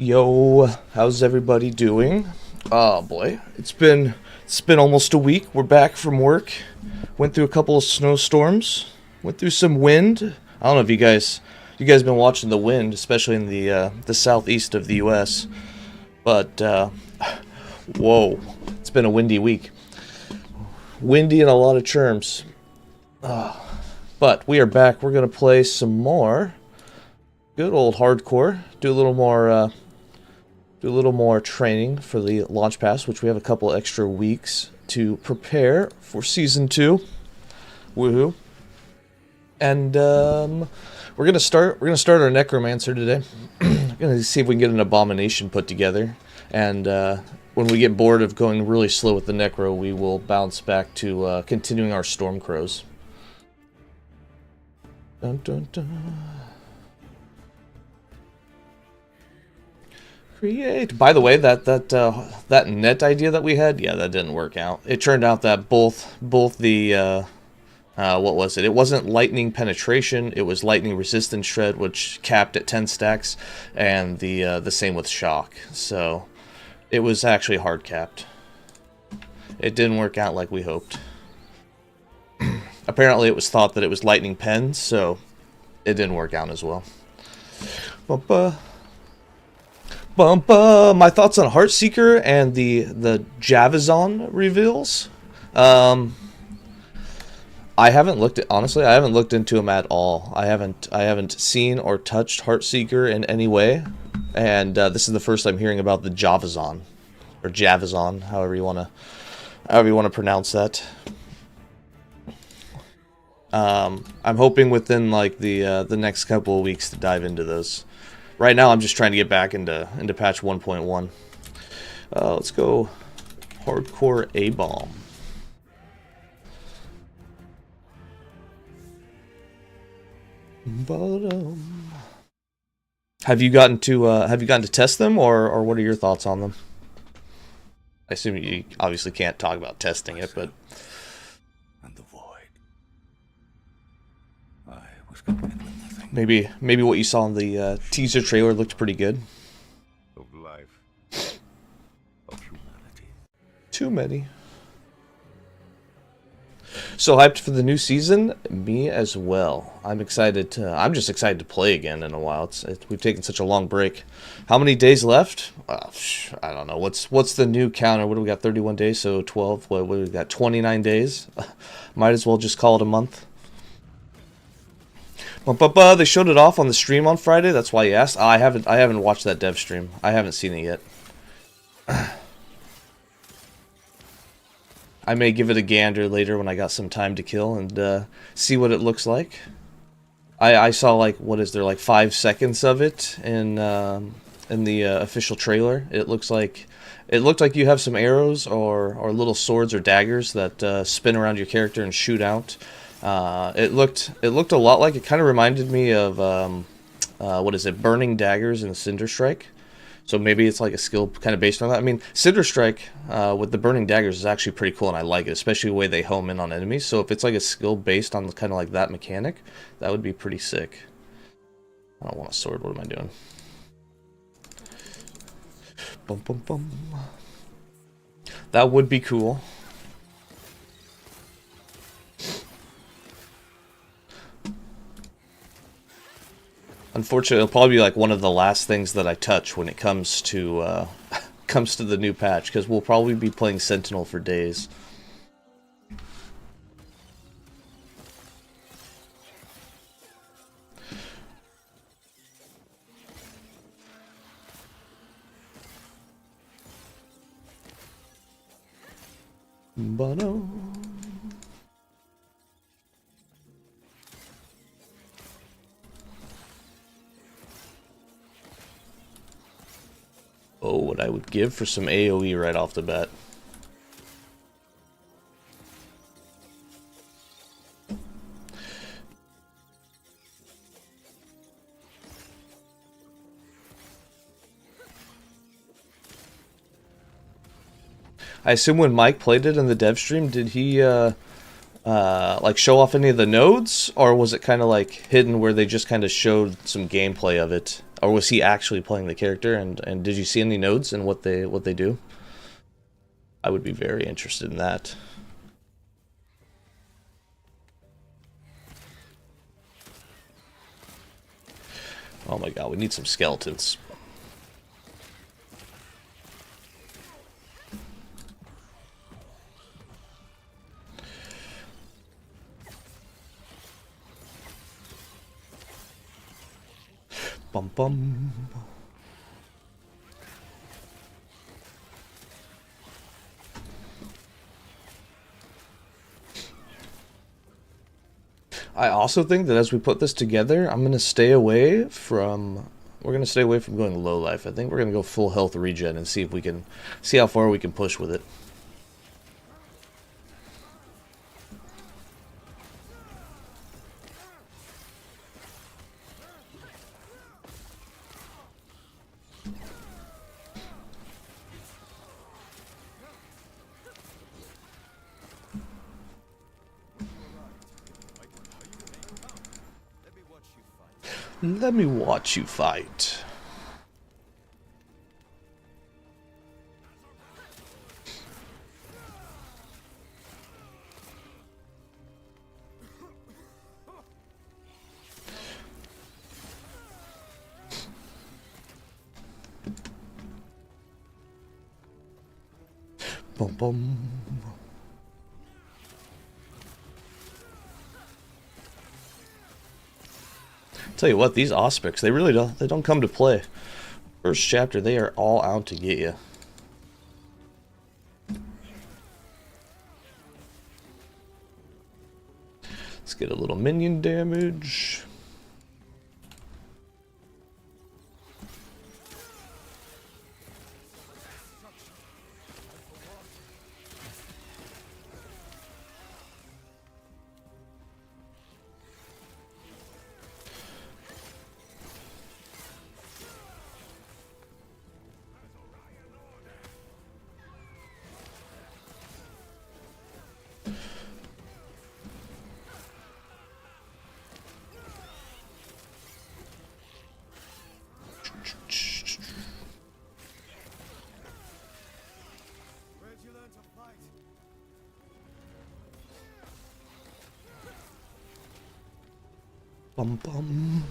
Yo, how's everybody doing? Oh boy, it's been almost a week. We're back from work. Went through a couple of snowstorms. Went through some wind. I don't know if you guys been watching the wind, especially in the southeast of the U.S. But whoa, it's been a windy week. Windy in a lot of terms. But we are back. We're gonna play some more good old hardcore. Do a little more training for the launch pass, which we have a couple extra weeks to prepare for season 2. Woohoo! And we're gonna start. We're gonna start our necromancer today. We're gonna see if we can get an abomination put together. And when we get bored of going really slow with the necro, we will bounce back to continuing our storm crows. Dun, dun, dun. Create. By the way, that net idea that we had, yeah, that didn't work out. It turned out that both the what was it? It wasn't lightning penetration. It was lightning resistance shred, which capped at 10 stacks, and the same with shock. So it was actually hard capped. It didn't work out like we hoped. Apparently, it was thought that it was lightning pen, so it didn't work out as well. My thoughts on Heartseeker and the Javazon reveals. I haven't looked at, honestly, I haven't looked into them at all. I haven't seen or touched Heartseeker in any way, and this is the first I'm hearing about the Javazon or Javazon, however you want to pronounce that. I'm hoping within like the next couple of weeks to dive into those. Right now, I'm just trying to get back into patch 1.1. Let's go hardcore A-bomb. Have you gotten to test them, or what are your thoughts on them? I assume you obviously can't talk about testing it, but And the void. I was content with nothing. maybe what you saw in the teaser trailer looked pretty good. Of life. Of humanity. Too many. So hyped for the new season? Me as well. I'm just excited to play again in a while. We've taken such a long break. How many days left? I don't know. What's the new counter? What do we got? 31 days, so 12. What do we got? 29 days. Might as well just call it a month. They showed it off on the stream on Friday. That's why you asked. I haven't watched that dev stream. I haven't seen it yet. I may give it a gander later when I got some time to kill and see what it looks like. I saw like, what is there, like 5 seconds of it in the official trailer. It looked like you have some arrows or little swords or daggers that spin around your character and shoot out. It looked a lot like, it kind of reminded me of what is it, Burning Daggers in Cinder Strike. So maybe it's like a skill kind of based on that. I mean, Cinder Strike with the Burning Daggers is actually pretty cool, and I like it, especially the way they home in on enemies. So if it's like a skill based on kind of like that mechanic, that would be pretty sick. I don't want a sword. What am I doing? Bum, bum, bum. That would be cool. Unfortunately, it'll probably be like one of the last things that I touch when it comes to comes to the new patch, because we'll probably be playing Sentinel for days. Bono. Oh, what I would give for some AoE right off the bat. I assume when Mike played it in the dev stream, did he like show off any of the nodes, or was it kind of like hidden where they just kind of showed some gameplay of it or was he actually playing the character? And did you see any notes and what they do? I would be very interested in that. Oh my god, we need some skeletons. Bum bum. I also think that as we put this together, I'm gonna stay away from. We're gonna stay away from going low life. I think we're gonna go full health regen and see if we can see how far we can push with it. Let me watch you fight. Bum bum. Tell you what, these Auspics, they don't come to play. First chapter, they are all out to get you. Let's get a little minion damage. Bum bum.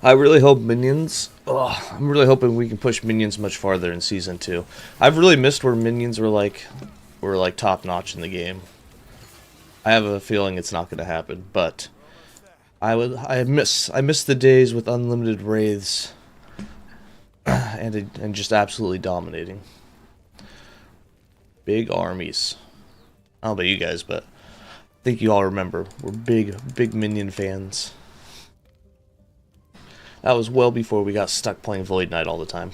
I really hope minions. I'm really hoping we can push minions much farther in season 2. I've really missed where minions were like top notch in the game. I have a feeling it's not going to happen, but I miss the days with unlimited wraiths and just absolutely dominating. Big armies. I don't know about you guys, but I think you all remember we're big minion fans. That was well before we got stuck playing Void Knight all the time.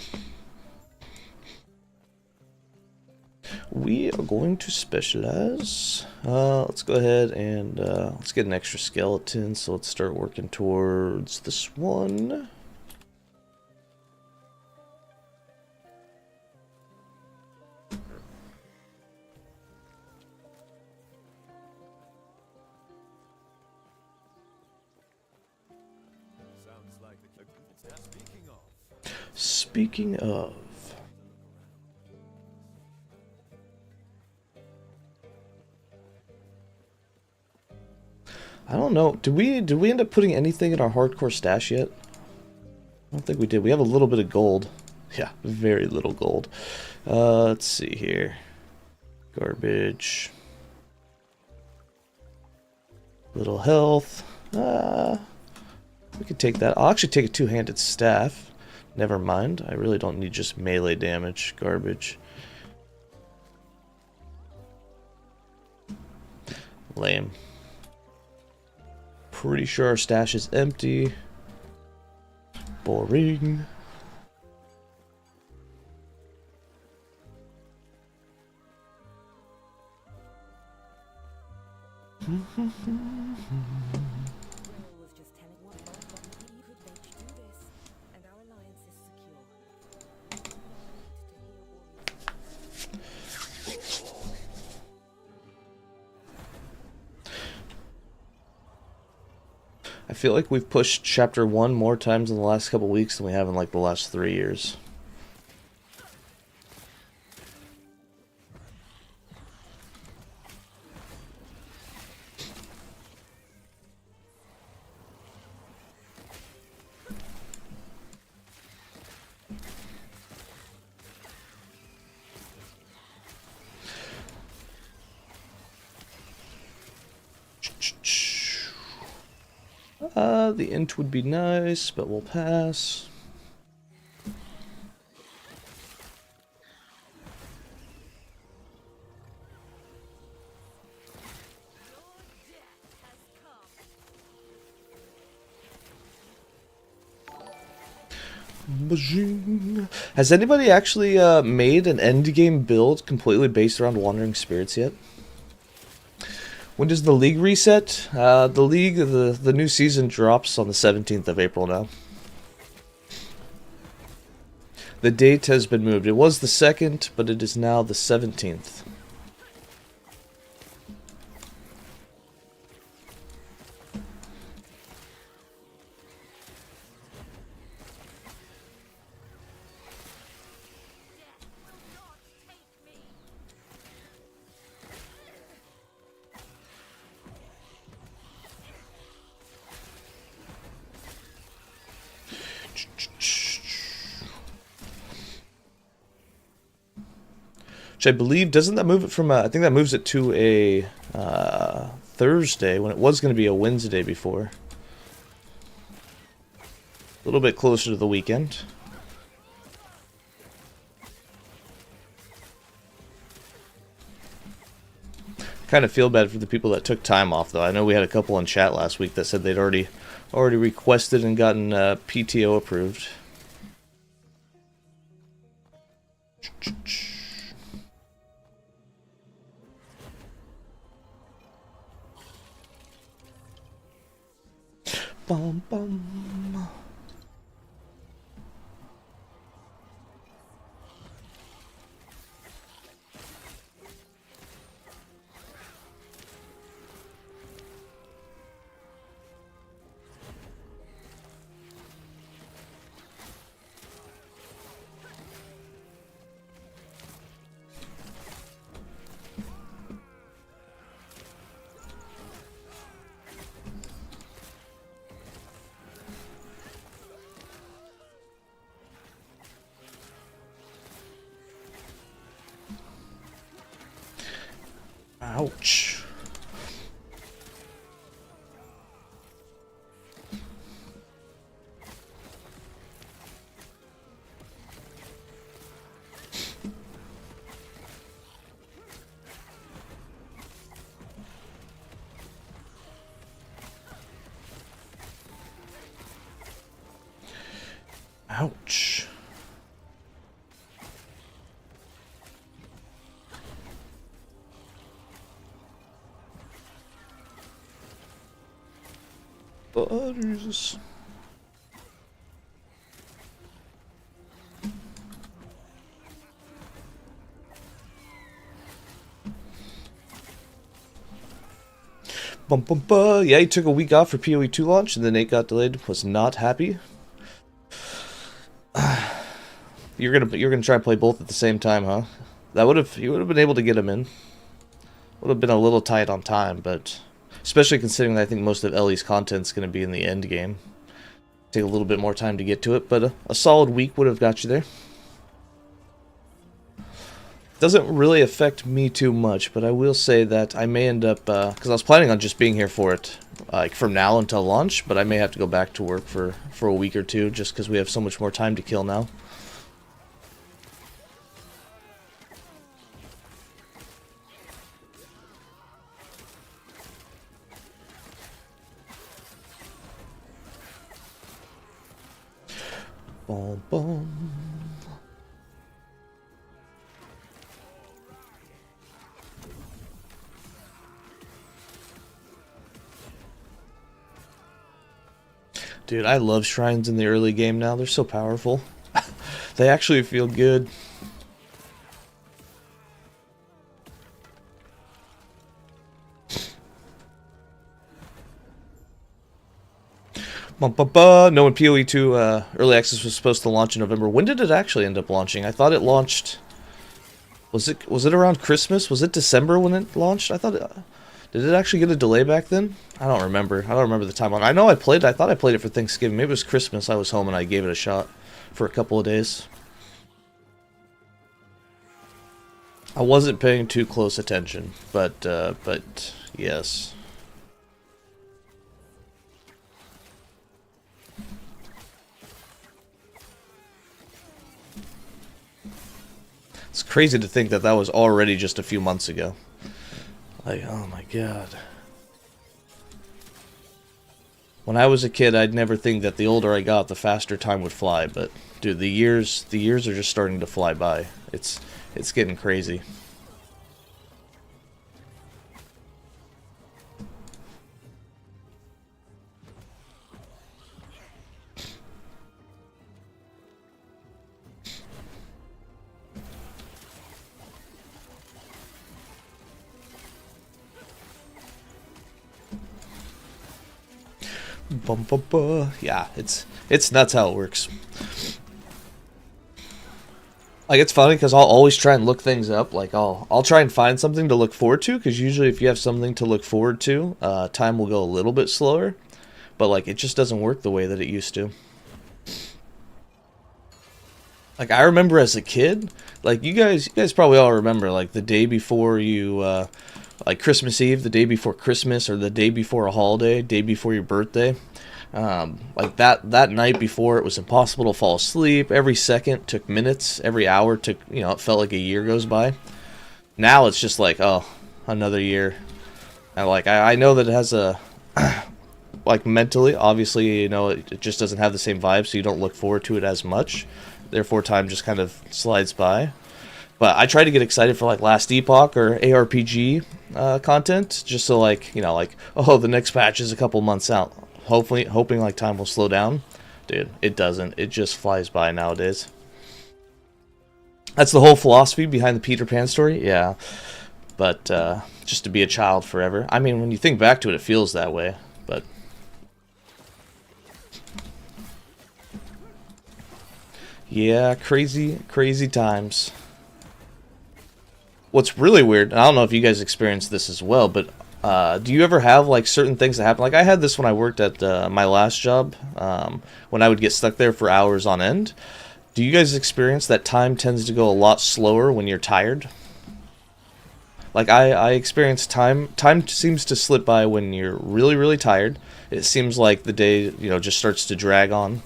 We are going to specialize. Let's go ahead and let's get an extra skeleton. So let's start working towards this one. Speaking of. I don't know. Did we end up putting anything in our hardcore stash yet? I don't think we did. We have a little bit of gold. Yeah, very little gold. Let's see here. Garbage. Little health. We could take that. I'll actually take a two-handed staff. Never mind. I really don't need just melee damage. Garbage. Lame. Pretty sure our stash is empty. Boring. I feel like we've pushed chapter 1 more times in the last couple weeks than we have in like the last 3 years. The int would be nice, but we'll pass. Has anybody actually made an endgame build completely based around Wandering Spirits yet? When does the league reset? The new season drops on the 17th of April now. The date has been moved. It was the 2nd, but it is now the 17th. Which I believe, doesn't that move it from I think that moves it to a Thursday when it was going to be a Wednesday before. A little bit closer to the weekend. Kind of feel bad for the people that took time off though. I know we had a couple in chat last week that said they'd already requested and gotten PTO approved. Bum, bum. Ouch. Ouch. Butters. Bum, bum, bum. Yeah, he took a week off for PoE 2 launch, and then 8 got delayed. Was not happy. You're gonna try to play both at the same time, huh? You would have been able to get him in. Would have been a little tight on time, but especially considering that I think most of Ellie's content's gonna be in the end game. Take a little bit more time to get to it, but a solid week would have got you there. Doesn't really affect me too much, but I will say that I may end up, because I was planning on just being here for it, like from now until launch, but I may have to go back to work for a week or two, just because we have so much more time to kill now. Boom, boom. Dude, I love shrines in the early game now. They're so powerful. They actually feel good. No, when PoE 2 early access was supposed to launch in November. When did it actually end up launching? I thought it launched. Was it around Christmas? Was it December when it launched? I thought. Did it actually get a delay back then? I don't remember. I don't remember the timeline. I know I played. I thought I played it for Thanksgiving. Maybe it was Christmas. I was home and I gave it a shot for a couple of days. I wasn't paying too close attention, but yes. It's crazy to think that that was already just a few months ago. Like, oh my god. When I was a kid, I'd never think that the older I got, the faster time would fly. But dude, the years are just starting to fly by. It's getting crazy. Yeah, it's nuts how it works. Like, it's funny because I'll always try and look things up. Like, I'll try and find something to look forward to, because usually if you have something to look forward to, time will go a little bit slower. But like, it just doesn't work the way that it used to. Like, I remember as a kid, like you guys probably all remember, like the day before you like Christmas Eve, the day before Christmas, or the day before a holiday, day before your birthday. Like that night before, it was impossible to fall asleep. Every second took minutes. Every hour took, it felt like a year goes by. Now it's just like, oh, another year. And like, I know that it has a, like mentally, obviously, it just doesn't have the same vibe, so you don't look forward to it as much. Therefore, time just kind of slides by. But I try to get excited for like Last Epoch or ARPG content, just so like, oh, the next patch is a couple months out. Hoping like time will slow down. Dude, it doesn't. It just flies by nowadays. That's the whole philosophy behind the Peter Pan story. Yeah. But just to be a child forever. I mean, when you think back to it, it feels that way. But yeah, crazy times. What's really weird, and I don't know if you guys experienced this as well, but do you ever have like certain things that happen? Like, I had this when I worked at my last job, when I would get stuck there for hours on end. Do you guys experience that time tends to go a lot slower when you're tired? Like, I experience time seems to slip by when you're really tired. It seems like the day, just starts to drag on.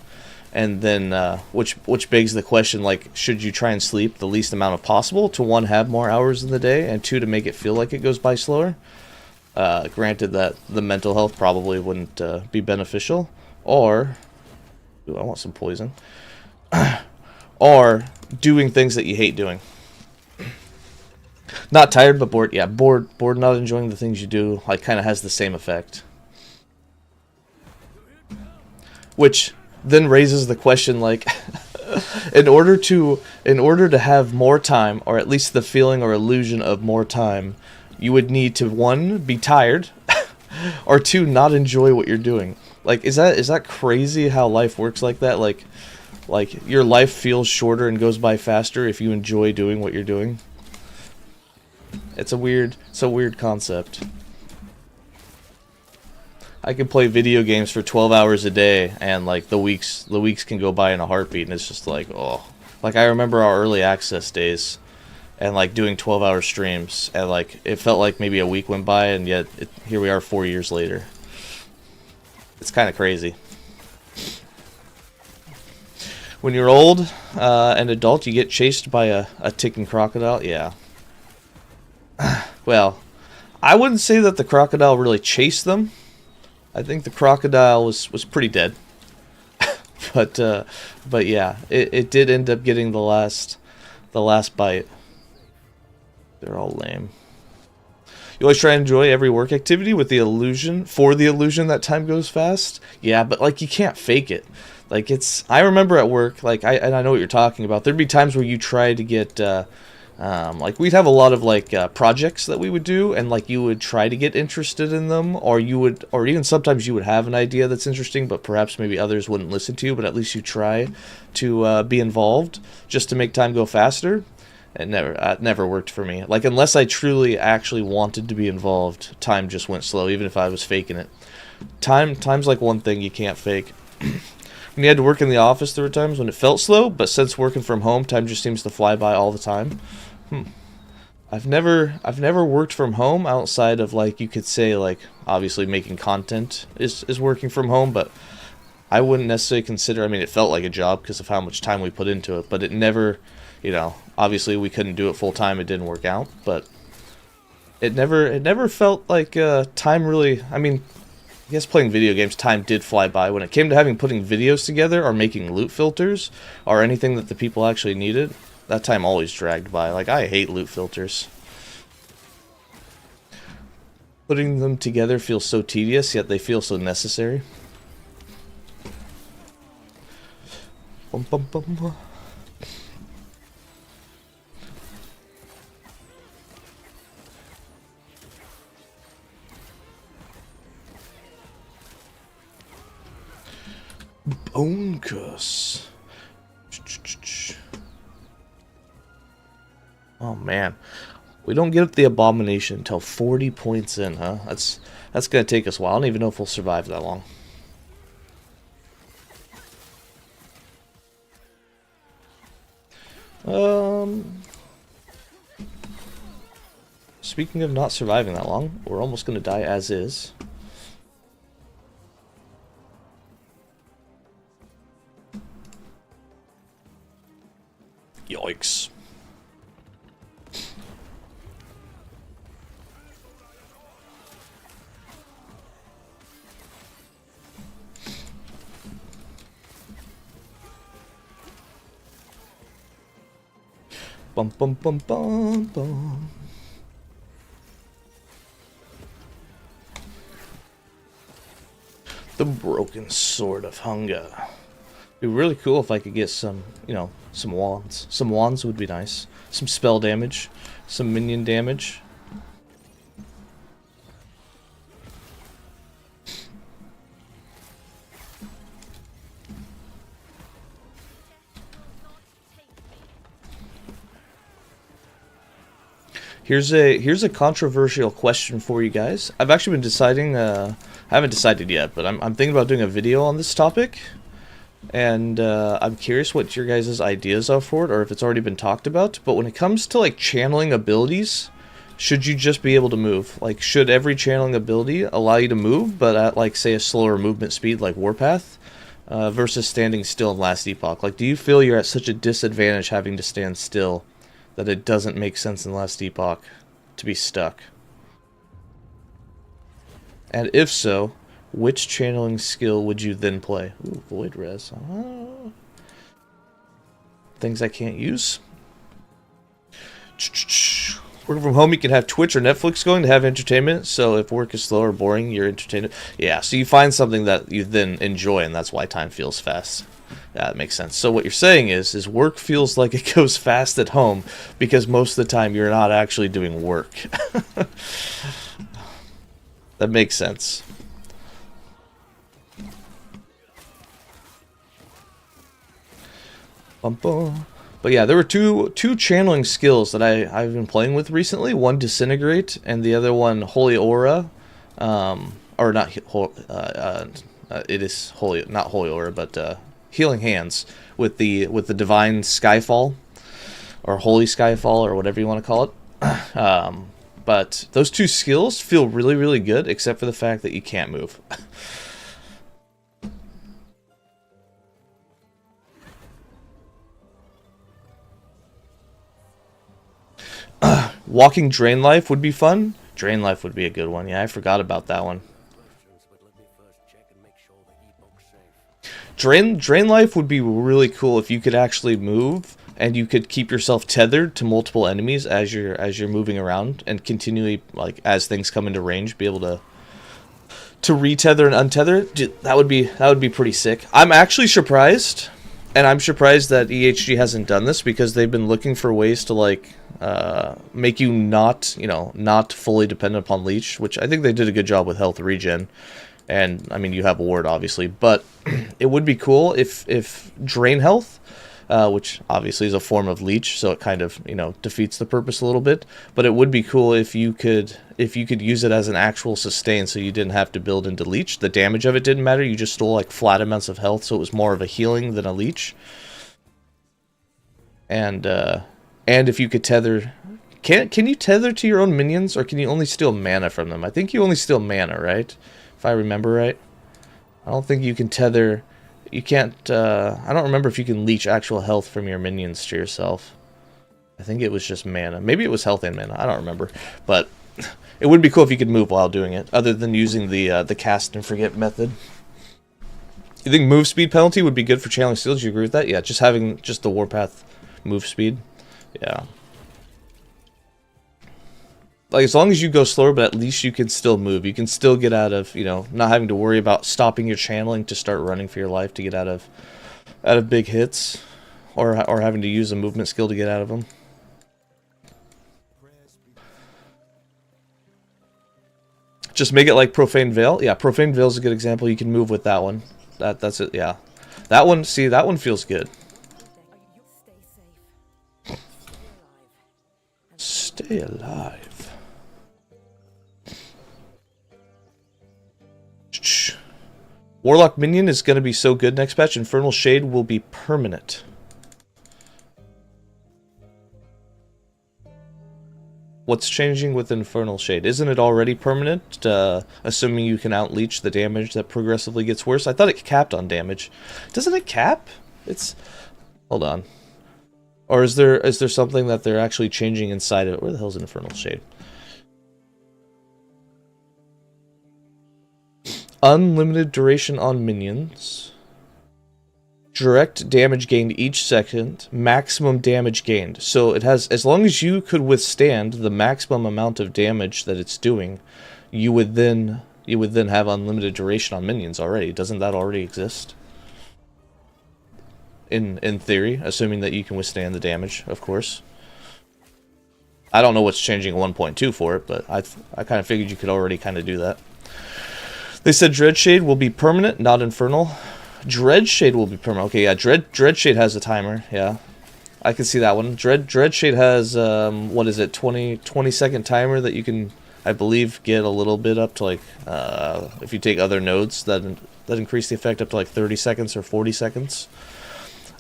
And then, which begs the question, like, should you try and sleep the least amount of possible to, one, have more hours in the day, and two, to make it feel like it goes by slower? Granted that the mental health probably wouldn't be beneficial, or, ooh, I want some poison, or doing things that you hate doing. Not tired, but bored. Yeah, bored, not enjoying the things you do, like, kind of has the same effect. Which then raises the question, like, in order to have more time, or at least the feeling or illusion of more time, you would need to, one, be tired, or two, not enjoy what you're doing. Like, is that crazy how life works like that? Like your life feels shorter and goes by faster if you enjoy doing what you're doing. It's a weird concept. I can play video games for 12 hours a day, and like the weeks can go by in a heartbeat, and it's just like, oh. Like, I remember our early access days, and like doing 12-hour streams, and like it felt like maybe a week went by, and yet here we are 4 years later. It's kind of crazy. When you're old and adult, you get chased by a ticking crocodile. Yeah. Well, I wouldn't say that the crocodile really chased them. I think the crocodile was pretty dead. but yeah, it did end up getting the last bite. They're all lame. You always try and enjoy every work activity with the illusion that time goes fast. Yeah, but like, you can't fake it. Like, I remember at work, like, I know what you're talking about. There'd be times where you try to get Like we'd have a lot of like projects that we would do, and like you would try to get interested in them, or you would, or even sometimes you would have an idea that's interesting, but perhaps maybe others wouldn't listen to you, but at least you try to be involved just to make time go faster. It never worked for me. Like unless I truly actually wanted to be involved, time just went slow, even if I was faking it. Time's like one thing you can't fake. When you had to work in the office, there were times when it felt slow, but since working from home, time just seems to fly by all the time. I've never worked from home outside of, like, you could say, like, obviously making content is working from home, but I wouldn't necessarily consider, I mean, it felt like a job because of how much time we put into it, but it never, you know, obviously we couldn't do it full time, it didn't work out, but it never felt like time really, I mean, I guess playing video games, time did fly by. When it came to putting videos together or making loot filters or anything that the people actually needed, that time always dragged by. Like, I hate loot filters. Putting them together feels so tedious, yet they feel so necessary. Bum, bum, bum. Bone curse. Oh man, we don't get up the Abomination until 40 points in, huh? That's gonna take us a while. I don't even know if we'll survive that long. Speaking of not surviving that long, we're almost gonna die as is. Yikes. Bum bum bum bum bum. The Broken Sword of Hunger. It'd be really cool if I could get some, you know, some wands. Some wands would be nice. Some spell damage. Some minion damage. Here's a controversial question for you guys. I've actually been deciding, I haven't decided yet, but I'm thinking about doing a video on this topic. And I'm curious what your guys' ideas are for it, or if it's already been talked about. But when it comes to, like, channeling abilities, should you just be able to move? Like, should every channeling ability allow you to move, but at, like, say, a slower movement speed, like Warpath, versus standing still in Last Epoch? Like, do you feel you're at such a disadvantage having to stand still that it doesn't make sense in Last Epoch to be stuck? And if so, which channeling skill would you then play? Ooh, Void Res. Things I can't use. Working from home, you can have Twitch or Netflix going to have entertainment. So if work is slow or boring, you're entertained. Yeah, so you find something that you then enjoy, and that's why time feels fast. Yeah, that makes sense. So what you're saying is work feels like it goes fast at home because most of the time you're not actually doing work. That makes sense. But yeah, there were two channeling skills that I've been playing with recently. One, Disintegrate, and the other one, Holy Aura. Or not, it is Holy, not Holy Aura, but Healing Hands with the Divine Skyfall, or Holy Skyfall, or whatever you want to call it. But those two skills feel really, really good, except for the fact that you can't move. Walking Drain Life would be fun. Drain Life would be a good one. Yeah, I forgot about that one. Drain Life would be really cool if you could actually move and you could keep yourself tethered to multiple enemies as you're moving around, and continually, like, as things come into range, be able to retether and untether. That would be pretty sick. I'm actually surprised, and I'm surprised that EHG hasn't done this, because they've been looking for ways to, like, make you not, you know, not fully dependent upon leech, which I think they did a good job with health regen. And I mean, you have a ward obviously, but it would be cool if drain health, which obviously is a form of leech, so it kind of, you know, defeats the purpose a little bit. But it would be cool if you could use it as an actual sustain, so you didn't have to build into leech. The damage of it didn't matter. You just stole like flat amounts of health, so it was more of a healing than a leech. And if you could tether, can you tether to your own minions, or can you only steal mana from them? I think you only steal mana, right? If I remember right. I don't think you can tether. You can't, I don't remember if you can leech actual health from your minions to yourself. I think it was just mana. Maybe it was health and mana. I don't remember. But it would be cool if you could move while doing it, other than using the cast and forget method. You think move speed penalty would be good for channeling steals? You agree with that? Yeah, just having just the warpath move speed. Yeah. Like, as long as you go slower, but at least you can still move. You can still get out of, you know, not having to worry about stopping your channeling to start running for your life to get out of big hits, or having to use a movement skill to get out of them. Just make it like Profane Veil. Yeah, Profane Veil is a good example. You can move with that one. That's it. Yeah, that one. See, that one feels good. Stay alive. Warlock minion is going to be so good next patch. Infernal Shade will be permanent. What's changing with Infernal Shade? Isn't it already permanent? Assuming you can outleech the damage that progressively gets worse. I thought it capped on damage. Doesn't it cap? It's... Hold on. Or is there something that they're actually changing inside of it? Where the hell's Infernal Shade? Unlimited duration on minions. Direct damage gained each second. Maximum damage gained. So it has, as long as you could withstand the maximum amount of damage that it's doing, you would then have unlimited duration on minions already. Doesn't that already exist? In theory, assuming that you can withstand the damage, of course. I don't know what's changing 1.2 for it, but I kind of figured you could already kind of do that. They said Dreadshade will be permanent, not infernal. Dreadshade will be permanent. Okay, yeah, Dreadshade has a timer. Yeah, I can see that one. Dreadshade has what is it? 20-second timer that you can, I believe, get a little bit up to like if you take other nodes that increase the effect up to like 30 seconds or 40 seconds.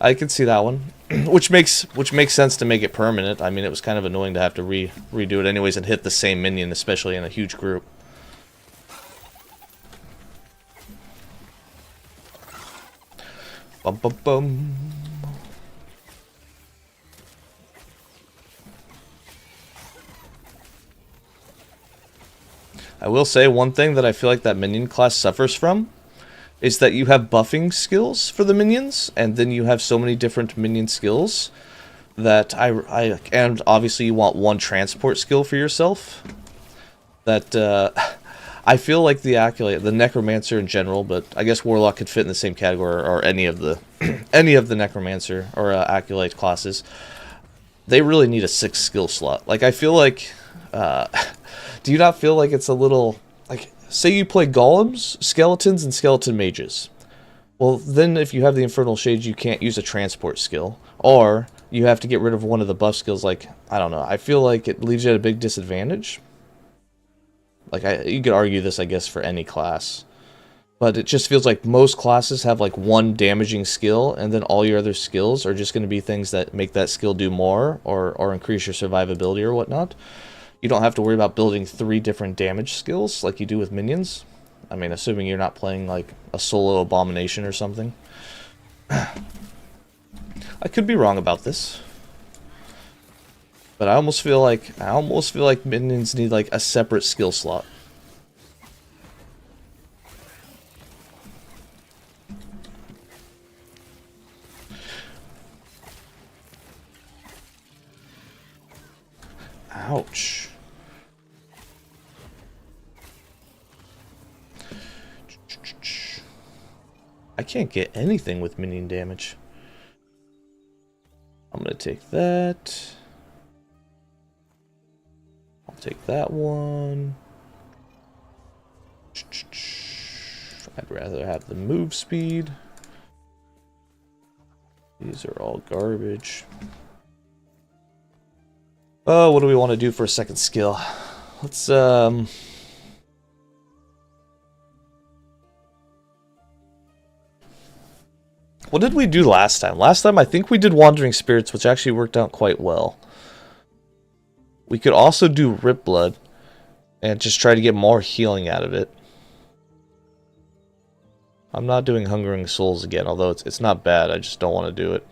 I can see that one, which makes sense to make it permanent. I mean, it was kind of annoying to have to redo it anyways and hit the same minion, especially in a huge group. Bum bum bum. I will say one thing that I feel like that minion class suffers from is that you have buffing skills for the minions, and then you have so many different minion skills that and obviously you want one transport skill for yourself. That I feel like the Acolyte, the Necromancer in general, but I guess Warlock could fit in the same category, or any of the Necromancer or Acolyte classes. They really need a 6 skill slot. Like, I feel like, do you not feel like it's a little, like, say you play Golems, Skeletons, and Skeleton Mages. Well, then if you have the Infernal Shades, you can't use a transport skill, or you have to get rid of one of the buff skills. Like, I don't know, I feel like it leaves you at a big disadvantage. Like, you could argue this, I guess, for any class. But it just feels like most classes have, like, one damaging skill, and then all your other skills are just going to be things that make that skill do more, or increase your survivability or whatnot. You don't have to worry about building 3 different damage skills like you do with minions. I mean, assuming you're not playing, like, a solo Abomination or something. I could be wrong about this. But I almost feel like minions need like a separate skill slot. Ouch. I can't get anything with minion damage. I'm gonna take that. take that one. I'd rather have the move speed. These are all garbage. Oh, what do we want to do for a second skill? Let's, what did we do last time? Last time I think we did Wandering Spirits, which actually worked out quite well. We could also do Rip Blood and just try to get more healing out of it. I'm not doing Hungering Souls again, although it's not bad. I just don't want to do it.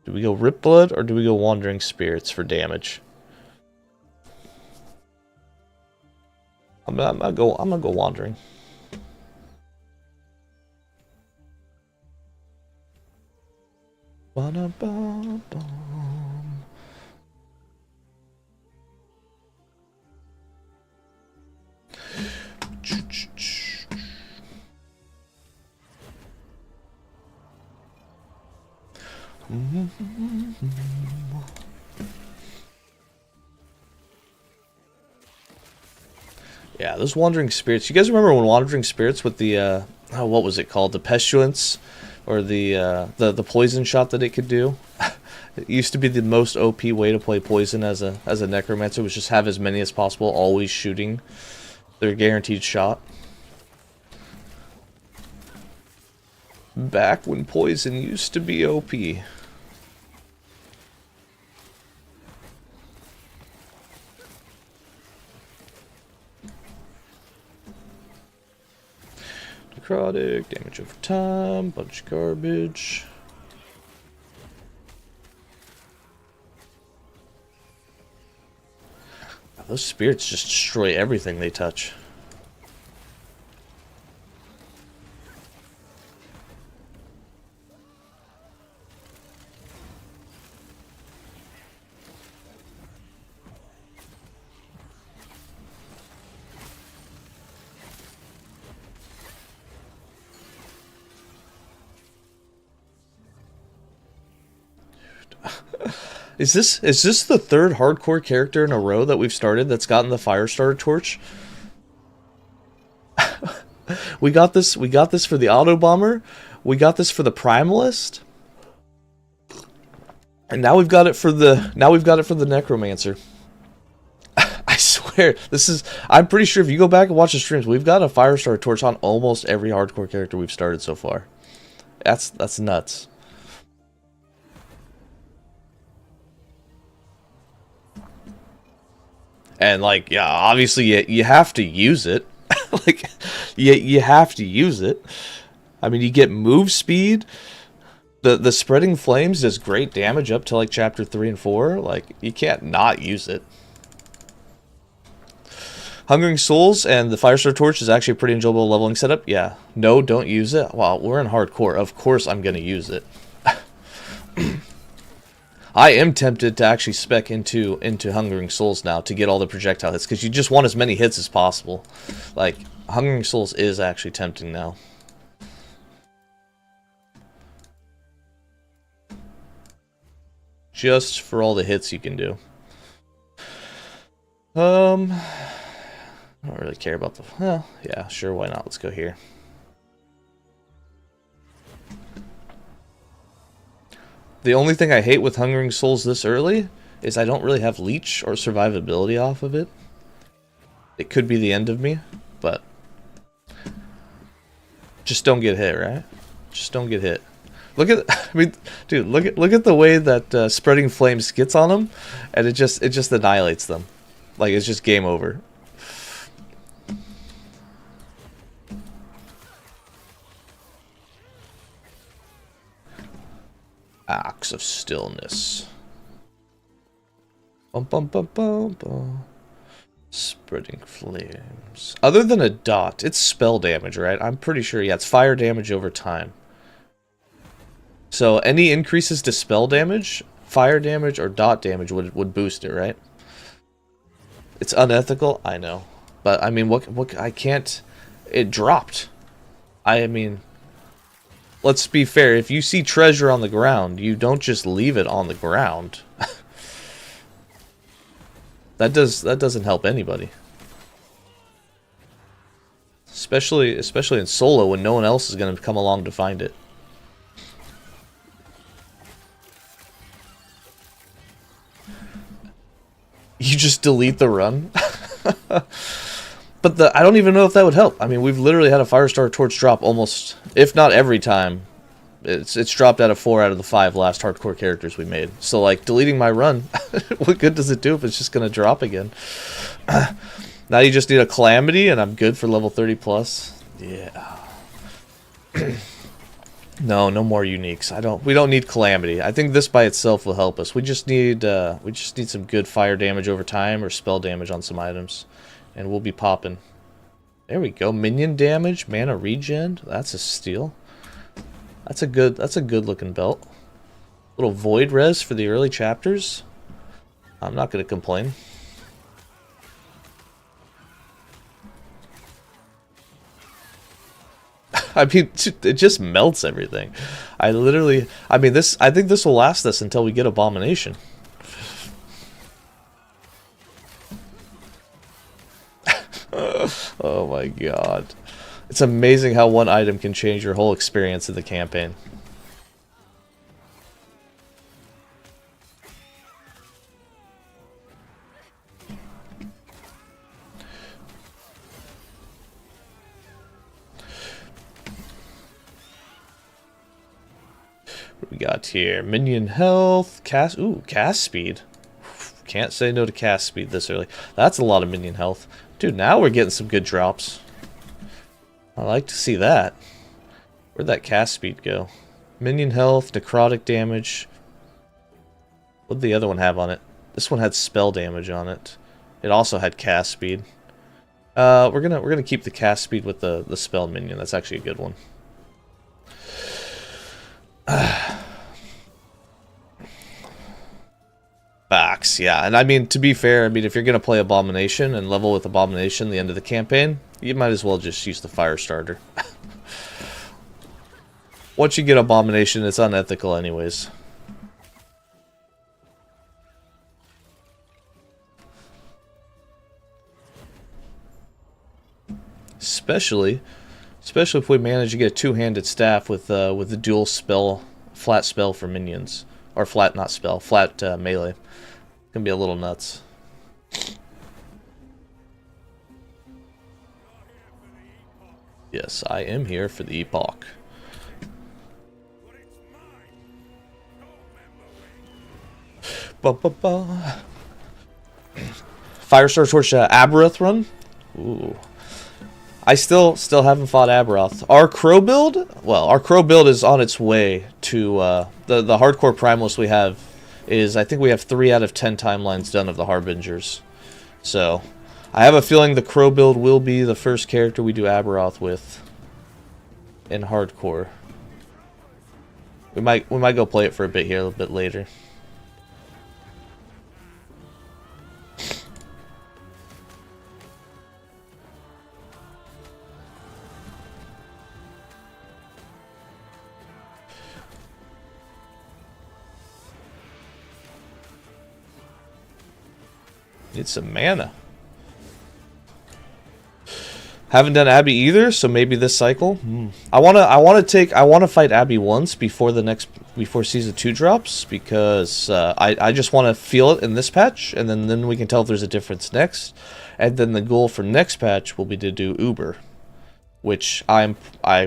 Do we go Rip Blood or do we go Wandering Spirits for damage? I'm gonna go Wandering. Yeah, those Wandering Spirits. You guys remember when Wandering Spirits with the what was it called? The pestilence or the poison shot that it could do? It used to be the most OP way to play poison as a necromancer, was just have as many as possible always shooting their guaranteed shot. Back when poison used to be OP. Necrotic, damage over time, bunch of garbage. Those spirits just destroy everything they touch. Is this the third hardcore character in a row that we've started that's gotten the Firestarter torch? we got this for the Auto Bomber, we got this for the Primalist, and now we've got it for the Necromancer. I swear, I'm pretty sure if you go back and watch the streams, we've got a Firestarter torch on almost every hardcore character we've started so far. That's nuts. And, like, yeah, obviously you have to use it. Like, you have to use it. I mean, you get move speed. The Spreading Flames does great damage up to, like, Chapter 3 and 4. Like, you can't not use it. Hungering Souls and the Firestar Torch is actually a pretty enjoyable leveling setup. Yeah. No, don't use it. Well, we're in hardcore. Of course I'm going to use it. I am tempted to actually spec into Hungering Souls now to get all the projectile hits, because you just want as many hits as possible. Like, Hungering Souls is actually tempting now. Just for all the hits you can do. I don't really care about the... Well, yeah, sure, why not? Let's go here. The only thing I hate with Hungering Souls this early is I don't really have Leech or survivability off of it. It could be the end of me, but just don't get hit, right? Just don't get hit. Look at, I mean, dude, look at the way that Spreading Flames gets on them, and it just annihilates them. Like, it's just game over. Axe of Stillness. Bum, bum, bum, bum, bum. Spreading Flames. Other than a dot, it's spell damage, right? I'm pretty sure, yeah, it's fire damage over time. So any increases to spell damage, fire damage, or dot damage would boost it, right? It's unethical, I know. But, I mean, what I can't... It dropped. I mean... let's be fair. If you see treasure on the ground, you don't just leave it on the ground. That doesn't help anybody. Especially in solo when no one else is going to come along to find it. You just delete the run. But I don't even know if that would help. I mean, we've literally had a Firestar Torch drop almost, if not every time. It's dropped out of 4 out of the 5 last hardcore characters we made. So, like, deleting my run, what good does it do if it's just going to drop again? Now you just need a Calamity, and I'm good for level 30 plus. Yeah. No more uniques. We don't need Calamity. I think this by itself will help us. We just need some good fire damage over time or spell damage on some items, and we'll be popping. There we go. Minion damage, mana regen. That's a steal. That's a good looking belt. Little void res for the early chapters. I'm not gonna complain. I mean, it just melts everything. I mean, I think this will last us until we get Abomination. Oh my god. It's amazing how one item can change your whole experience of the campaign. What we got here? Minion health, cast speed. Can't say no to cast speed this early. That's a lot of minion health. Dude, now we're getting some good drops. I like to see that. Where'd that cast speed go? Minion health, necrotic damage. What'd the other one have on it? This one had spell damage on it. It also had cast speed. We're gonna keep the cast speed with the spell minion. That's actually a good one. Box, yeah. And I mean, to be fair, I mean, if you're going to play Abomination and level with Abomination the end of the campaign, you might as well just use the fire starter. Once you get Abomination, it's unethical anyways. Especially if we manage to get a two-handed staff with the dual spell, flat spell for minions. Or flat, not spell, flat melee. Gonna be a little nuts. Yes, I am here for the epoch. Ba ba ba. Firestar Torch Aberoth run. Ooh. I still haven't fought Aberoth. Our Crow build? Well, our Crow build is on its way to the hardcore primals we have is I think we have 3 out of 10 timelines done of the Harbingers. So, I have a feeling the Crow build will be the first character we do Aberoth with in hardcore. We might go play it for a bit here a little bit later. Need some mana. Haven't done Abby either, so maybe this cycle. I wanna fight Abby once before season 2 drops because I just want to feel it in this patch, and then we can tell if there's a difference next. And then the goal for next patch will be to do Uber, which I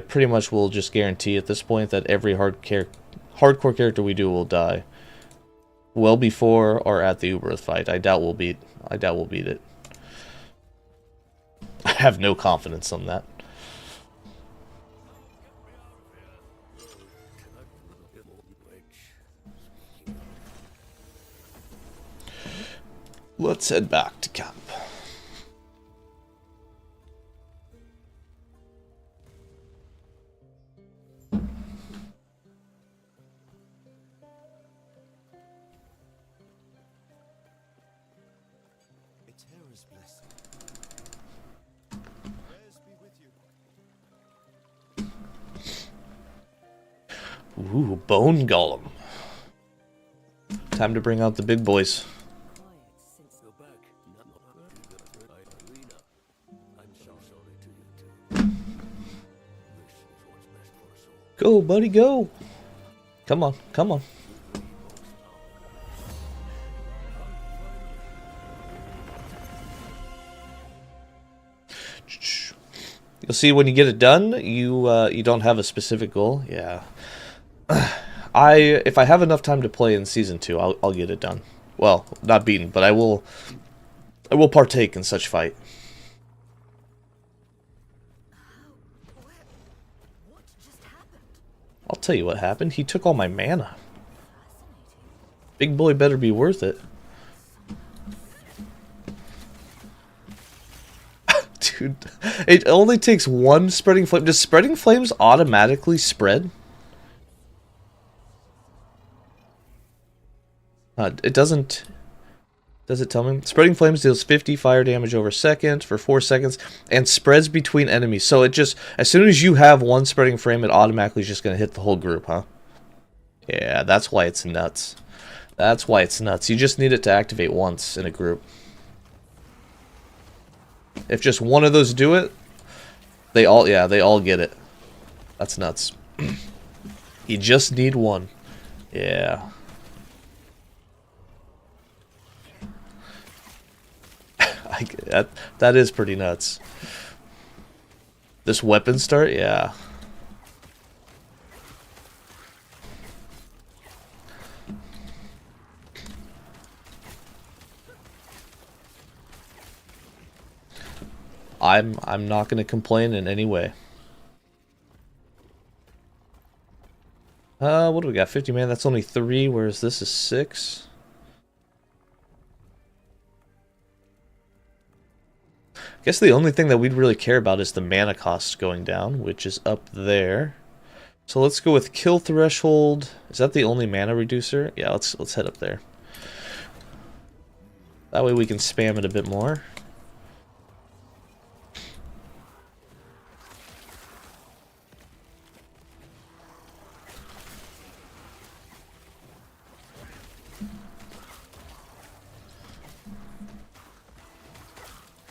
pretty much will just guarantee at this point that every hardcore character we do will die. Well before or at the Uber fight. I doubt we'll beat it. I have no confidence on that. Let's head back to camp. Ooh, bone golem. Time to bring out the big boys. Go, buddy, go. Come on, come on. You'll see when you get it done, you don't have a specific goal. Yeah. If I have enough time to play in season 2, I'll get it done. Well, not beaten, but I will partake in such fight. What just happened? I'll tell you what happened. He took all my mana. Big boy better be worth it. Dude, it only takes one spreading flame. Does spreading flames automatically spread? It doesn't. Does it tell me? Spreading flames deals 50 fire damage over a second for 4 seconds and spreads between enemies. So it just, as soon as you have one spreading flame, it automatically is just going to hit the whole group, huh? Yeah, that's why it's nuts. That's why it's nuts. You just need it to activate once in a group. If just one of those do it, they all get it. That's nuts. You just need one. Yeah. That is pretty nuts. This weapon start, yeah. I'm not going to complain in any way. What do we got? 50 man. That's only 3, whereas this is 6. I guess the only thing that we'd really care about is the mana cost going down, which is up there. So let's go with kill threshold. Is that the only mana reducer? Yeah, let's head up there. That way we can spam it a bit more.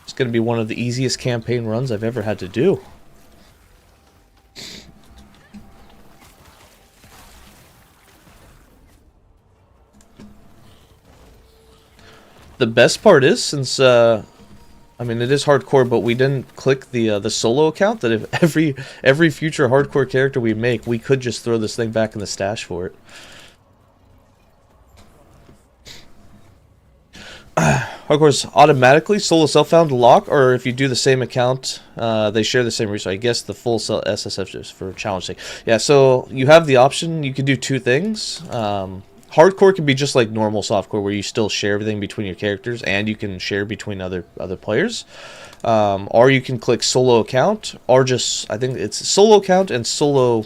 It's going to be one of the easiest campaign runs I've ever had to do. The best part is, since I mean, it is hardcore, but we didn't click the solo account, that if every future hardcore character we make, we could just throw this thing back in the stash for it. Hardcore's automatically solo self-found lock, or if you do the same account, they share the same resource. I guess the full SSF is for challenge sake. Yeah, so you have the option. You can do 2 things. Hardcore can be just like normal softcore, where you still share everything between your characters, and you can share between other players. Or you can click solo account, or just, I think it's solo account and solo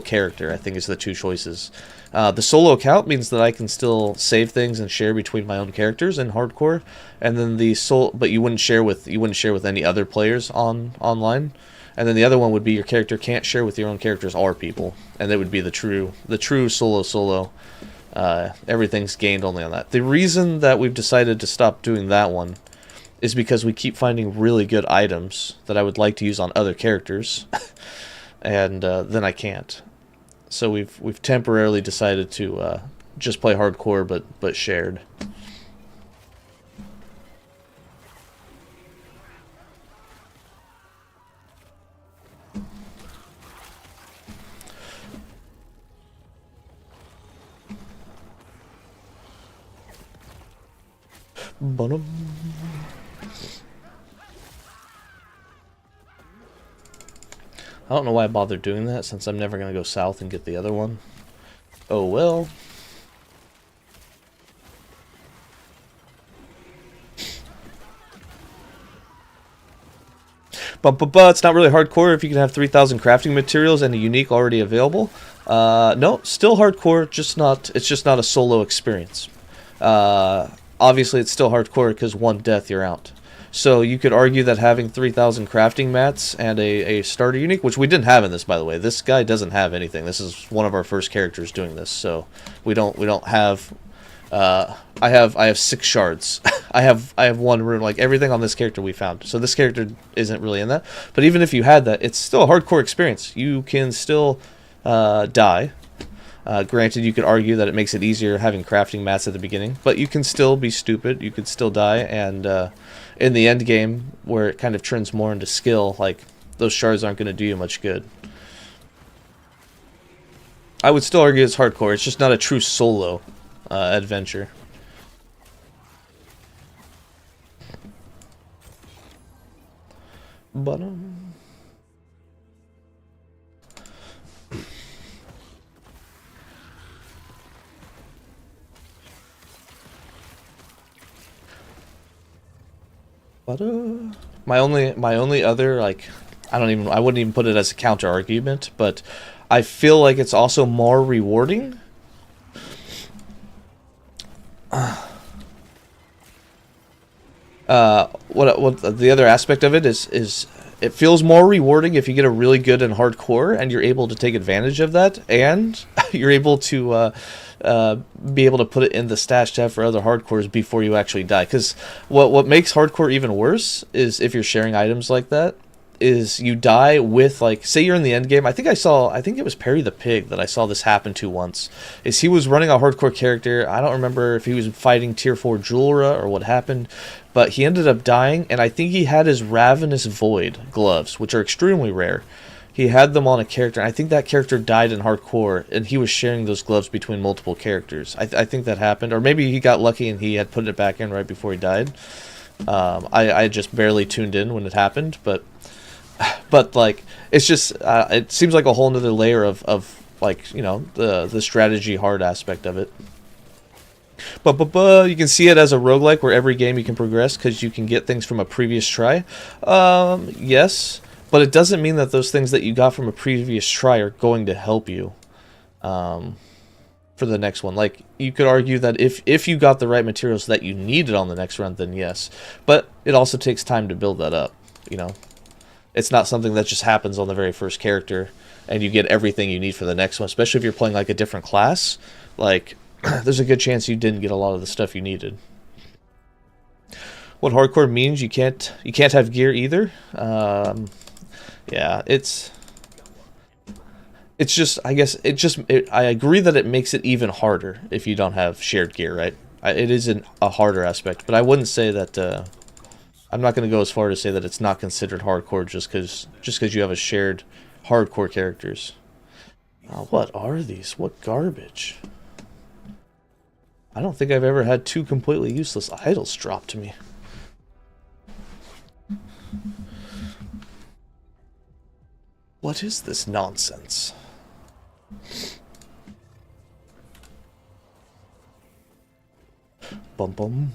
character, I think is the 2 choices. The solo account means that I can still save things and share between my own characters in hardcore, and then but you wouldn't share with any other players online. And then the other one would be your character can't share with your own characters or people, and that would be the true solo. Everything's gained only on that. The reason that we've decided to stop doing that one is because we keep finding really good items that I would like to use on other characters, and then I can't. So we've temporarily decided to just play hardcore, but shared. Bonum. I don't know why I bothered doing that, since I'm never going to go south and get the other one. Oh well. But it's not really hardcore if you can have 3,000 crafting materials and a unique already available. No, still hardcore, it's just not a solo experience. Obviously it's still hardcore because one death you're out. So you could argue that having 3,000 crafting mats and a starter unique, which we didn't have in this, by the way. This guy doesn't have anything. This is one of our first characters doing this, so we don't have. I have 6 shards. I have 1 rune. Like everything on this character we found. So this character isn't really in that. But even if you had that, it's still a hardcore experience. You can still die. Granted, you could argue that it makes it easier having crafting mats at the beginning, but you can still be stupid. You could still die, and in the end game, where it kind of trends more into skill, like those shards aren't going to do you much good. I would still argue it's hardcore. It's just not a true solo adventure. But my only other, like, I wouldn't even put it as a counter argument, but I feel like it's also more rewarding. What the other aspect of it is it feels more rewarding if you get a really good and hardcore and you're able to take advantage of that, and you're able to be able to put it in the stash tab for other hardcores before you actually die. Because what makes hardcore even worse is if you're sharing items like that, is you die with, like, say you're in the end game. I think it was Perry the Pig that I saw this happen to once. Is he was running a hardcore character. I don't remember if he was fighting tier 4 Julra or what happened, but he ended up dying, and I think he had his Ravenous Void gloves, which are extremely rare. He had them on a character, and I think that character died in hardcore, and he was sharing those gloves between multiple characters. I think that happened, or maybe he got lucky and he had put it back in right before he died. I just barely tuned in when it happened, but like, it's just it seems like a whole nother layer of like, you know, the strategy hard aspect of it. But you can see it as a roguelike where every game you can progress because you can get things from a previous try. Yes, but it doesn't mean that those things that you got from a previous try are going to help you for the next one. Like, you could argue that if you got the right materials that you needed on the next run, then yes. But it also takes time to build that up, you know. It's not something that just happens on the very first character and you get everything you need for the next one, especially if you're playing like a different class. Like, there's a good chance you didn't get a lot of the stuff you needed. What hardcore means, you can't have gear either. Yeah, it's just, I guess I agree that it makes it even harder if you don't have shared gear, right? It is a harder aspect, but I wouldn't say that. I'm not going to go as far to say that it's not considered hardcore just because you have a shared hardcore characters. What are these? What garbage? I don't think I've ever had 2 completely useless idols dropped to me. What is this nonsense? Bum bum.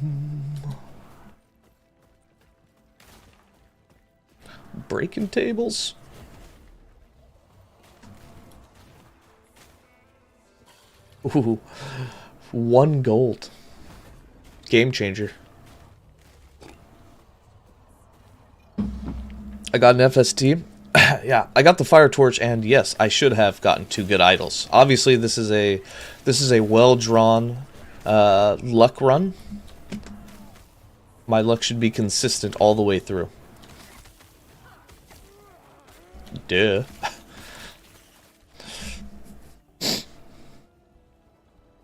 Breaking tables. Ooh, 1 gold. Game changer. I got an FST. Yeah, I got the fire torch, and yes, I should have gotten 2 good idols. Obviously, this is a well drawn luck run. My luck should be consistent all the way through. Duh.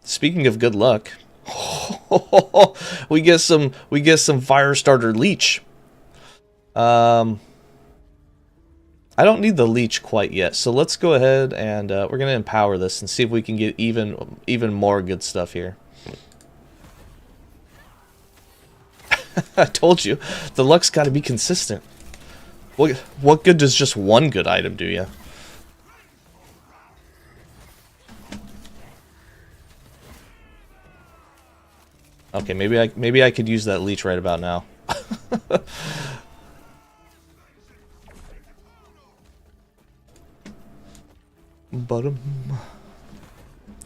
Speaking of good luck, we get some Firestarter Leech. I don't need the Leech quite yet, so let's go ahead and we're gonna empower this and see if we can get even more good stuff here. I told you, the luck's got to be consistent. What good does just 1 good item do you? Okay, maybe I could use that leech right about now.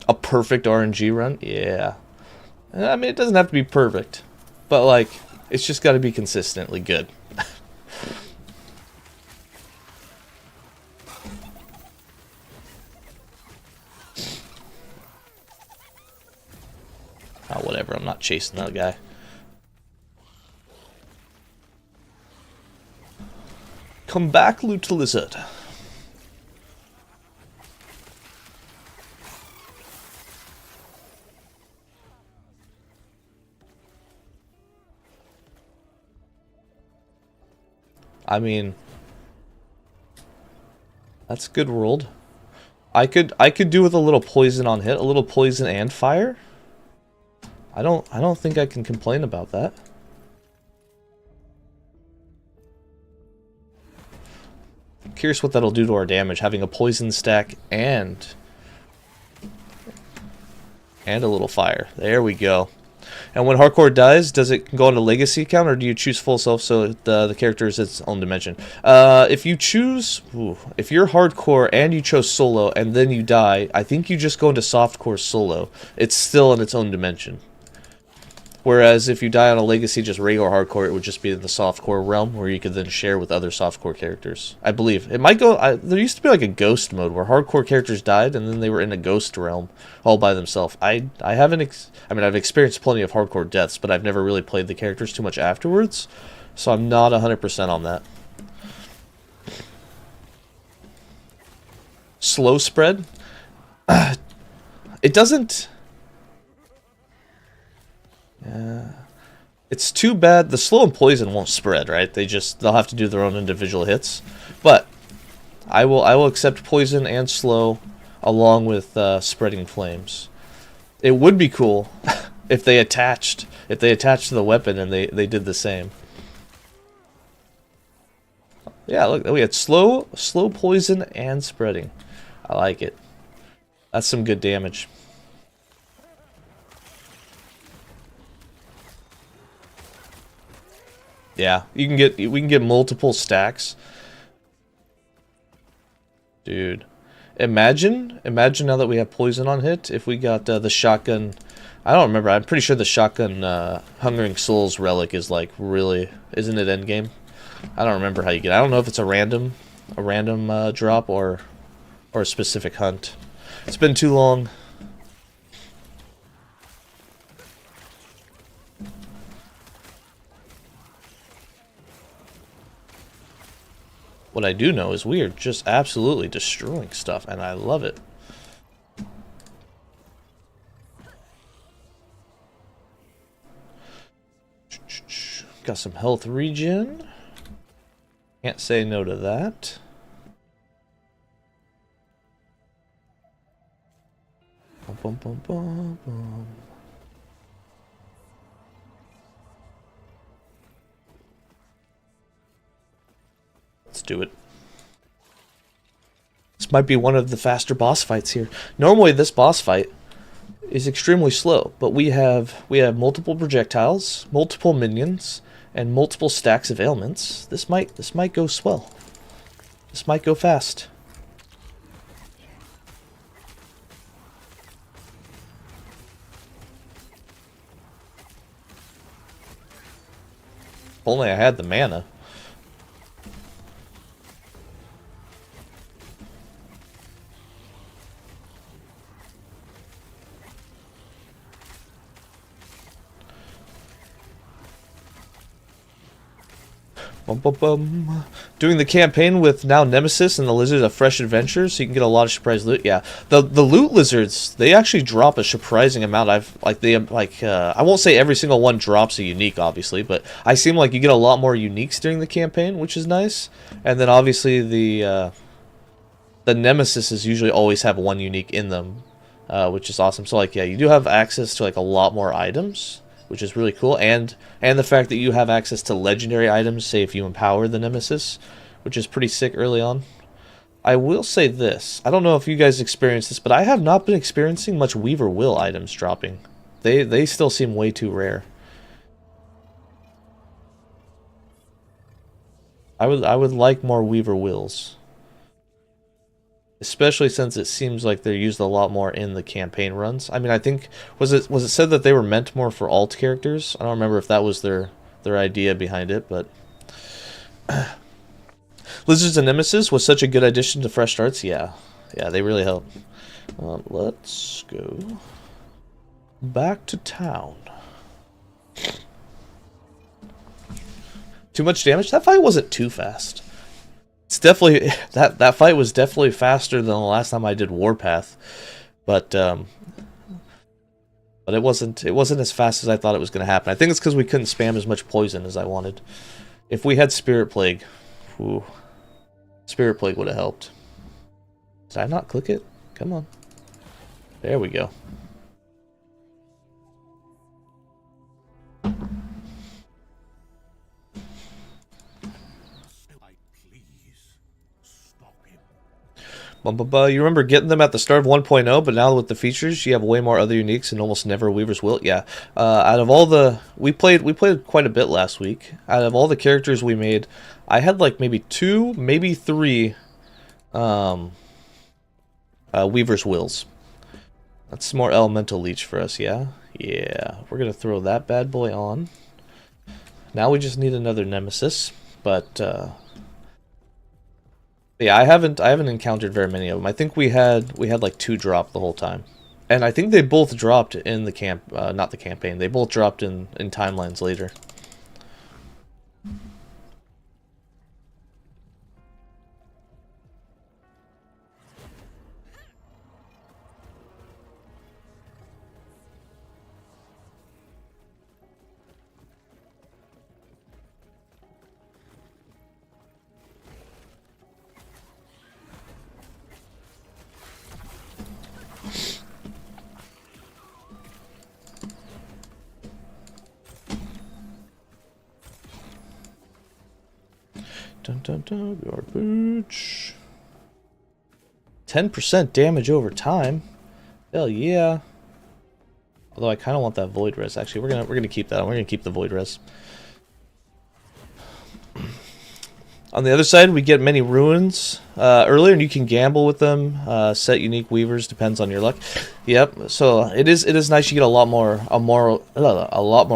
A perfect RNG run? Yeah. I mean, it doesn't have to be perfect, but like, It's just got to be consistently good. Oh, whatever. I'm not chasing that guy. Come back, Loot Lizard. I mean, that's good rolled. I could do with a little poison on hit, a little poison and fire. I don't think I can complain about that. I'm curious what that'll do to our damage, having a poison stack and a little fire. There we go. And when hardcore dies, does it go into legacy count, or do you choose full self so the character is its own dimension? If you choose, if you're hardcore and you chose solo and then you die, I think you just go into softcore solo. It's still in its own dimension. Whereas if you die on a legacy, just regular hardcore, it would just be in the softcore realm where you could then share with other softcore characters. I believe it might go. There used to be like a ghost mode where hardcore characters died and then they were in a ghost realm all by themselves. I haven't. I mean, I've experienced plenty of hardcore deaths, but I've never really played the characters too much afterwards, so I'm not 100% on that. Slow spread. It doesn't. It's too bad the slow and poison won't spread, right? They'll have to do their own individual hits. But I will accept poison and slow along with spreading flames. It would be cool if they attached to the weapon and they did the same. Yeah, look, we had slow poison and spreading. I like it. That's some good damage. Yeah, we can get multiple stacks. Dude, imagine now that we have poison on hit, if we got the shotgun. I don't remember. I'm pretty sure the shotgun Hungering Souls relic is like really, isn't it endgame? I don't remember how you get it. I don't know if it's a random drop or a specific hunt. It's been too long. What I do know is we are just absolutely destroying stuff, and I love it. Got some health regen. Can't say no to that. Bum, bum, bum, bum, bum. Let's do it. This might be one of the faster boss fights here. Normally this boss fight is extremely slow, but we have multiple projectiles, multiple minions, and multiple stacks of ailments. This might go swell. This might go fast. If only I had the mana. Bum, bum, bum. Doing the campaign with now Nemesis and the Lizards of Fresh Adventures, so you can get a lot of surprise loot. Yeah, the loot lizards, they actually drop a surprising amount. I won't say every single one drops a unique, obviously, but I seem like you get a lot more uniques during the campaign, which is nice. And then obviously the Nemesises usually always have one unique in them, which is awesome. So like, yeah, you do have access to like a lot more items, which is really cool, and the fact that you have access to legendary items, say if you empower the Nemesis, which is pretty sick early on. I will say this, I don't know if you guys experienced this, but I have not been experiencing much Weaver Will items dropping. They still seem way too rare. I would like more Weaver Wills. Especially since it seems like they're used a lot more in the campaign runs. I mean, I think was it said that they were meant more for alt characters? I don't remember if that was their their idea behind it, but Lizards and Nemesis was such a good addition to Fresh Starts. Yeah, they really help. Let's go back to town. Too much damage? That fight wasn't too fast. It's definitely that fight was definitely faster than the last time I did Warpath, but it wasn't as fast as I thought it was going to happen. I think it's because we couldn't spam as much poison as I wanted. If we had Spirit Plague, ooh, Spirit Plague would have helped. Did I not click it? Come on. There we go. You remember getting them at the start of 1.0, but now with the features, you have way more other uniques and almost never Weaver's Will. Yeah, out of all the we played quite a bit last week. Out of all the characters we made, I had like maybe 2, maybe 3 Weaver's Wills. That's more Elemental Leech for us. Yeah, we're gonna throw that bad boy on. Now we just need another Nemesis, but. Yeah, I haven't encountered very many of them. I think we had like 2 drop the whole time, and I think they both dropped in the not the campaign. They both dropped in timelines later. Dun dun dun, garbage. 10% damage over time. Hell yeah. Although I kind of want that void res. Actually, we're gonna keep that. We're gonna keep the void res. On the other side, we get many ruins earlier, and you can gamble with them. Set unique weavers, depends on your luck. Yep. So it is nice. You get a lot more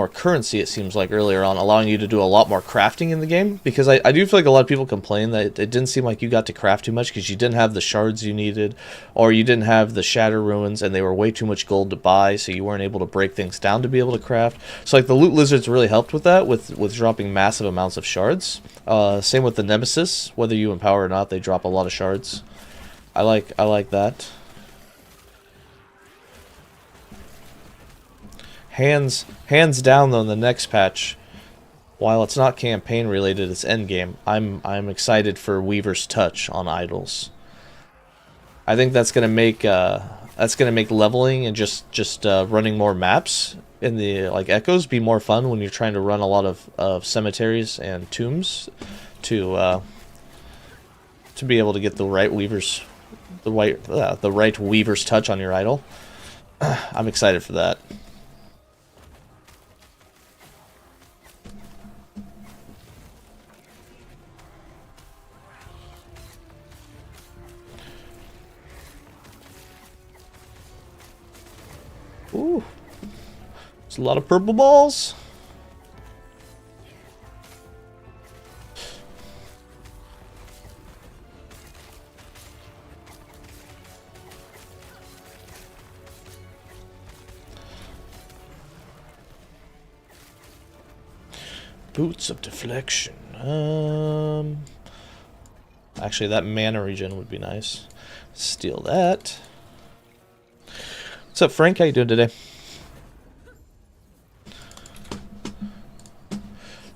currency. It seems like earlier on, allowing you to do a lot more crafting in the game. Because I do feel like a lot of people complain that it didn't seem like you got to craft too much because you didn't have the shards you needed, or you didn't have the shatter ruins, and they were way too much gold to buy, so you weren't able to break things down to be able to craft. So like the loot lizards really helped with that, with dropping massive amounts of shards. Same with the Nemesis, whether you empower or not, they drop a lot of shards. I like that. Hands down though, in the next patch, while it's not campaign related, it's endgame. I'm excited for Weaver's Touch on idols. I think that's gonna make leveling and just running more maps in the like echoes be more fun when you're trying to run a lot of cemeteries and tombs to be able to get the right Weaver's Touch on your idol. I'm excited for that. Ooh, it's a lot of purple balls. Boots of Deflection. Actually, that mana regen would be nice. Steal that. What's up, Frank? How you doing today?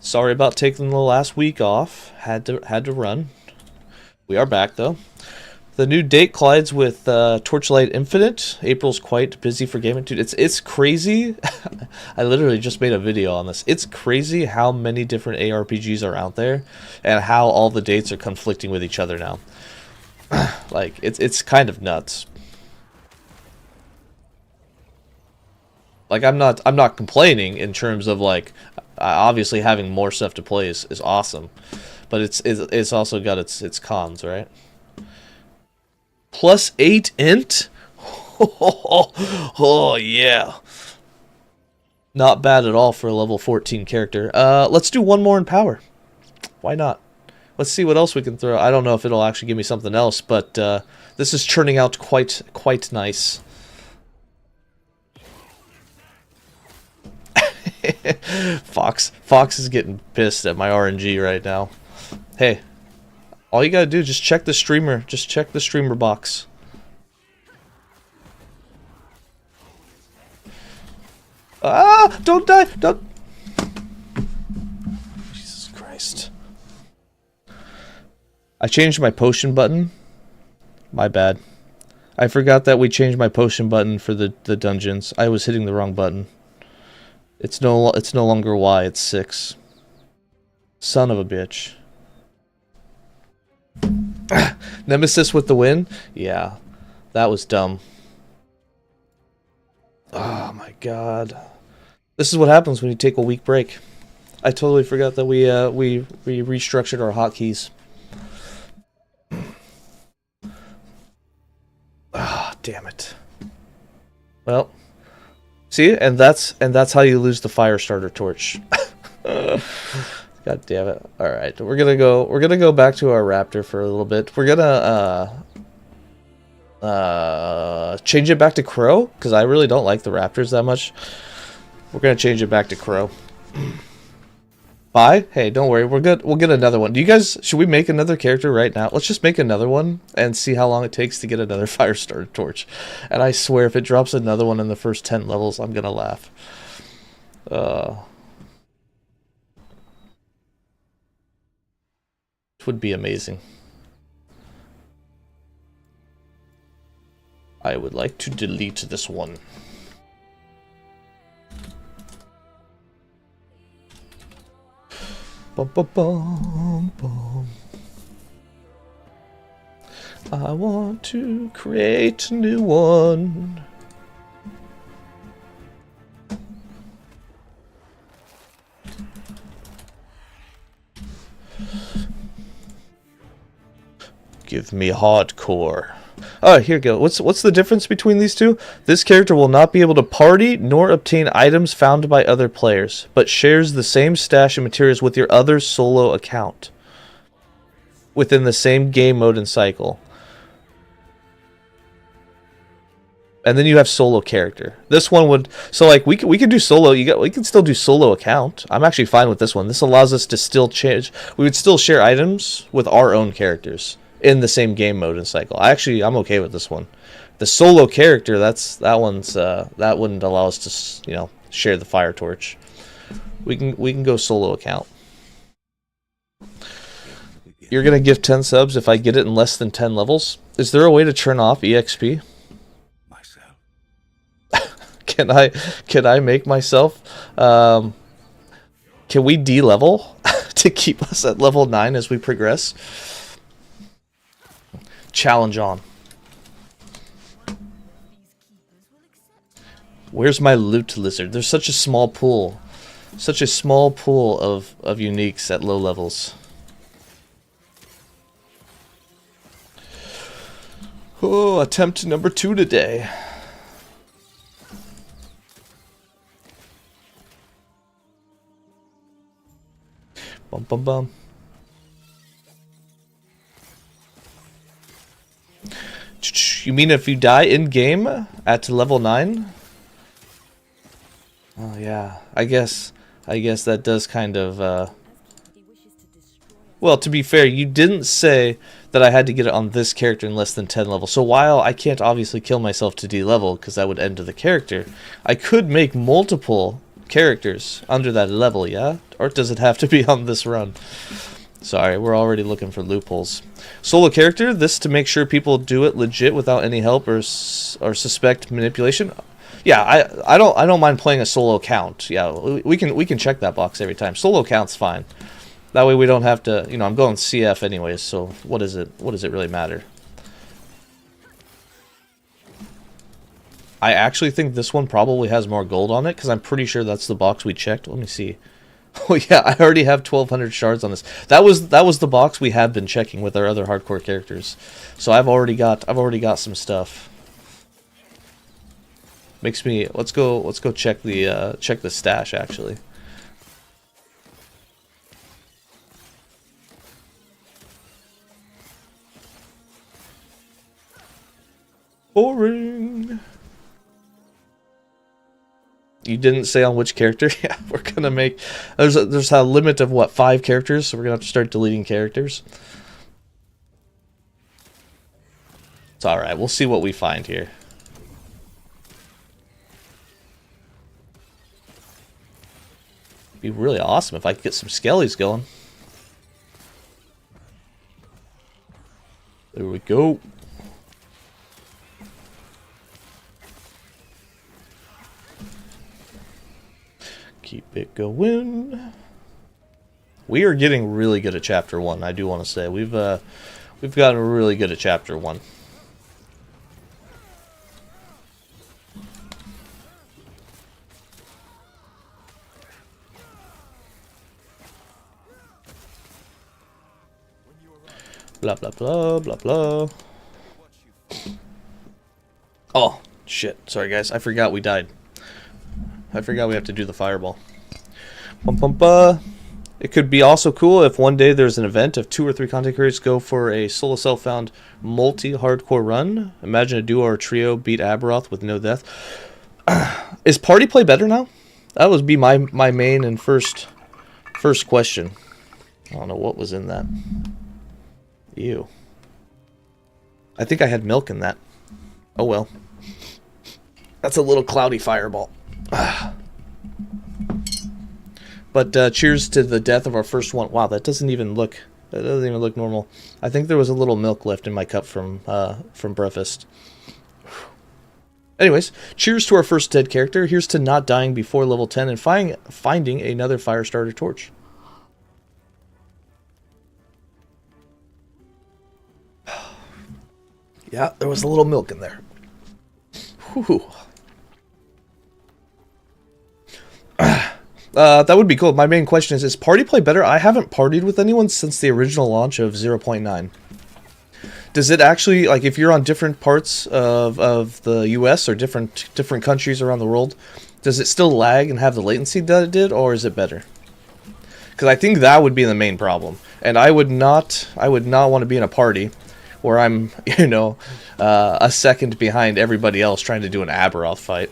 Sorry about taking the last week off. Had to run. We are back though. The new date collides with Torchlight Infinite. April's quite busy for gaming, dude. It's crazy. I literally just made a video on this. It's crazy how many different ARPGs are out there, and how all the dates are conflicting with each other now. Like it's kind of nuts. Like I'm not complaining in terms of like obviously having more stuff to play is awesome, but it's also got its cons, right? +8 int. Oh yeah. Not bad at all for a level 14 character. Let's do one more in power. Why not? Let's see what else we can throw. I don't know if it'll actually give me something else, but this is turning out quite nice. Fox is getting pissed at my RNG right now. Hey, all you gotta do is just check the streamer. Just check the streamer box. Ah! Don't die! Don't. Jesus Christ. I changed my potion button. My bad. I forgot that we changed my potion button for the dungeons. I was hitting the wrong button. It's no longer Y, it's 6. Son of a bitch. Nemesis with the win? Yeah. That was dumb. Oh my god. This is what happens when you take a week break. I totally forgot that we restructured our hotkeys. Ah, damn it. Well, see, and that's how you lose the fire starter torch. God damn it. All right, we're gonna go back to our raptor for a little bit. We're gonna change it back to crow because I really don't like the raptors that much. We're gonna change it back to crow. Bye. Hey, don't worry. We're good. We'll get another one. Do you guys? Should we make another character right now? Let's just make another one and see how long it takes to get another fire starter torch. And I swear, if it drops another one in the first 10 levels, I'm gonna laugh. It would be amazing. I would like to delete this one. Bum, bum, bum, bum. I want to create a new one. Give me hardcore. Oh, here we go. What's the difference between these two? This character will not be able to party nor obtain items found by other players, but shares the same stash of materials with your other solo account within the same game mode and cycle. And then you have solo character. This one would we could do solo. We can still do solo account. I'm actually fine with this one. This allows us to still change. We would still share items with our own characters in the same game mode and cycle. I'm okay with this one. The solo character, that wouldn't allow us to, share the fire torch. We can go solo account. You're gonna give 10 subs if I get it in less than 10 levels. Is there a way to turn off EXP? Myself. Can I make myself? Can we de-level to keep us at level 9 as we progress? Challenge on. Where's my loot lizard? There's such a small pool. Such a small pool of uniques at low levels. Oh, attempt number 2 today. Bum bum bum. You mean if you die in game at level 9? Oh yeah, I guess that does kind of well, to be fair, you didn't say that I had to get it on this character in less than 10 levels. So while I can't obviously kill myself to de-level because that would end to the character, I could make multiple characters under that level, yeah? Or does it have to be on this run? Sorry, we're already looking for loopholes. Solo character, this to make sure people do it legit without any help or suspect manipulation. Yeah, I don't mind playing a solo account. Yeah, we can check that box every time. Solo account's fine. That way we don't have to, I'm going CF anyways, so what does it really matter? I actually think this one probably has more gold on it because I'm pretty sure that's the box we checked. Let me see. Oh yeah, I already have 1,200 shards on this. That was the box we have been checking with our other hardcore characters. So I've already got some stuff. Makes me let's go check the stash actually. Boring. You didn't say on which character? Yeah, we're gonna make there's a limit of what, 5 characters, so we're gonna have to start deleting characters. It's alright, we'll see what we find here. Be really awesome if I could get some skellies going. There we go. Keep it going. We are getting really good at chapter 1, I do want to say. We've gotten really good at chapter 1. Blah blah blah blah blah. Oh shit, sorry guys, I forgot we died. I forgot we have to do the fireball. Bum, bum, bum. It could be also cool if one day there's an event if 2 or 3 content creators go for a solo self-found multi-hardcore run. Imagine a duo or a trio beat Aberoth with no death. Is party play better now? That would be my main and first question. I don't know what was in that. Ew. I think I had milk in that. Oh well. That's a little cloudy fireball. But cheers to the death of our first one. Wow, that doesn't even look normal. I think there was a little milk left in my cup from breakfast. Anyways, cheers to our first dead character. Here's to not dying before level 10 and finding another fire starter torch. Yeah, there was a little milk in there. Whew. That would be cool. My main question is party play better? I haven't partied with anyone since the original launch of 0.9. Does it actually, like, if you're on different parts of the US or different countries around the world, does it still lag and have the latency that it did, or is it better? Because I think that would be the main problem. And I would not want to be in a party where I'm, you know, a second behind everybody else trying to do an Aberoth fight.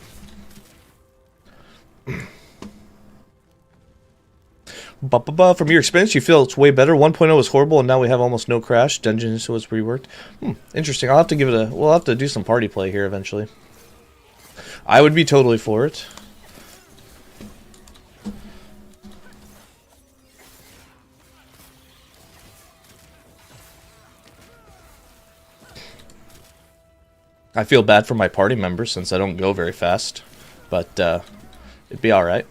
From your experience, you feel it's way better. 1.0 was horrible, and now we have almost no crash. Dungeons was reworked. Interesting. I'll have to give it a. We'll have to do some party play here eventually. I would be totally for it. I feel bad for my party members since I don't go very fast, but it'd be all right.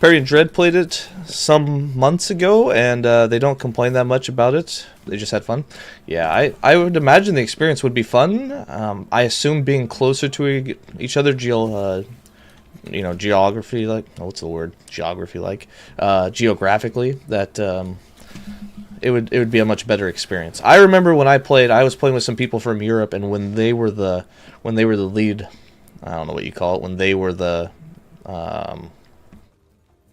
Perry and Dread played it some months ago, and they don't complain that much about it. They just had fun. Yeah, I would imagine the experience would be fun. I assume being closer to each other, geography like, oh, what's the word? Geography like, geographically, that it would be a much better experience. I remember when I played, I was playing with some people from Europe, and when they were the lead, I don't know what you call it, when they were the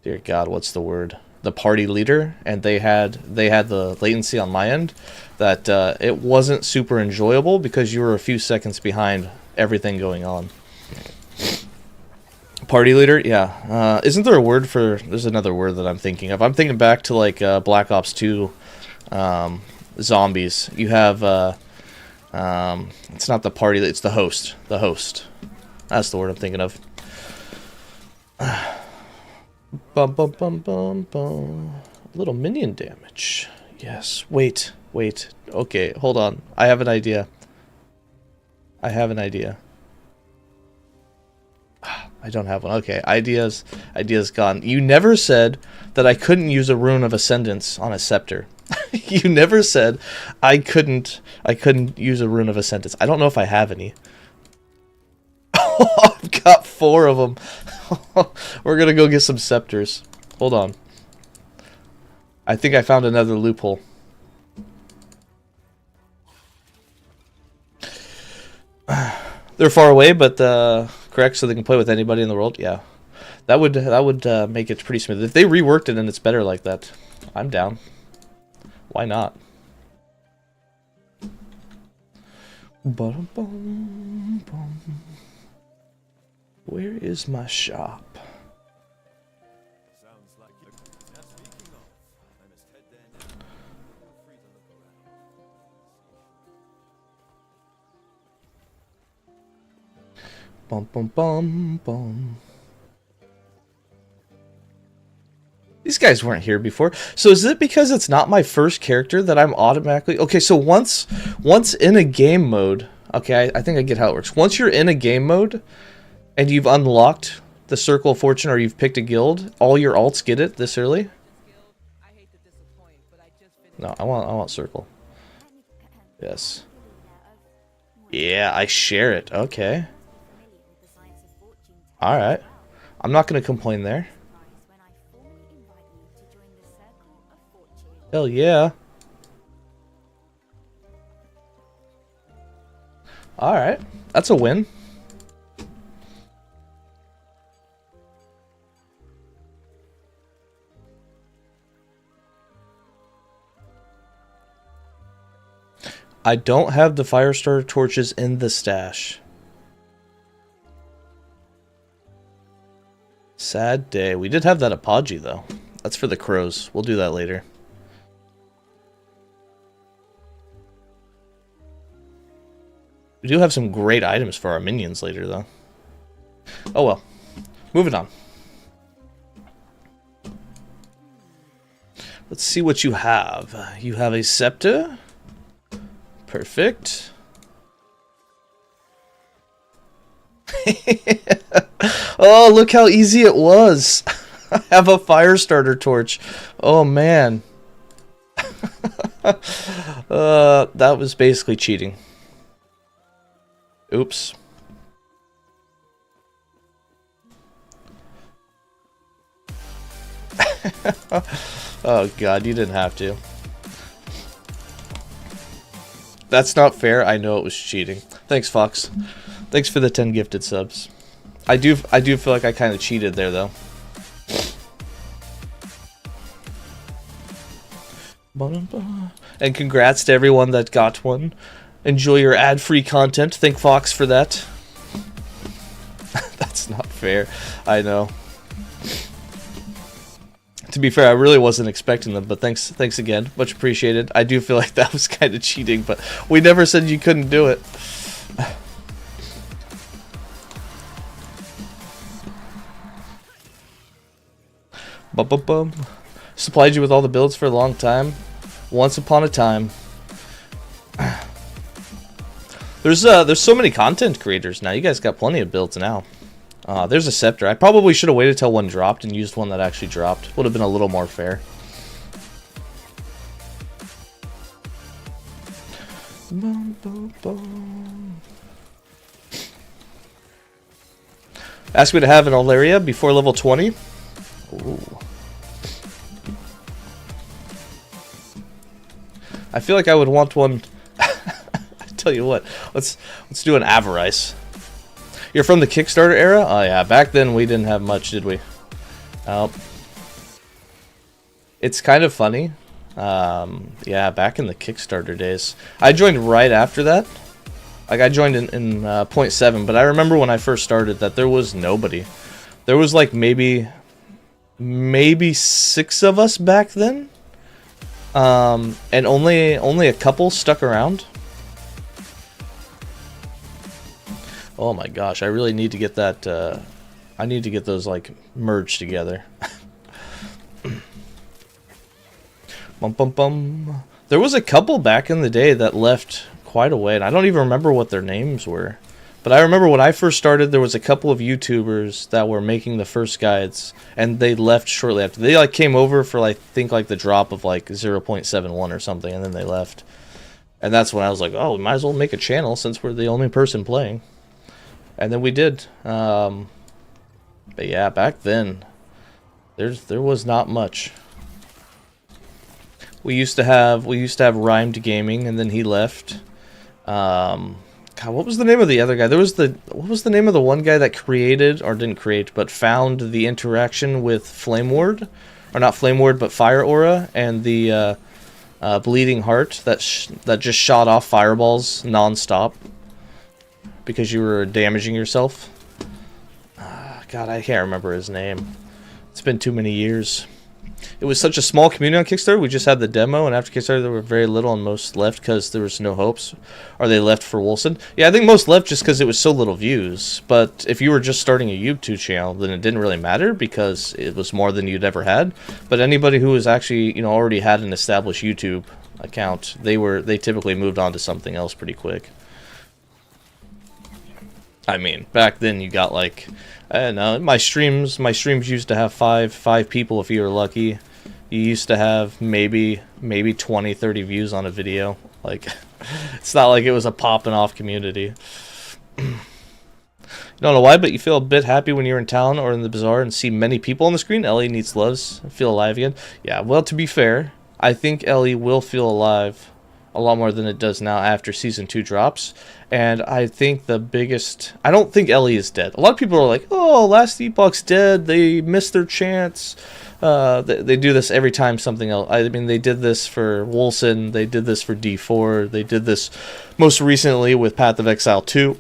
dear God, what's the word? The party leader, and they had the latency on my end, that it wasn't super enjoyable because you were a few seconds behind everything going on. Party leader, yeah. Isn't there a word for? There's another word that I'm thinking of. I'm thinking back to like Black Ops 2 zombies. You have it's not the party, it's the host. The host. That's the word I'm thinking of. Bum bum bum bum bum. Little minion damage. Yes. Wait. Okay, hold on. I have an idea. I don't have one. Okay, idea's gone. You never said that I couldn't use a rune of ascendance on a scepter. You never said I couldn't use a rune of ascendance. I don't know if I have any. I've got 4 of them. We're gonna go get some scepters. Hold on. I think I found another loophole. They're far away, but correct, so they can play with anybody in the world. Yeah, that would make it pretty smooth. If they reworked it and it's better like that, I'm down. Why not? Where is my shop? Sounds like you. Now speaking of, I must head there now. Feel free to look around. Bum bum bum bum. These guys weren't here before. So is it because it's not my first character that I'm automatically... Okay, so once in a game mode... Okay, I think I get how it works. Once you're in a game mode and you've unlocked the Circle of Fortune or you've picked a guild, all your alts get it this early? No, I want Circle. Yes. Yeah, I share it. Okay. Alright. I'm not going to complain there. Hell yeah. Alright. That's a win. I don't have the Firestarter torches in the stash. Sad day. We did have that apogee though. That's for the crows. We'll do that later. We do have some great items for our minions later, though. Oh well. Moving on. Let's see what you have. You have a scepter. Perfect. Oh, look how easy it was. I have a Firestarter torch. Oh, man. That was basically cheating. Oops. Oh god, you didn't have to. That's not fair. I know it was cheating. Thanks, Fox. Thanks for the 10 gifted subs. I do feel like I kind of cheated there though. And congrats to everyone that got one. Enjoy your ad-free content. Thank Fox for that. That's not fair. I know. To be fair, I really wasn't expecting them, but thanks again. Much appreciated. I do feel like that was kind of cheating, but we never said you couldn't do it. Bum. Supplied you with all the builds for a long time. Once upon a time. There's so many content creators now. You guys got plenty of builds now. There's a scepter. I probably should have waited till one dropped and used one that actually dropped. Would have been a little more fair. Ask me to have an Alaria before level 20. Ooh. I feel like I would want one. Tell you what, let's do an Avarice. You're from the Kickstarter era? Oh yeah, back then we didn't have much, did we? It's kind of funny. Yeah, back in the Kickstarter days. I joined right after that. Like, I joined in 0.7, but I remember when I first started that there was nobody. There was like maybe 6 of us back then. And only a couple stuck around. Oh my gosh, I really need to get that, I need to get those, like, merged together. Bum. There was a couple back in the day that left quite a way, and I don't even remember what their names were. But I remember when I first started, there was a couple of YouTubers that were making the first guides, and they left shortly after. They, like, came over for, like, I think, like, the drop of, like, 0.71 or something, and then they left. And that's when I was like, oh, we might as well make a channel since we're the only person playing. And then we did. But yeah, back then, there was not much. We used to have Rhymed Gaming, and then he left. God, what was the name of the other guy? What was the name of the one guy that created, or didn't create, but found the interaction with Flame Ward, or not Flame Ward, but Fire Aura, and the Bleeding Heart that just shot off fireballs non-stop because you were damaging yourself. God, I can't remember his name. It's been too many years. It was such a small community on Kickstarter. We just had the demo, and after Kickstarter, there were very little, and most left because there was no hopes. Or they left for Wolcen. Yeah, I think most left just because it was so little views. But if you were just starting a YouTube channel, then it didn't really matter because it was more than you'd ever had. But anybody who was actually, you know, already had an established YouTube account, they typically moved on to something else pretty quick. I mean, back then you got like, I don't know, my streams used to have five people if you were lucky. You used to have maybe 20, 30 views on a video. Like, it's not like it was a popping off community. You don't know why, but you feel a bit happy when you're in town or in the bazaar and see many people on the screen. Ellie needs loves. Feel alive again. Yeah, well, to be fair, I think Ellie will feel alive a lot more than it does now after Season 2 drops. And I think I don't think Ellie is dead. A lot of people are like, oh, Last Epoch's dead. They missed their chance. They do this every time something else. I mean, they did this for Wolcen. They did this for D4. They did this most recently with Path of Exile 2.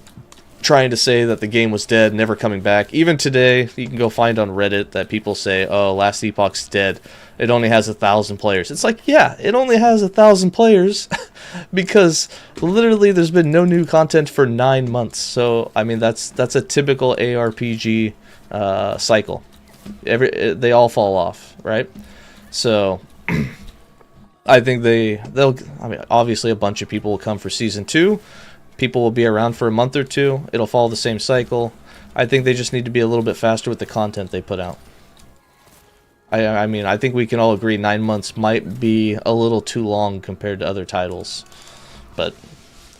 Trying to say that the game was dead, never coming back. Even today, you can go find on Reddit that people say, oh, Last Epoch's dead. It only has 1,000 players. It's like, yeah, it only has 1,000 players because literally there's been no new content for 9 months. So, I mean, that's a typical ARPG cycle. They all fall off, right? So, I think they'll. I mean, obviously, a bunch of people will come for Season 2. People will be around for a month or two. It'll follow the same cycle. I think they just need to be a little bit faster with the content they put out. I mean, I think we can all agree 9 months might be a little too long compared to other titles. But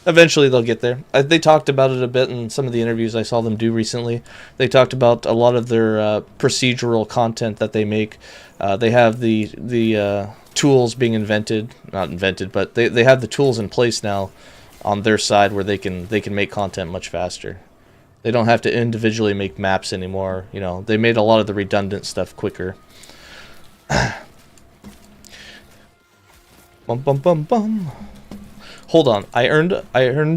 eventually they'll get there. They talked about it a bit in some of the interviews I saw them do recently. They talked about a lot of their procedural content that they make. They have the tools being invented. Not invented, but they have the tools in place now on their side where they can make content much faster. They don't have to individually make maps anymore. You know, they made a lot of the redundant stuff quicker. Bum bum bum bum. Hold on, I earned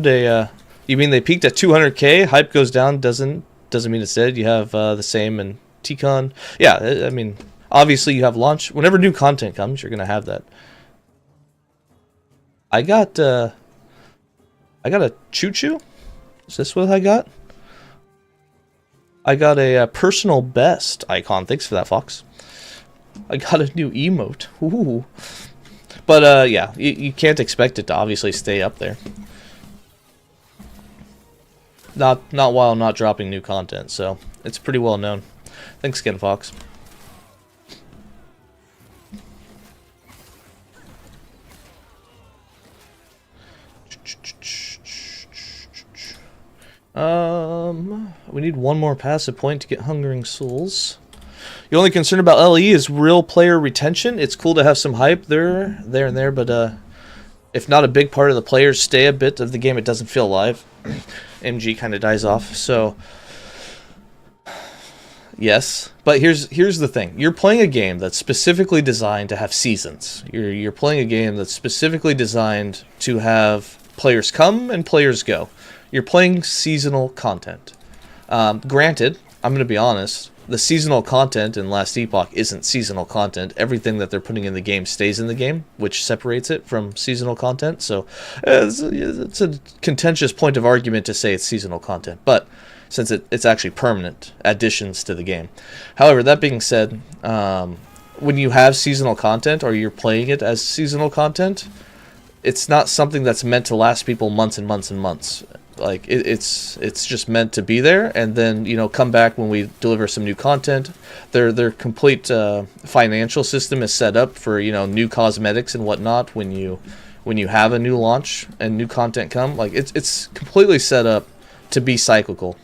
a. You mean they peaked at 200k? Hype goes down doesn't mean it's dead. You have the same in TCon. Yeah, I mean, obviously you have launch. Whenever new content comes, you're gonna have that. I got a choo-choo. Is this what I got? I got a personal best icon. Thanks for that, Fox. I got a new emote. Ooh. But yeah, you can't expect it to obviously stay up there. Not while not dropping new content, so it's pretty well known. Thanks again, Fox. We need one more passive point to get Hungering Souls. The only concern about LE is real player retention. It's cool to have some hype there and there, but if not a big part of the players stay a bit of the game, it doesn't feel alive. MG kind of dies off. So yes, but here's the thing: you're playing a game that's specifically designed to have seasons. You're playing a game that's specifically designed to have players come and players go. You're playing seasonal content. Granted, I'm going to be honest, the seasonal content in Last Epoch isn't seasonal content. Everything that they're putting in the game stays in the game, which separates it from seasonal content. So it's a contentious point of argument to say it's seasonal content, but since it's actually permanent additions to the game. However, that being said, when you have seasonal content or you're playing it as seasonal content, it's not something that's meant to last people months and months and months. Like it's just meant to be there, and then come back when we deliver some new content. Their complete financial system is set up for new cosmetics and whatnot when you have a new launch and new content come. Like it's completely set up to be cyclical.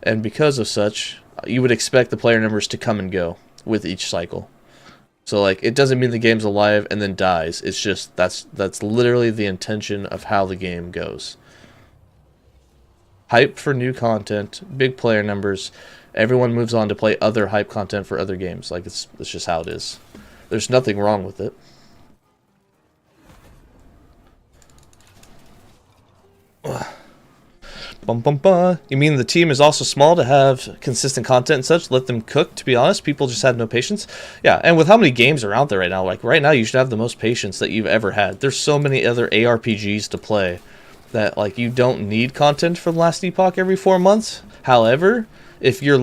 and because of such, you would expect the player numbers to come and go with each cycle. So like, it doesn't mean the game's alive and then dies. It's just that's literally the intention of how the game goes. Hype for new content, big player numbers. Everyone moves on to play other hype content for other games. Like, it's just how it is. There's nothing wrong with it. Bum, bum, bum. You mean the team is also small to have consistent content and such? Let them cook, to be honest. People just have no patience. Yeah, and with how many games are out there right now, like right now you should have the most patience that you've ever had. There's so many other ARPGs to play that like you don't need content from Last Epoch every 4 months. However, if your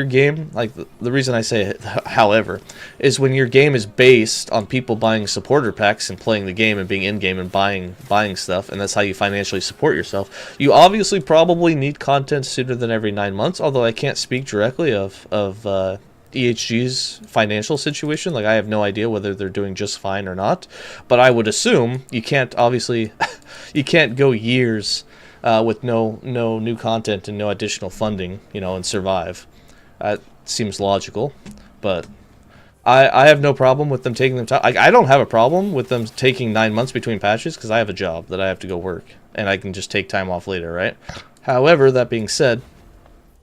game, like the reason I say it, however, is when your game is based on people buying supporter packs and playing the game and being in-game and buying stuff, and that's how you financially support yourself, you obviously probably need content sooner than every 9 months, although I can't speak directly of EHG's financial situation. Like, I have no idea whether they're doing just fine or not, but I would assume you can't, obviously, you can't go years with no new content and no additional funding, and survive. That seems logical, but I have no problem with them taking them time. I don't have a problem with them taking 9 months between patches because I have a job that I have to go work, and I can just take time off later, right? However, that being said,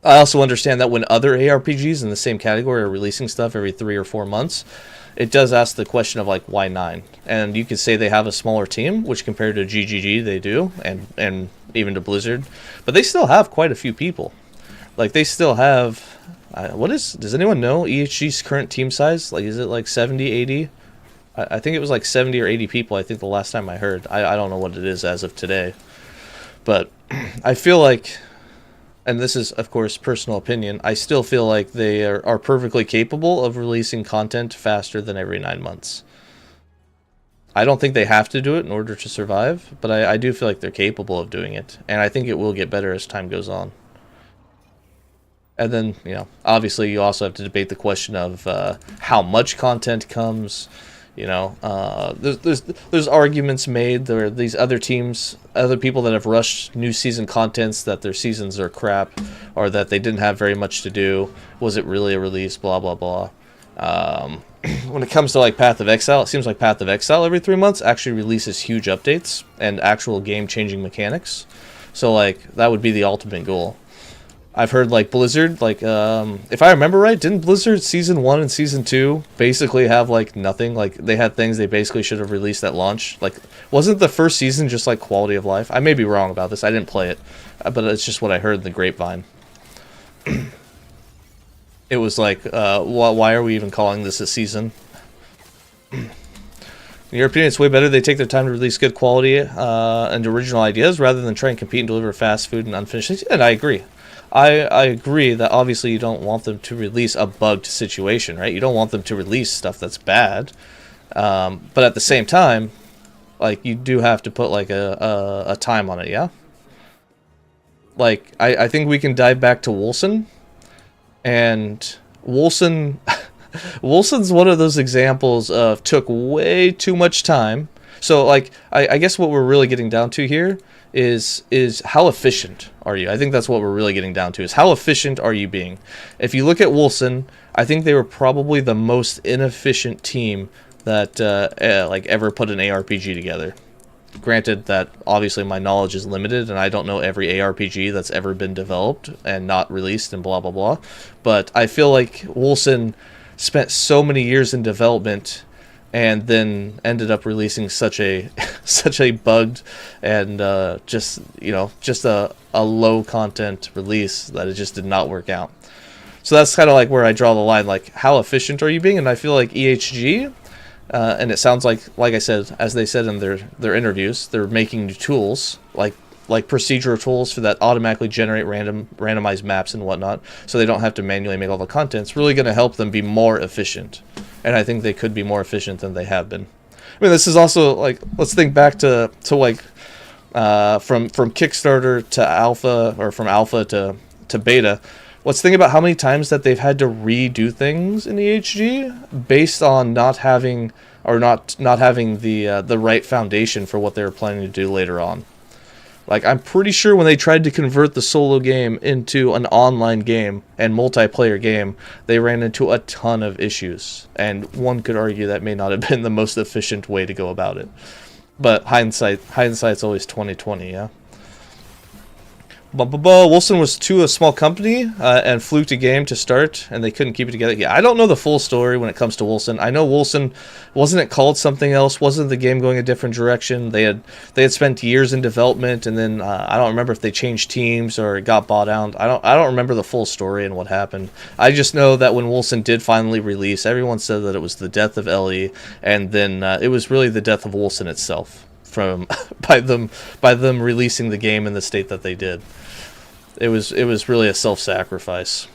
I also understand that when other ARPGs in the same category are releasing stuff every 3 or 4 months, it does ask the question of like, why 9? And you could say they have a smaller team, which compared to GGG they do, and even to Blizzard, but they still have quite a few people. Like, they still have, does anyone know EHG's current team size? Like, is it like 70, 80? I think it was like 70 or 80 people, I think the last time I heard. I don't know what it is as of today. But I feel like, and this is, of course, personal opinion, I still feel like they are perfectly capable of releasing content faster than every 9 months. I don't think they have to do it in order to survive, but I do feel like they're capable of doing it. And I think it will get better as time goes on. And then, obviously you also have to debate the question of how much content comes. There's arguments made. There are these other teams, other people that have rushed new season contents, that their seasons are crap, or that they didn't have very much to do. Was it really a release? Blah, blah, blah. When it comes to like Path of Exile, it seems like Path of Exile every 3 months actually releases huge updates and actual game-changing mechanics. So like, that would be the ultimate goal. I've heard like Blizzard, like if I remember right, didn't Blizzard Season 1 and Season 2 basically have like nothing? Like, they had things they basically should have released at launch. Like, wasn't the first season just like quality of life? I may be wrong about this. I didn't play it, but it's just what I heard in the grapevine. It was like, why are we even calling this a season? In your opinion, it's way better they take their time to release good quality and original ideas rather than try and compete and deliver fast food and unfinished things. And I agree. I agree that obviously you don't want them to release a bugged situation, right? You don't want them to release stuff that's bad. But at the same time, like, you do have to put like a time on it, yeah? Like, I think we can dive back to Wolcen. And Wolcen... Wolcen's one of those examples of took way too much time. So, like, I guess what we're really getting down to here is how efficient are you? I think that's what we're really getting down to, is how efficient are you being? If you look at Wolcen, I think they were probably the most inefficient team that like ever put an ARPG together. Granted that obviously my knowledge is limited and I don't know every ARPG that's ever been developed and not released and blah blah blah, but I feel like Wolcen spent so many years in development and then ended up releasing such a bugged and just a low content release that it just did not work out. So that's kind of like where I draw the line, like, how efficient are you being? And I feel like EHG, and it sounds like I said, as they said in their interviews, they're making new tools like procedural tools for that automatically generate randomized maps and whatnot, so they don't have to manually make all the content. It's really going to help them be more efficient, and I think they could be more efficient than they have been. I mean, this is also like, let's think back to like from Kickstarter to alpha, or from alpha to beta. Let's think about how many times that they've had to redo things in EHG based on not having the right foundation for what they were planning to do later on. Like, I'm pretty sure when they tried to convert the solo game into an online game and multiplayer game, they ran into a ton of issues. And one could argue that may not have been the most efficient way to go about it. But hindsight's always 20/20, yeah? Wilson was to a small company and fluked a game to start, and they couldn't keep it together. Yeah, I don't know the full story when it comes to Wilson. I know Wilson, wasn't it called something else? Wasn't the game going a different direction? They had spent years in development, and then I don't remember if they changed teams or it got bought out. I don't remember the full story and what happened. I just know that when Wilson did finally release, everyone said that it was the death of Ellie, and then it was really the death of Wilson itself from by them releasing the game in the state that they did. It was really a self-sacrifice.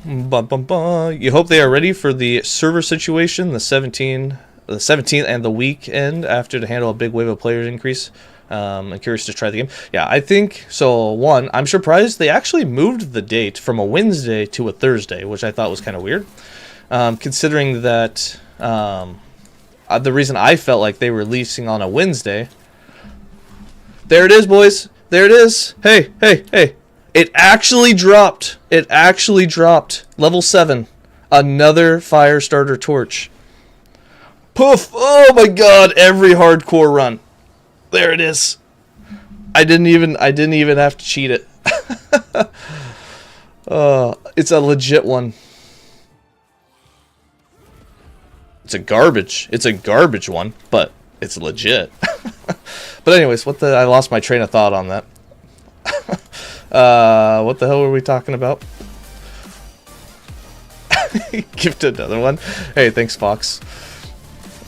You hope they are ready for the server situation, the 17th and the weekend after to handle a big wave of players increase. I'm curious to try the game. Yeah, I think so. One, I'm surprised they actually moved the date from a Wednesday to a Thursday, which I thought was kind of weird, considering that the reason I felt like they were releasing on a Wednesday. There it is, boys. There it is. Hey, hey, hey. It actually dropped. It actually dropped. Level 7. Another fire starter torch. Poof. Oh my god. Every hardcore run. There it is. I didn't even have to cheat it. It's a legit one. It's a garbage one, but it's legit. But anyways, I lost my train of thought on that. What the hell were we talking about? Gift another one. Hey, thanks, Fox.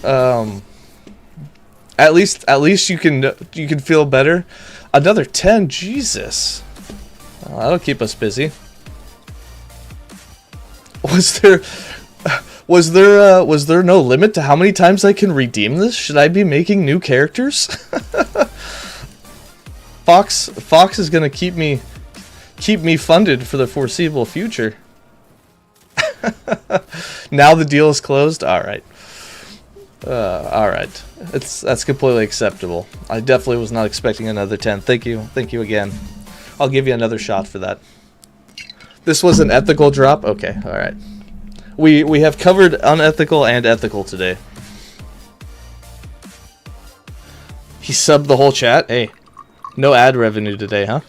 At least you can feel better. Another 10, Jesus. That'll keep us busy. Was there no limit to how many times I can redeem this? Should I be making new characters? Fox is gonna keep me funded for the foreseeable future. Now the deal is closed. All right. That's completely acceptable. I definitely was not expecting another 10. Thank you again. I'll give you another shot for that. This was an ethical drop. Okay, all right. We have covered unethical and ethical today. He subbed the whole chat. Hey, no ad revenue today, huh?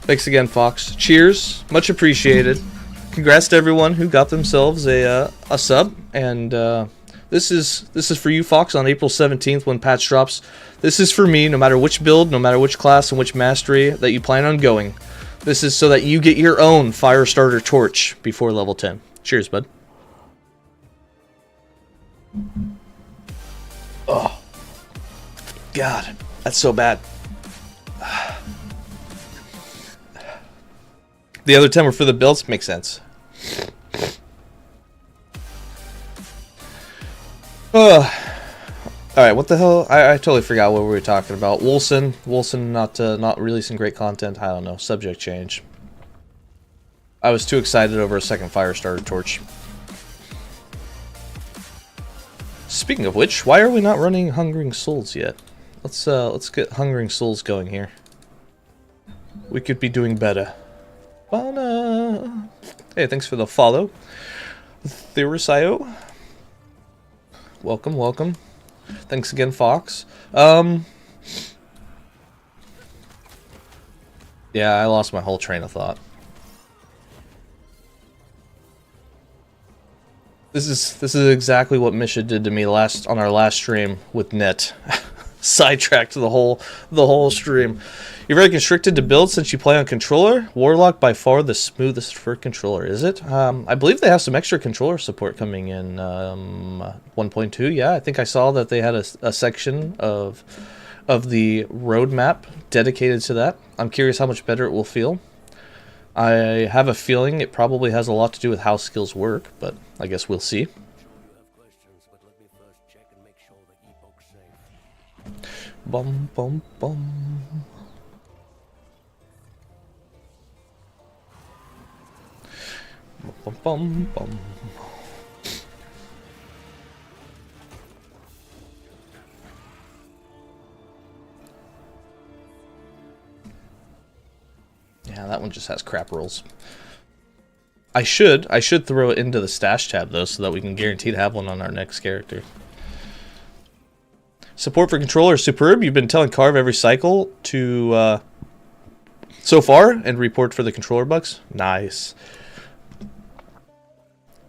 Thanks again, Fox. Cheers, much appreciated. Congrats to everyone who got themselves a sub, and this is for you, Fox, on April 17th when patch drops. This is for me, no matter which build, no matter which class and which mastery that you plan on going. This is so that you get your own fire starter torch before level 10. Cheers, bud. Oh, God, that's so bad. The other 10 were for the builds. Makes sense. Alright, what the hell? I totally forgot what we were talking about. Wilson not releasing great content. I don't know. Subject change. I was too excited over a second fire starter torch. Speaking of which, why are we not running Hungering Souls yet? Let's get Hungering Souls going here. We could be doing better. Bana. Hey, thanks for the follow. Theorisio. Welcome. Thanks again, Fox. Yeah, I lost my whole train of thought. This is exactly what Misha did to me on our last stream with Net. Sidetracked the whole stream. You're very constricted to build since you play on controller. Warlock by far the smoothest for controller, is it? I believe they have some extra controller support coming in 1.2. Yeah, I think I saw that they had a section of the roadmap dedicated to that. I'm curious how much better it will feel. I have a feeling it probably has a lot to do with how skills work, but I guess we'll see. Bum bum bum. Bum bum bum. Yeah, that one just has crap rolls. I should throw it into the stash tab though, so that we can guarantee to have one on our next character. Support for controller is superb. You've been telling Carve every cycle to so far and report for the controller bugs. Nice.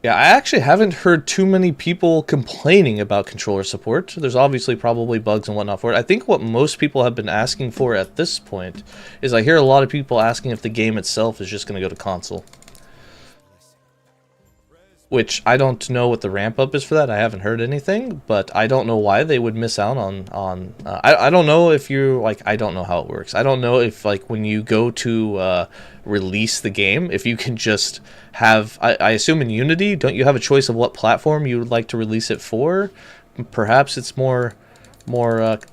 Yeah, I actually haven't heard too many people complaining about controller support. There's obviously probably bugs and whatnot for it. I think what most people have been asking for at this point is I hear a lot of people asking if the game itself is just going to go to console. Which I don't know what the ramp up is for that. I haven't heard anything, but I don't know why they would miss out on. I don't know if you like. I don't know how it works. I don't know if like when you go to release the game, if you can just have. I assume in Unity, don't you have a choice of what platform you would like to release it for? Perhaps it's more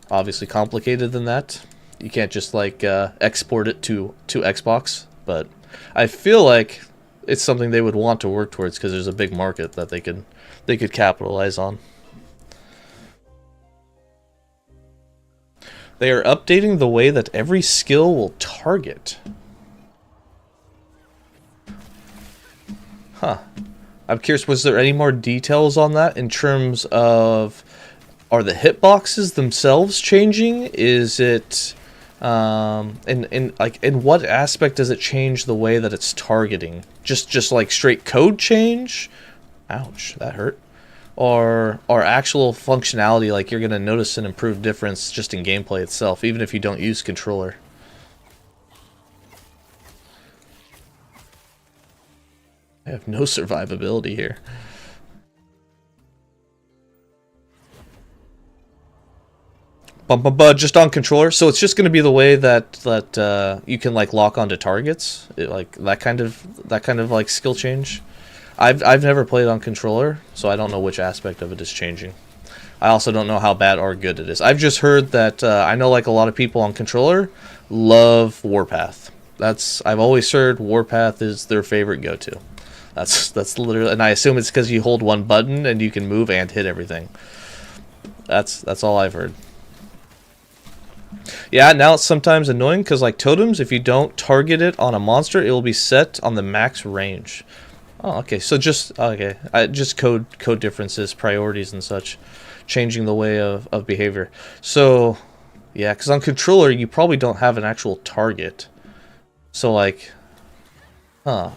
obviously complicated than that. You can't just like export it to Xbox, but I feel like it's something they would want to work towards because there's a big market that they could capitalize on. They are updating the way that every skill will target. Huh. I'm curious, was there any more details on that in terms of, are the hitboxes themselves changing? Is it in what aspect does it change the way that it's targeting? Just like straight code change? Ouch, that hurt. Or actual functionality, like you're gonna notice an improved difference just in gameplay itself, even if you don't use controller. I have no survivability here. Just on controller, so it's just going to be the way that you can like lock onto targets, like that kind of like skill change. I've never played on controller, so I don't know which aspect of it is changing. I also don't know how bad or good it is. I've just heard that I know like a lot of people on controller love Warpath. I've always heard Warpath is their favorite go-to. That's literally, and I assume it's because you hold one button and you can move and hit everything. That's all I've heard. Yeah, now it's sometimes annoying because like totems, if you don't target it on a monster, it will be set on the max range. Oh, okay. So just just code differences, priorities, and such, changing the way of behavior. So yeah, because on controller you probably don't have an actual target. So like, I'm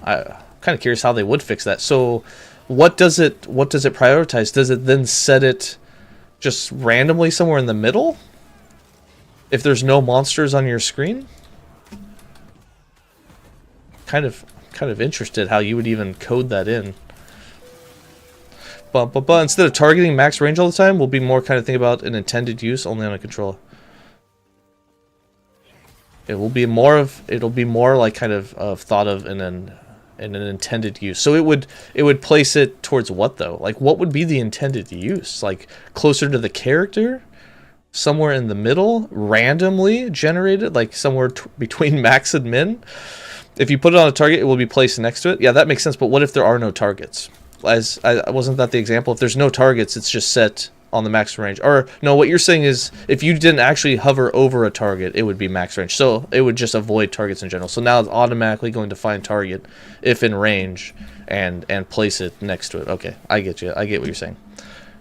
kind of curious how they would fix that. So what does it prioritize? Does it then set it just randomly somewhere in the middle? If there's no monsters on your screen? Kind of interested how you would even code that in. But instead of targeting max range all the time, we'll be more kind of think about an intended use only on a controller. It'll be more like kind of thought of in an intended use. So it would place it towards what though? Like what would be the intended use? Like closer to the character? Somewhere in the middle, randomly generated, like somewhere between max and min. If you put it on a target, it will be placed next to it. Yeah, that makes sense. But what if there are no targets? Wasn't that the example? If there's no targets, it's just set on the max range. Or no, what you're saying is if you didn't actually hover over a target, it would be max range. So it would just avoid targets in general. So now it's automatically going to find target if in range and place it next to it. Okay, I get you. I get what you're saying.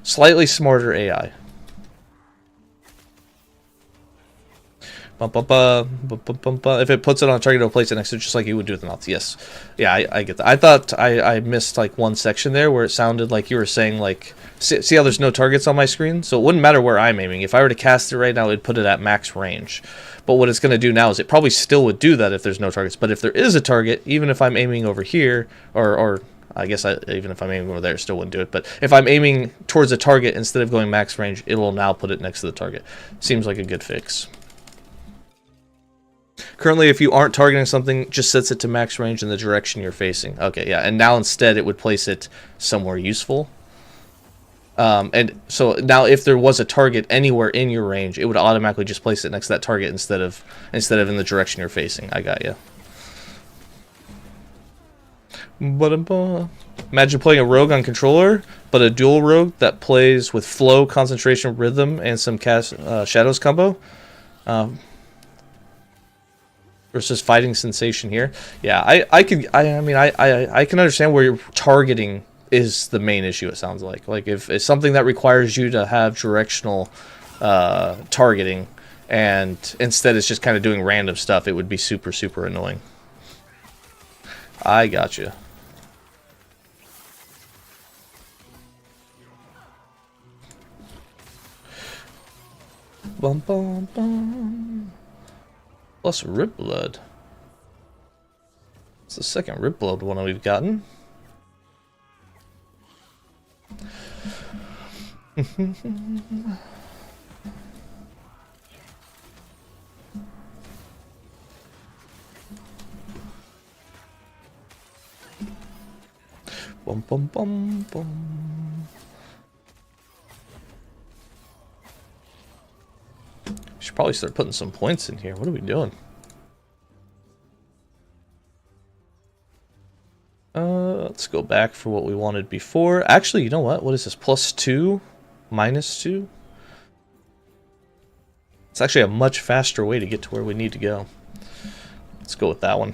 Slightly smarter AI. If it puts it on a target, it'll place it next to it, just like you would do with the mouse. Yes. Yeah, I get that. I thought I missed like one section there where it sounded like you were saying like, see how there's no targets on my screen? So it wouldn't matter where I'm aiming. If I were to cast it right now, it'd put it at max range. But what it's going to do now is it probably still would do that if there's no targets. But if there is a target, even if I'm aiming over here, or I guess even if I'm aiming over there, it still wouldn't do it. But if I'm aiming towards a target instead of going max range, it will now put it next to the target. Seems like a good fix. Currently, if you aren't targeting something, just sets it to max range in the direction you're facing. Okay, yeah, and now instead it would place it somewhere useful. And so now if there was a target anywhere in your range, it would automatically just place it next to that target instead of in the direction you're facing. I got you. Imagine playing a rogue on controller, but a dual rogue that plays with flow, concentration, rhythm, and some shadows combo. versus fighting sensation here. Yeah, I mean I can understand where you're targeting is the main issue. It sounds like if it's something that requires you to have directional targeting, and instead it's just kind of doing random stuff, it would be super annoying. I got you. Bum bum bum. Plus rib blood. It's the second rib blood one we've gotten. Bum bum bum bum. Should probably start putting some points in here. What are we doing? Let's go back for what we wanted before. Actually, you know what? What is this? +2? -2? It's actually a much faster way to get to where we need to go. Let's go with that one.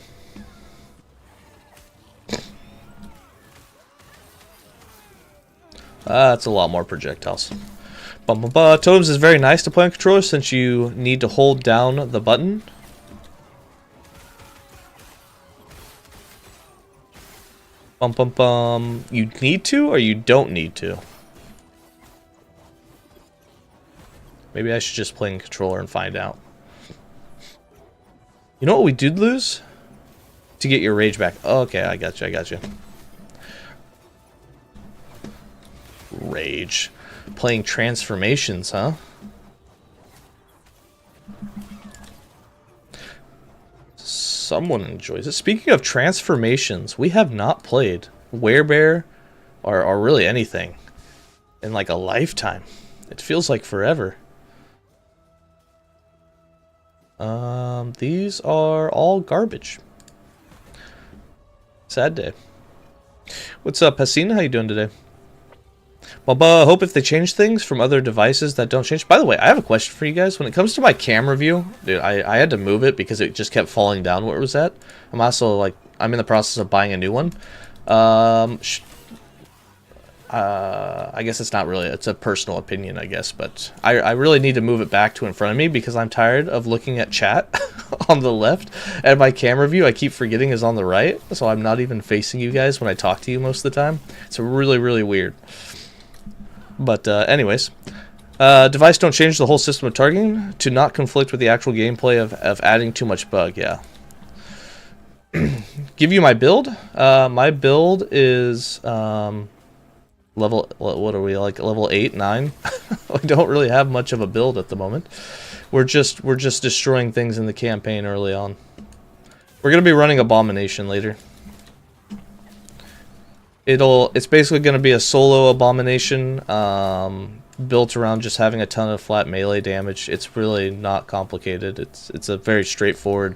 That's a lot more projectiles. Totems is very nice to play on controller since you need to hold down the button. You need to or you don't need to? Maybe I should just play in controller and find out. You know what we did lose? To get your rage back. Oh, okay, I got you. Rage. Playing transformations, huh? Someone enjoys it. Speaking of transformations, we have not played Werebear or really anything in like a lifetime. It feels like forever. These are all garbage. Sad day. What's up, Hasina? How you doing today? Well, I hope if they change things from other devices that don't change. By the way, I have a question for you guys. When it comes to my camera view, dude, I had to move it because it just kept falling down where it was at. I'm also like, I'm in the process of buying a new one. I guess it's not really, it's a personal opinion, I guess, but I really need to move it back to in front of me because I'm tired of looking at chat on the left, and my camera view I keep forgetting is on the right, so I'm not even facing you guys when I talk to you most of the time. It's really weird. But anyways, device don't change the whole system of targeting to not conflict with the actual gameplay of adding too much bug. Yeah. Give you my build. My build is level. What are we like? Level 8, 9. We don't really have much of a build at the moment. We're just destroying things in the campaign early on. We're gonna be running Abomination later. It's basically going to be a solo Abomination, built around just having a ton of flat melee damage. It's really not complicated. It's a very straightforward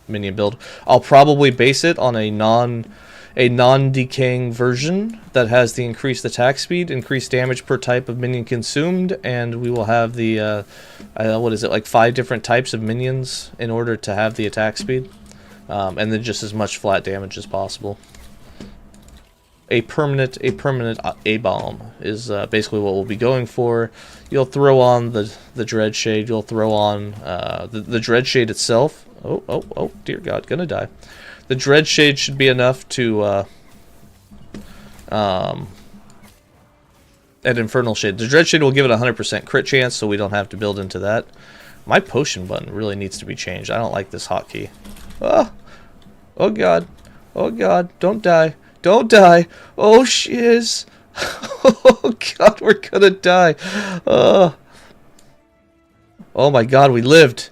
minion build. I'll probably base it on a non-decaying version that has the increased attack speed, increased damage per type of minion consumed, and we will have the what is it, like 5 different types of minions in order to have the attack speed, and then just as much flat damage as possible. A permanent A-bomb is basically what we'll be going for. You'll throw on the Dread Shade. You'll throw on the Dread Shade itself. Oh, dear God, gonna die. The Dread Shade should be enough to an Infernal Shade. The Dread Shade will give it a 100% crit chance, so we don't have to build into that. My potion button really needs to be changed. I don't like this hotkey. Oh God, don't die. Don't die. Oh, shiz. Oh, God, we're gonna die. Oh, my God, we lived.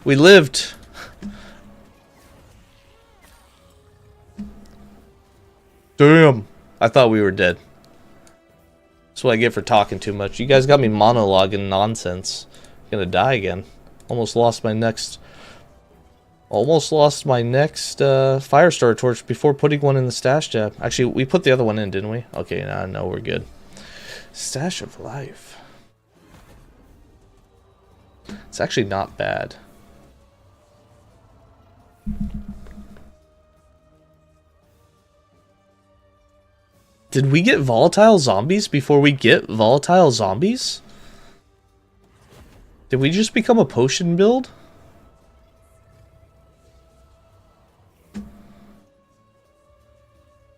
We lived. Damn. I thought we were dead. That's what I get for talking too much. You guys got me monologuing nonsense. I'm gonna die again. Almost lost my next Firestar torch before putting one in the stash tab. Actually, we put the other one in, didn't we? Okay, no, we're good. Stash of life. It's actually not bad. Did we get volatile zombies before we get volatile zombies? Did we just become a potion build?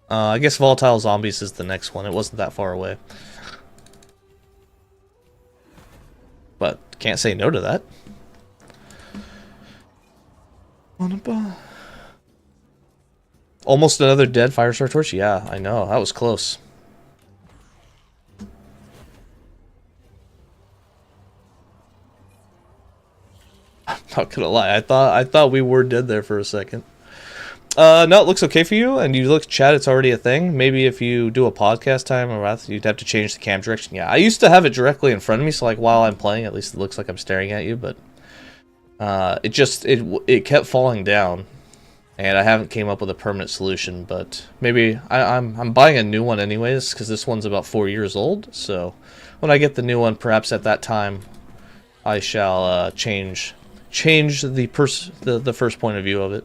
I guess volatile zombies is the next one. It wasn't that far away. But can't say no to that. Almost another dead Firestar Torch? Yeah, I know. That was close. I'm not gonna lie. I thought we were dead there for a second. No, it looks okay for you, and you look chat, it's already a thing. Maybe if you do a podcast time or Wrath, you'd have to change the cam direction. Yeah, I used to have it directly in front of me, so like while I'm playing, at least it looks like I'm staring at you, but it kept falling down, and I haven't came up with a permanent solution. But maybe I'm buying a new one anyways, because this one's about 4 years old. So when I get the new one, perhaps at that time, I shall change the first point of view of it.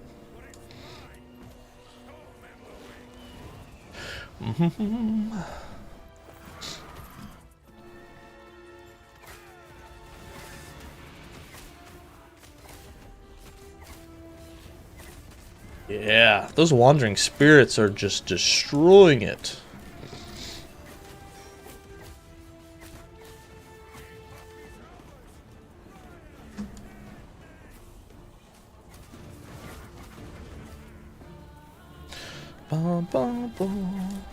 Yeah, those wandering spirits are just destroying it. Bum, bum, bum.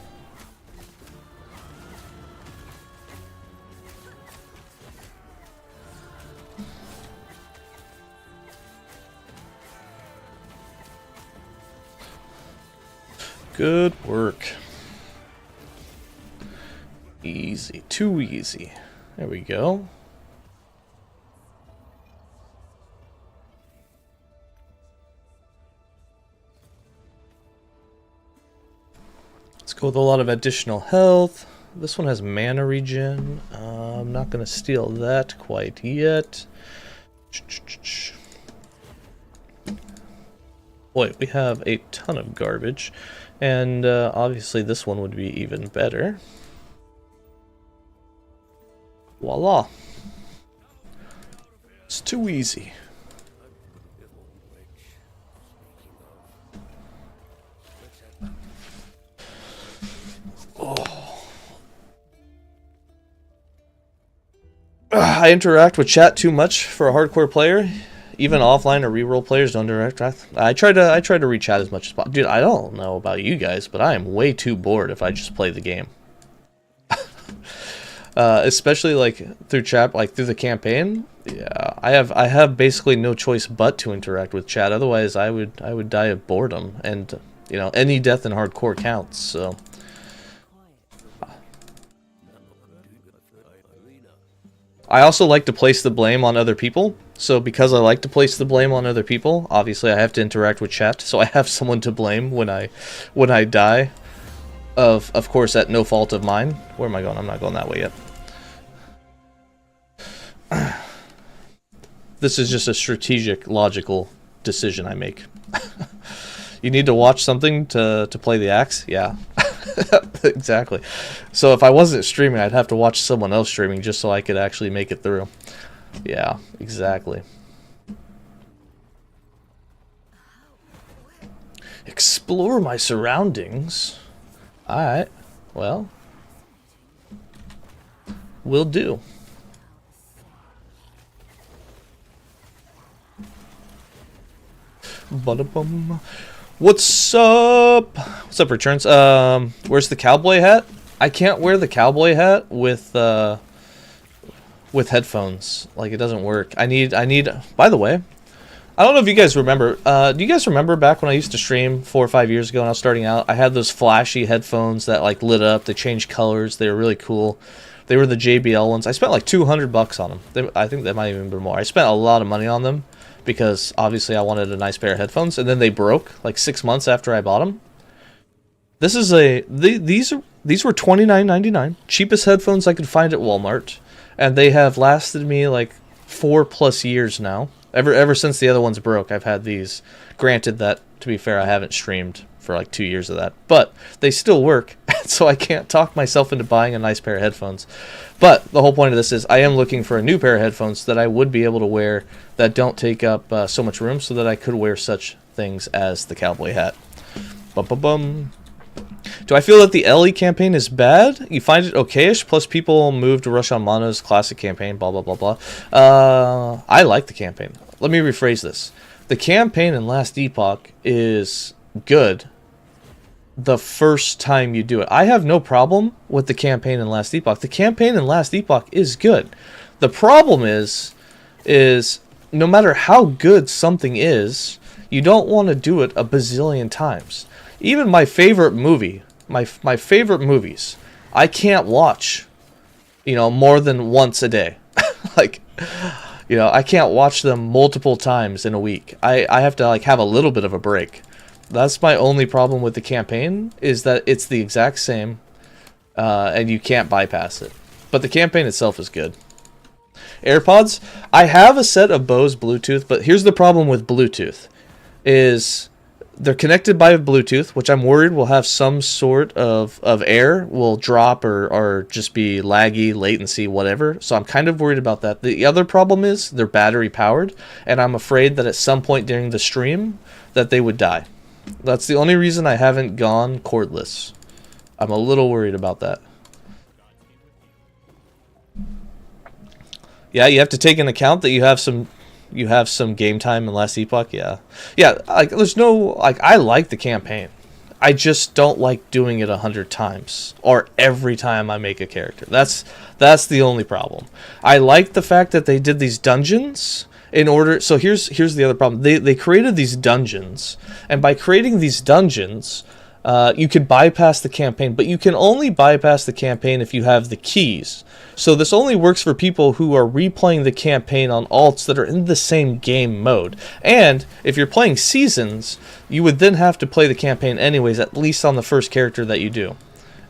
Good work. Easy. Too easy. There we go. Let's go with a lot of additional health. This one has mana regen. I'm not going to steal that quite yet. Boy, we have a ton of garbage. And obviously this one would be even better. Voila. It's too easy. Oh. I interact with chat too much for a hardcore player. Even offline or reroll players don't interact. I try to reach out as much as possible. Dude, I don't know about you guys, but I am way too bored if I just play the game. Especially like through chat, like through the campaign. Yeah, I have basically no choice but to interact with chat. Otherwise, I would die of boredom, and you know, any death in hardcore counts. So. I also like to place the blame on other people. So because I like to place the blame on other people, obviously I have to interact with chat. So I have someone to blame when I die. Of course at no fault of mine. Where am I going? I'm not going that way yet. This is just a strategic, logical decision I make. You need to watch something to play the axe? Yeah. Exactly. So if I wasn't streaming, I'd have to watch someone else streaming just so I could actually make it through. Yeah, exactly. Explore my surroundings. Alright, well, will do. Ba-da-bum. What's up? What's up, Returns? Where's the cowboy hat? I can't wear the cowboy hat with headphones. Like, it doesn't work. I need. By the way, I don't know if you guys remember. Do you guys remember back when I used to stream 4 or 5 years ago when I was starting out? I had those flashy headphones that like lit up. They changed colors. They were really cool. They were the JBL ones. I spent like $200 on them. I think that might even be more. I spent a lot of money on them. Because obviously I wanted a nice pair of headphones, and then they broke like 6 months after I bought them. This is these were $29.99, cheapest headphones I could find at Walmart, and they have lasted me like 4+ years now. Ever since the other ones broke, I've had these. Granted that, to be fair, I haven't streamed for like 2 years of that, but they still work, so I can't talk myself into buying a nice pair of headphones. But the whole point of this is I am looking for a new pair of headphones that I would be able to wear that don't take up so much room, so that I could wear such things as the cowboy hat. Bum bum bum. Do I feel that the Ellie campaign is bad? You find it okayish, plus people move to rush on Mana's classic campaign, blah, blah, blah, blah. I like the campaign. Let me rephrase this. The campaign in Last Epoch is good the first time you do it. I have no problem with the campaign in Last Epoch. The campaign in Last Epoch is good. The problem is no matter how good something is, you don't want to do it a bazillion times. Even my favorite movie, my favorite movies, I can't watch, more than once a day. Like, I can't watch them multiple times in a week. I have to have a little bit of a break. That's my only problem with the campaign, is that it's the exact same, and you can't bypass it. But the campaign itself is good. AirPods, I have a set of Bose Bluetooth, but here's the problem with Bluetooth, is they're connected by Bluetooth, which I'm worried will have some sort of error, will drop or just be laggy, latency, whatever. So I'm kind of worried about that. The other problem is they're battery powered, and I'm afraid that at some point during the stream that they would die. That's the only reason I haven't gone cordless. I'm a little worried about that. Yeah, you have to take into account that you have some game time in Last Epoch. Yeah, there's no I like the campaign. I just don't like doing it 100 times or every time I make a character. That's the only problem. I like the fact that they did these dungeons in order. So here's the other problem. They created these dungeons, and by creating these dungeons, you could bypass the campaign, but you can only bypass the campaign if you have the keys. So this only works for people who are replaying the campaign on alts that are in the same game mode. And if you're playing seasons, you would then have to play the campaign anyways, at least on the first character that you do.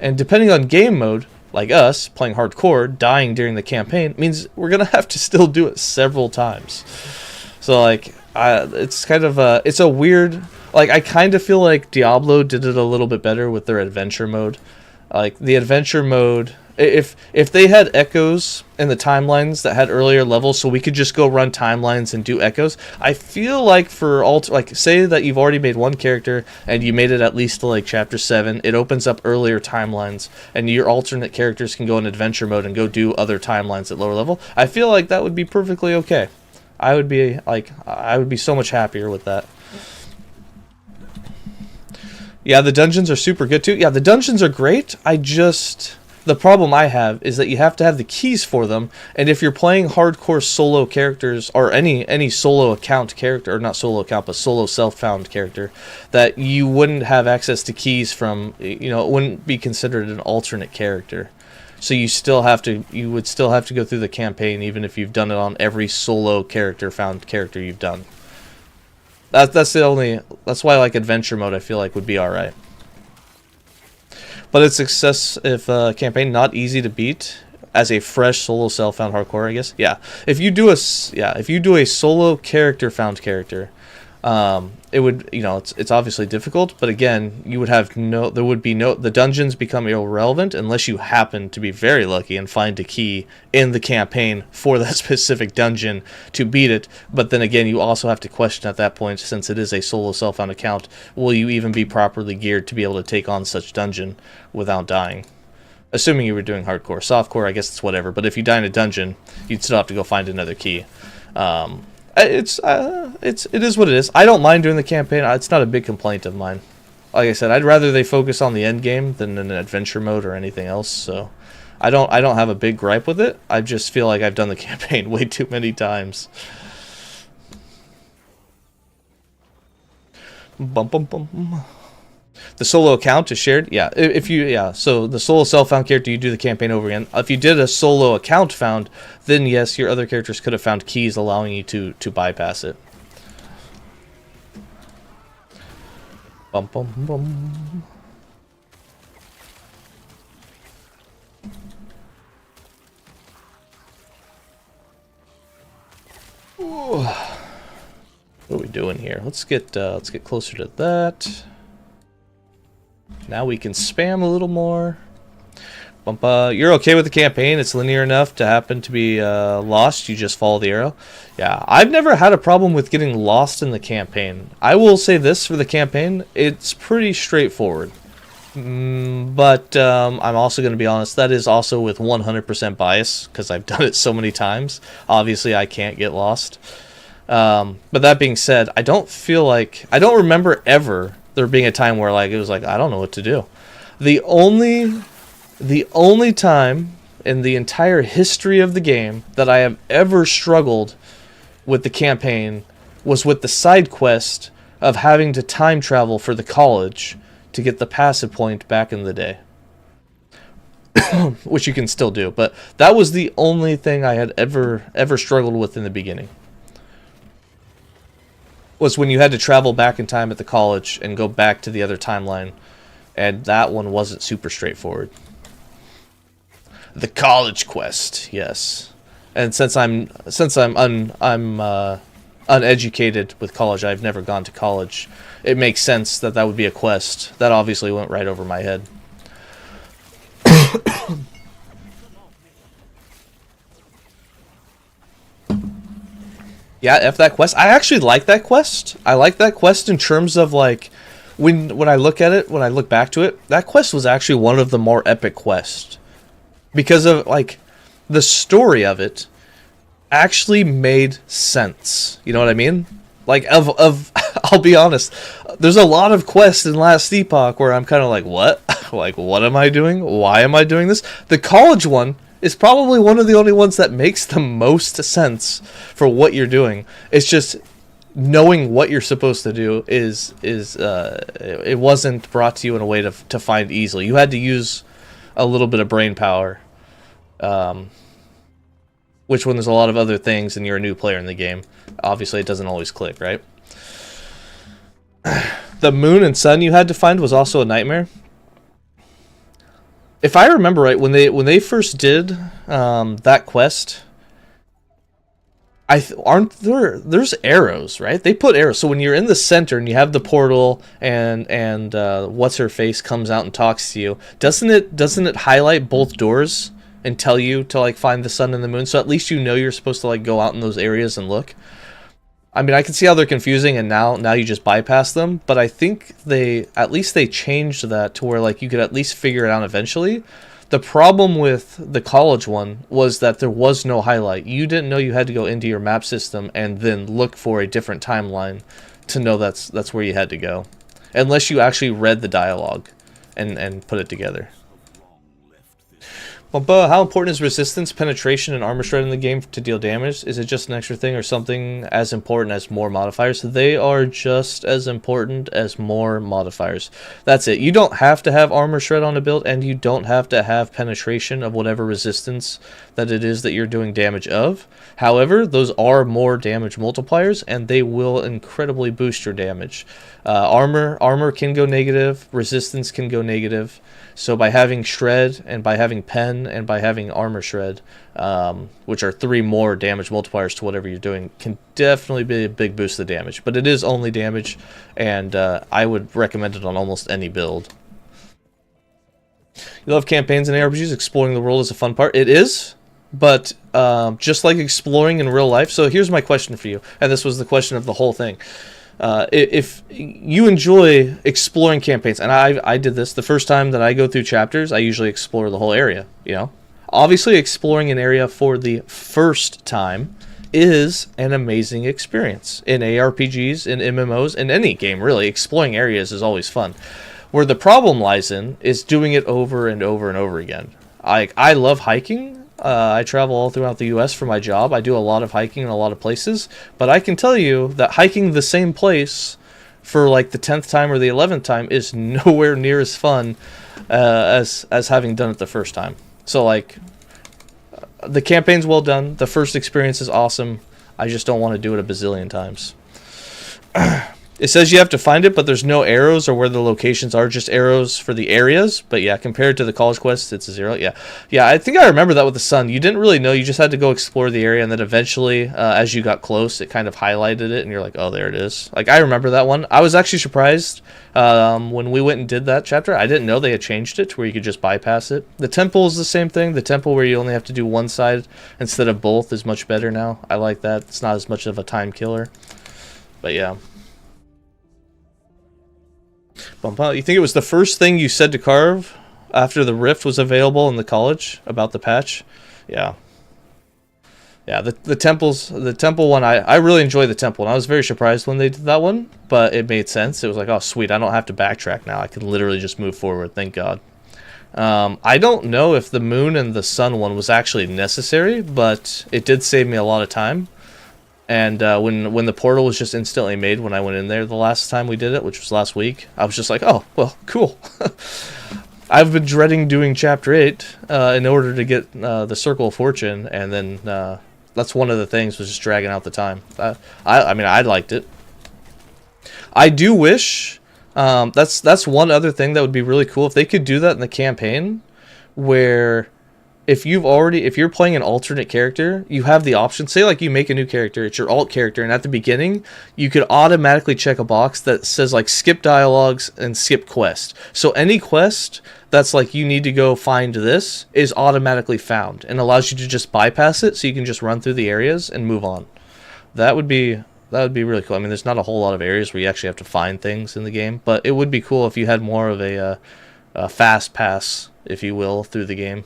And depending on game mode, like us, playing hardcore, dying during the campaign, means we're going to have to still do it several times. So, it's kind of it's a weird... I kind of feel like Diablo did it a little bit better with their adventure mode. The adventure mode... If they had echoes in the timelines that had earlier levels, so we could just go run timelines and do echoes, I feel like for say that you've already made one character and you made it at least to chapter 7, it opens up earlier timelines, and your alternate characters can go in adventure mode and go do other timelines at lower level. I feel like that would be perfectly okay. I would be so much happier with that. Yeah, the dungeons are super good too. Yeah, the dungeons are great. The problem I have is that you have to have the keys for them, and if you're playing hardcore solo characters, or any solo account character, or not solo account, but solo self-found character, that you wouldn't have access to keys from, it wouldn't be considered an alternate character. So you would still have to go through the campaign, even if you've done it on every solo found character you've done. That's why adventure mode I feel like would be alright. But it's success if campaign not easy to beat as a fresh solo self-found hardcore, I guess. Yeah, if you do a solo character found character, it would it's obviously difficult. But again, the dungeons become irrelevant unless you happen to be very lucky and find a key in the campaign for that specific dungeon to beat it. But then again, you also have to question at that point, since it is a solo self-found account, will you even be properly geared to be able to take on such dungeon without dying? Assuming you were doing hardcore. Softcore, I guess it's whatever. But if you die in a dungeon, you'd still have to go find another key. It is what it is. I don't mind doing the campaign. It's not a big complaint of mine. Like I said, I'd rather they focus on the end game than an adventure mode or anything else. So I don't have a big gripe with it. I just feel like I've done the campaign way too many times. Bum bum bum. The solo account is shared. Yeah, so the solo self-found character, you do the campaign over again. If you did a solo account found, then yes, your other characters could have found keys allowing you to bypass it. Bum bum bum. Ooh. let's get closer to that. Now we can spam a little more. You're okay with the campaign? It's linear enough to happen to be lost. You just follow the arrow. Yeah, I've never had a problem with getting lost in the campaign. I will say this for the campaign, it's pretty straightforward. But I'm also going to be honest, that is also with 100% bias, because I've done it so many times. Obviously, I can't get lost. But that being said, I don't remember ever there being a time where like it was like, I don't know what to do. The only time in the entire history of the game that I have ever struggled with the campaign was with the side quest of having to time travel for the college to get the passive point back in the day. Which you can still do, but that was the only thing I had ever struggled with in the beginning. Was when you had to travel back in time at the college and go back to the other timeline, and that one wasn't super straightforward. The college quest, yes. And since I'm uneducated with college, I've never gone to college. It makes sense that would be a quest. That obviously went right over my head. Yeah, F that quest. I actually like that quest. I like that quest in terms of like when I look at it, when I look back to it, that quest was actually one of the more epic quests. Because of like the story of it actually made sense. You know what I mean? Like of I'll be honest, there's a lot of quests in Last Epoch where I'm kind of like, what? Like, what am I doing? Why am I doing this? The college one is probably one of the only ones that makes the most sense for what you're doing. It's just knowing what you're supposed to do is it wasn't brought to you in a way to find easily. You had to use a little bit of brain power. Which when there's a lot of other things and you're a new player in the game, obviously it doesn't always click, right? The moon and sun you had to find was also a nightmare. If I remember right, when they first did that quest, there's arrows, right? They put arrows. So when you're in the center and you have the portal and what's her face comes out and talks to you, doesn't it highlight both doors and tell you to like find the sun and the moon? So at least you know you're supposed to like go out in those areas and look. I mean, I can see how they're confusing, and now you just bypass them. But I think they changed that to where like you could at least figure it out eventually. The problem with the college one was that there was no highlight. You didn't know you had to go into your map system and then look for a different timeline to know that's where you had to go, unless you actually read the dialogue and put it together. Well, how important is resistance, penetration, and armor shred in the game to deal damage? Is it just an extra thing or something as important as more modifiers? They are just as important as more modifiers. That's it. You don't have to have armor shred on a build, and you don't have to have penetration of whatever resistance that it is that you're doing damage of. However, those are more damage multipliers, and they will incredibly boost your damage. Armor can go negative, resistance can go negative. So by having shred and by having pen and by having armor shred, which are 3 more damage multipliers to whatever you're doing, can definitely be a big boost to the damage. But it is only damage, and I would recommend it on almost any build. You love campaigns and ARPGs, exploring the world is a fun part. It is, but just like exploring in real life. So here's my question for you, and this was the question of the whole thing. If you enjoy exploring campaigns, and I did this the first time that I go through chapters, I usually explore the whole area, you know. Obviously, exploring an area for the first time is an amazing experience. In ARPGs, in MMOs, in any game, really, exploring areas is always fun. Where the problem lies in is doing it over and over and over again. I love hiking. I travel all throughout the U.S. for my job. I do a lot of hiking in a lot of places. But I can tell you that hiking the same place for like the 10th time or the 11th time is nowhere near as fun as having done it the first time. So like, the campaign's well done. The first experience is awesome. I just don't want to do it a bazillion times. It says you have to find it, but there's no arrows or where the locations are, just arrows for the areas. But yeah, compared to the college quest, it's a 0. Yeah, yeah. I think I remember that with the sun. You didn't really know. You just had to go explore the area, and then eventually, as you got close, it kind of highlighted it, and you're like, oh, there it is. Like I remember that one. I was actually surprised when we went and did that chapter. I didn't know they had changed it to where you could just bypass it. The temple is the same thing. The temple where you only have to do one side instead of both is much better now. I like that. It's not as much of a time killer. But yeah. You think it was the first thing you said to Carve after the rift was available in the college about the patch? Yeah. Yeah, the temple one, I really enjoy the temple, and I was very surprised when they did that one, but it made sense. It was like, oh sweet, I don't have to backtrack now. I can literally just move forward, thank God. I don't know if the moon and the sun one was actually necessary, but it did save me a lot of time. And when the portal was just instantly made when I went in there the last time we did it, which was last week, I was just like, oh, well, cool. I've been dreading doing Chapter 8 in order to get the Circle of Fortune, and then that's one of the things, was just dragging out the time. I mean, I liked it. I do wish, that's one other thing that would be really cool, if they could do that in the campaign, where if you're playing an alternate character, you have the option, say like you make a new character, it's your alt character, and at the beginning, you could automatically check a box that says like skip dialogues and skip quest. So any quest that's like you need to go find this is automatically found and allows you to just bypass it, so you can just run through the areas and move on. That would be really cool. I mean, there's not a whole lot of areas where you actually have to find things in the game, but it would be cool if you had more of a fast pass, if you will, through the game.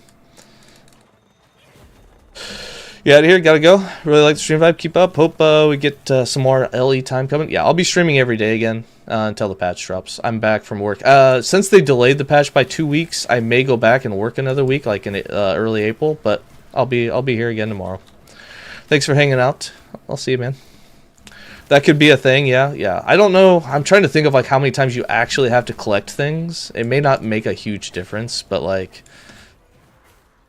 Yeah, out of here, gotta go. Really like the stream vibe, keep up. Hope we get some more LE time coming. Yeah, I'll be streaming every day again until the patch drops. I'm back from work. Since they delayed the patch by 2 weeks, I may go back and work another week, like in early April, but I'll be here again tomorrow. Thanks for hanging out. I'll see you, man. That could be a thing, yeah. I don't know. I'm trying to think of like how many times you actually have to collect things. It may not make a huge difference, but like,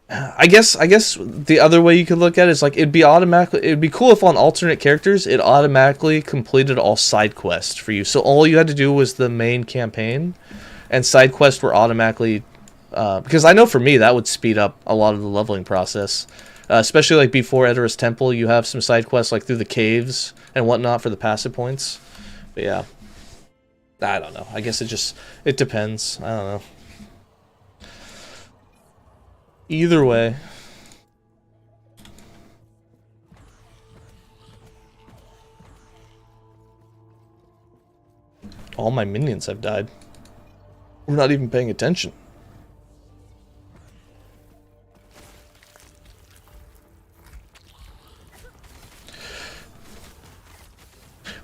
I guess the other way you could look at it is like it'd be cool if on alternate characters it automatically completed all side quests for you. So all you had to do was the main campaign, and side quests were automatically because I know for me that would speed up a lot of the leveling process. Especially like before Edoras Temple, you have some side quests like through the caves and whatnot for the passive points. But yeah, I don't know. I guess it depends. I don't know. Either way. All my minions have died. We're not even paying attention.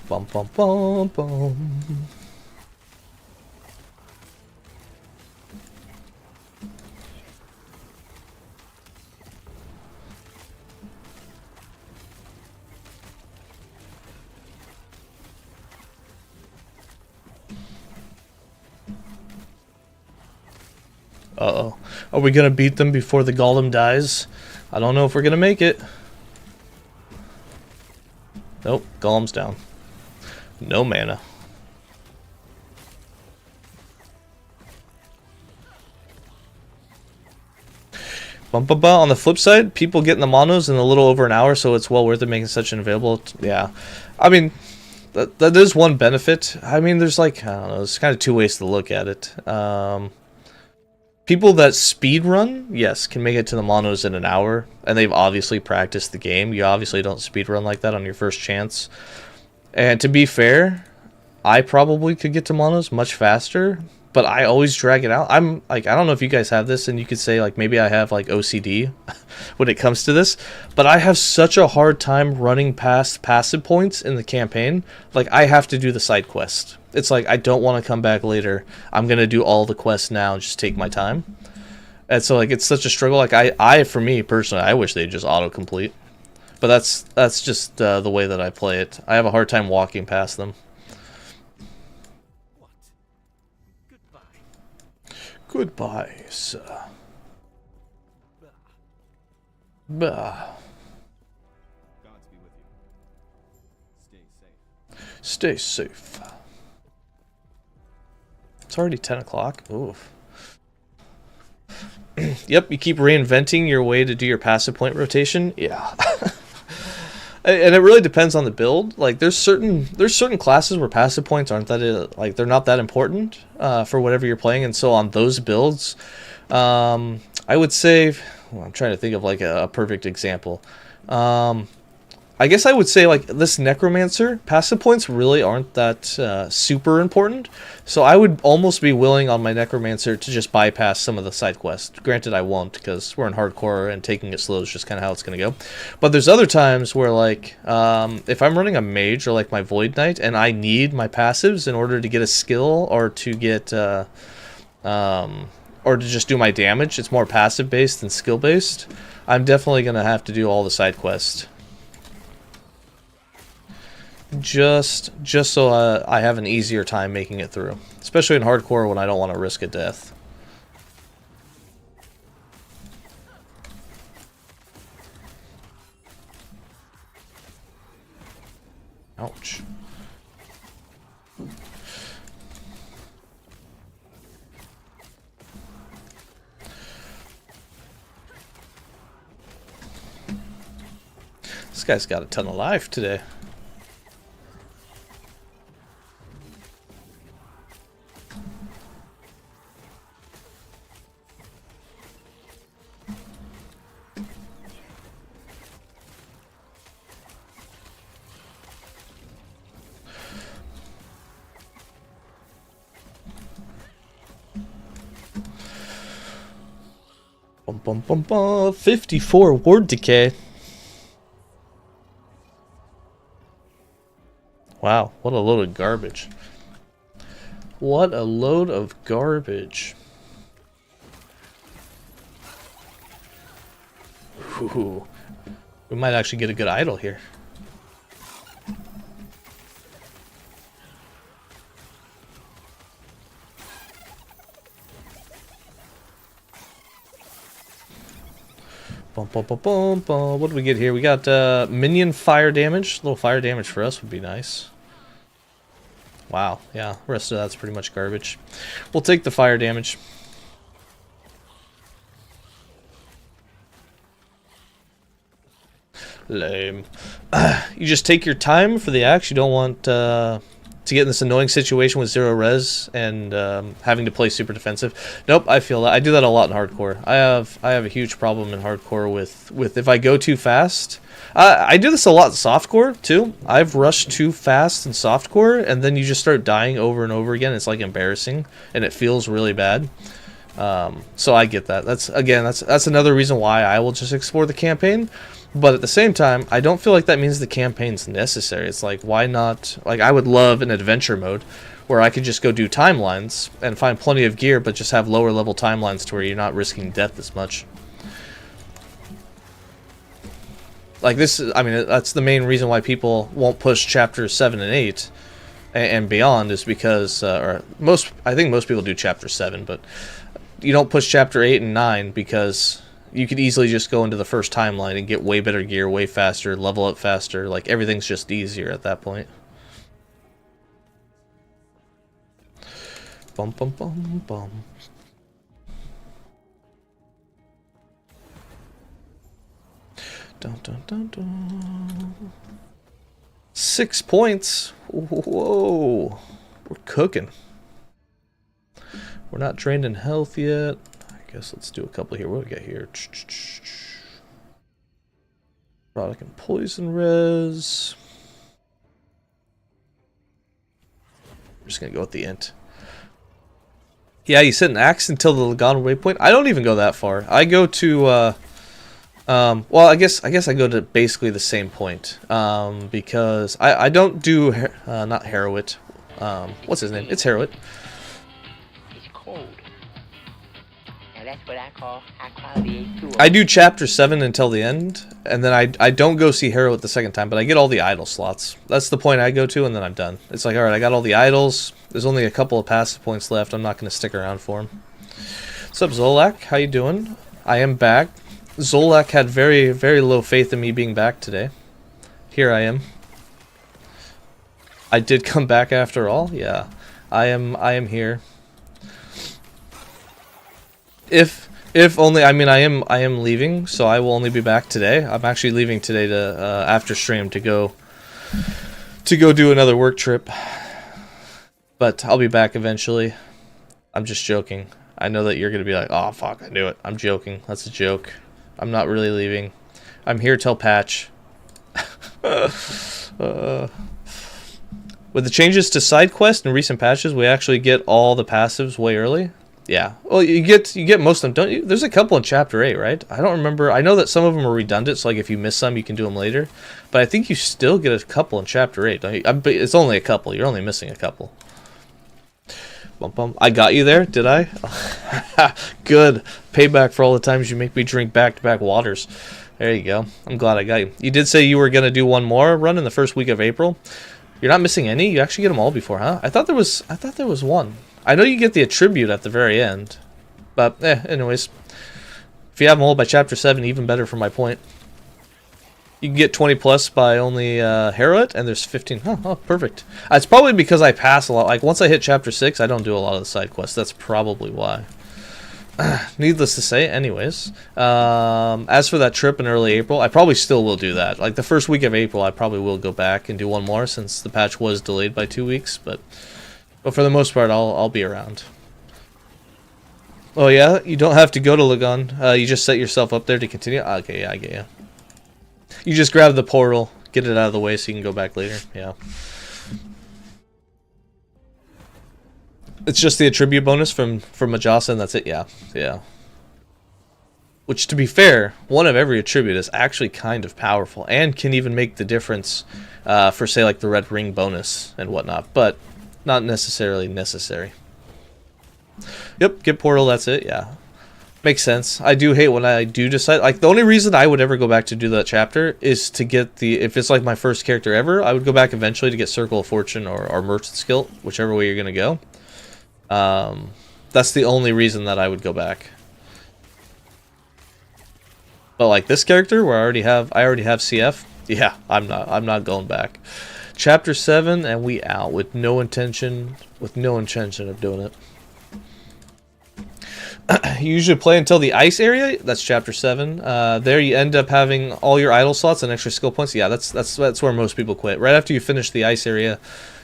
Bum bum bum bum. Uh-oh. Are we gonna beat them before the golem dies? I don't know if we're gonna make it. Nope, golem's down. No mana. On the flip side, people getting the monos in a little over an hour, so it's well worth it making such an available. Yeah, I mean, that is one benefit. I mean, there's like, I don't know, there's kind of two ways to look at it. People that speed run, yes, can make it to the monos in an hour, and they've obviously practiced the game. You obviously don't speed run like that on your first chance. And to be fair, I probably could get to monos much faster, but I always drag it out. I'm like, I don't know if you guys have this, and you could say like maybe I have like OCD when it comes to this, but I have such a hard time running past passive points in the campaign. Like I have to do the side quest. It's like I don't want to come back later. I'm gonna do all the quests now and just take my time. And so like it's such a struggle. Like I for me personally, I wish they'd just autocomplete. But that's just the way that I play it. I have a hard time walking past them. What? Goodbye. Goodbye, sir. Bah. Bah. Gods be with you. Stay safe. Stay safe. It's already 10 o'clock. Oof. Yep, you keep reinventing your way to do your passive point rotation. Yeah. And it really depends on the build. Like there's certain classes where passive points aren't that like they're not that important for whatever you're playing, and so on those builds, I would say, well, I'm trying to think of like a perfect example. I guess I would say like this Necromancer, passive points really aren't that super important. So I would almost be willing on my Necromancer to just bypass some of the side quests. Granted, I won't because we're in hardcore and taking it slow is just kind of how it's going to go. But there's other times where like if I'm running a mage or like my Void Knight and I need my passives in order to get a skill or to get or to just do my damage, it's more passive based than skill based. I'm definitely going to have to do all the side quests. Just so I have an easier time making it through, especially in hardcore when I don't want to risk a death. Ouch. This guy's got a ton of life today. Bum, bum, bum, bum. 54 ward decay. Wow, what a load of garbage. What a load of garbage. Ooh, we might actually get a good idol here. Bum, bum, bum, bum, bum. What do we get here? We got minion fire damage. A little fire damage for us would be nice. Wow, yeah, the rest of that's pretty much garbage. We'll take the fire damage. Lame. You just take your time for the axe. You don't want to get in this annoying situation with 0 res and having to play super defensive. Nope, I feel that. I do that a lot in hardcore. I have a huge problem in hardcore with if I go too fast. I do this a lot in softcore too. I've rushed too fast in softcore, and then you just start dying over and over again. It's like embarrassing, and it feels really bad. So I get that. That's another reason why I will just explore the campaign. But at the same time, I don't feel like that means the campaign's necessary. It's like, why not? Like, I would love an adventure mode where I could just go do timelines and find plenty of gear, but just have lower level timelines to where you're not risking death as much. Like this, I mean, that's the main reason why people won't push chapters 7 and 8 and beyond is because, I think most people do chapter 7, but you don't push chapter 8 and 9 because you could easily just go into the first timeline and get way better gear, way faster, level up faster. Like, everything's just easier at that point. Bum, bum, bum, bum. Dun, dun, dun, dun. 6 points. Whoa. We're cooking. We're not drained in health yet. I guess let's do a couple here. What do we got here? Product and poison res. I'm just gonna go with the int. Yeah, you set an axe until the Lagan waypoint. I don't even go that far. I go to well, I guess I go to basically the same point. Because I don't do not Harrowit. What's his name? It's Harrowit. It's cold. Now that's what I call high quality A2. I do chapter 7 until the end, and then I don't go see Harrowit the second time, but I get all the idol slots. That's the point I go to, and then I'm done. It's like, alright, I got all the idols. There's only a couple of passive points left. I'm not going to stick around for them. What's up, Zolak? How you doing? I am back. Zolak had very, very low faith in me being back today. Here I am. I did come back after all. Yeah, I am here. If only, I mean, I am leaving, so I will only be back today. I'm actually leaving today to after stream to go do another work trip. But I'll be back eventually. I'm just joking. I know that you're gonna be like, "Oh fuck, I knew it." I'm joking. That's a joke. I'm not really leaving. I'm here till patch. With the changes to side quest and recent patches, we actually get all the passives way early. Yeah. Well, you get most of them, don't you? There's a couple in Chapter 8, right? I don't remember. I know that some of them are redundant, so like if you miss some, you can do them later. But I think you still get a couple in Chapter 8, don't you? It's only a couple. You're only missing a couple. Bum, bum. I got you there, did I? Good. Payback for all the times you make me drink back-to-back waters. There you go. I'm glad I got you. You did say you were going to do one more run in the first week of April. You're not missing any? You actually get them all before, huh? I thought there was one. I know you get the attribute at the very end. But, anyways. If you have them all by Chapter 7, even better for my point. You can get 20 plus by only Harrow it, and there's 15. Oh, perfect. It's probably because I pass a lot. Like, once I hit Chapter 6, I don't do a lot of the side quests. That's probably why. Needless to say, anyways. As for that trip in early April, I probably still will do that. Like, the first week of April, I probably will go back and do one more, since the patch was delayed by 2 weeks. But for the most part, I'll be around. Oh, yeah? You don't have to go to Lagon. You just set yourself up there to continue? Okay, yeah, I get you. You just grab the portal, get it out of the way so you can go back later. Yeah. It's just the attribute bonus from Majasa, and that's it. Yeah. Yeah. Which, to be fair, one of every attribute is actually kind of powerful and can even make the difference for, say, like the red ring bonus and whatnot, but not necessarily necessary. Yep, get portal, that's it. Yeah. Makes sense. I do hate when I do decide, like, the only reason I would ever go back to do that chapter is to get the, if it's like my first character ever, I would go back eventually to get Circle of Fortune or Merchant's Guild, whichever way you're going to go. That's the only reason that I would go back. But like this character where I already have CF, yeah, I'm not going back. Chapter 7 and we out with no intention of doing it. You usually play until the ice area. That's chapter 7. There you end up having all your idle slots and extra skill points. Yeah, that's where most people quit. Right after you finish the ice area,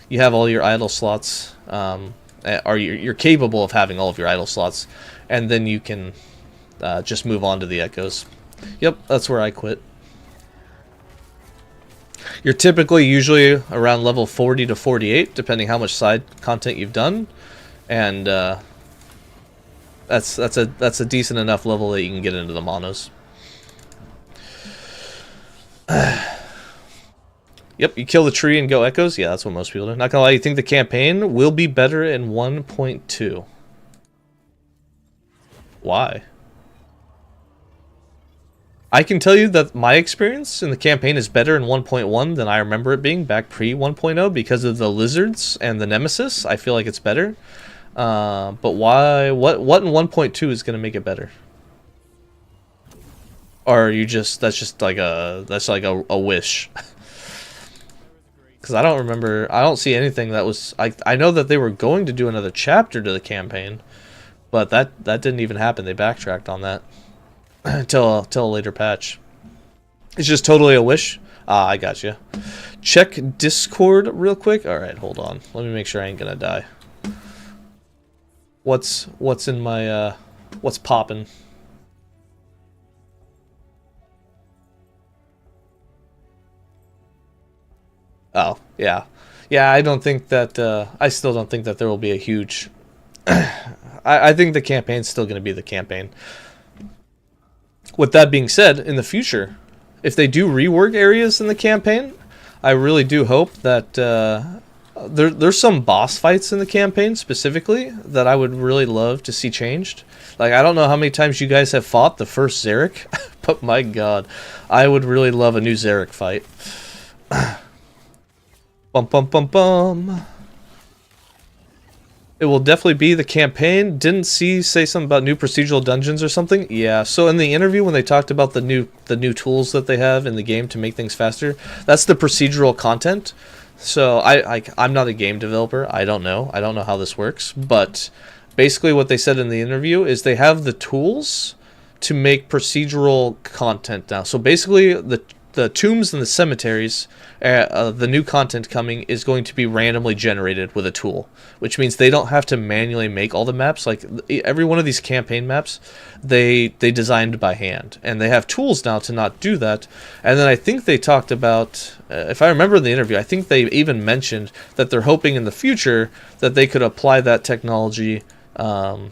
you have all your idle slots, or you're capable of having all of your idle slots, and then you can just move on to the echoes. Yep, that's where I quit. You're typically usually around level 40 to 48, depending how much side content you've done, and that's a decent enough level that you can get into the monos. Yep, you kill the tree and go echoes. Yeah, that's what most people do. Not gonna lie, you think the campaign will be better in 1.2? Why? I can tell you that my experience in the campaign is better in 1.1 than I remember it being back pre 1.0 because of the lizards and the nemesis. I feel like it's better. But why? What in 1.2 is going to make it better? Or are you just that's like a wish? Because I don't remember. I don't see anything that was. I know that they were going to do another chapter to the campaign, but that didn't even happen. They backtracked on that until a later patch. It's just totally a wish. Ah, I got you. Check Discord real quick. All right, hold on. Let me make sure I ain't gonna die. What's in my what's poppin'? Oh, yeah. Yeah, I don't think that I still don't think that there will be a huge I think the campaign's still going to be the campaign. With that being said, in the future, if they do rework areas in the campaign, I really do hope that there's some boss fights in the campaign specifically that I would really love to see changed. Like, I don't know how many times you guys have fought the first Zarek, but my god, I would really love a new Zarek fight. Bum bum bum bum. It will definitely be the campaign. Didn't say something about new procedural dungeons or something? Yeah, so in the interview when they talked about the new tools that they have in the game to make things faster, that's the procedural content. So I'm not a game developer. I don't know how this works, but basically what they said in the interview is they have the tools to make procedural content now. So basically, the tombs and the cemeteries, the new content coming is going to be randomly generated with a tool, which means they don't have to manually make all the maps. Like every one of these campaign maps, they designed by hand, and they have tools now to not do that. And then I think they talked about, if I remember in the interview, I think they even mentioned that they're hoping in the future that they could apply that technology to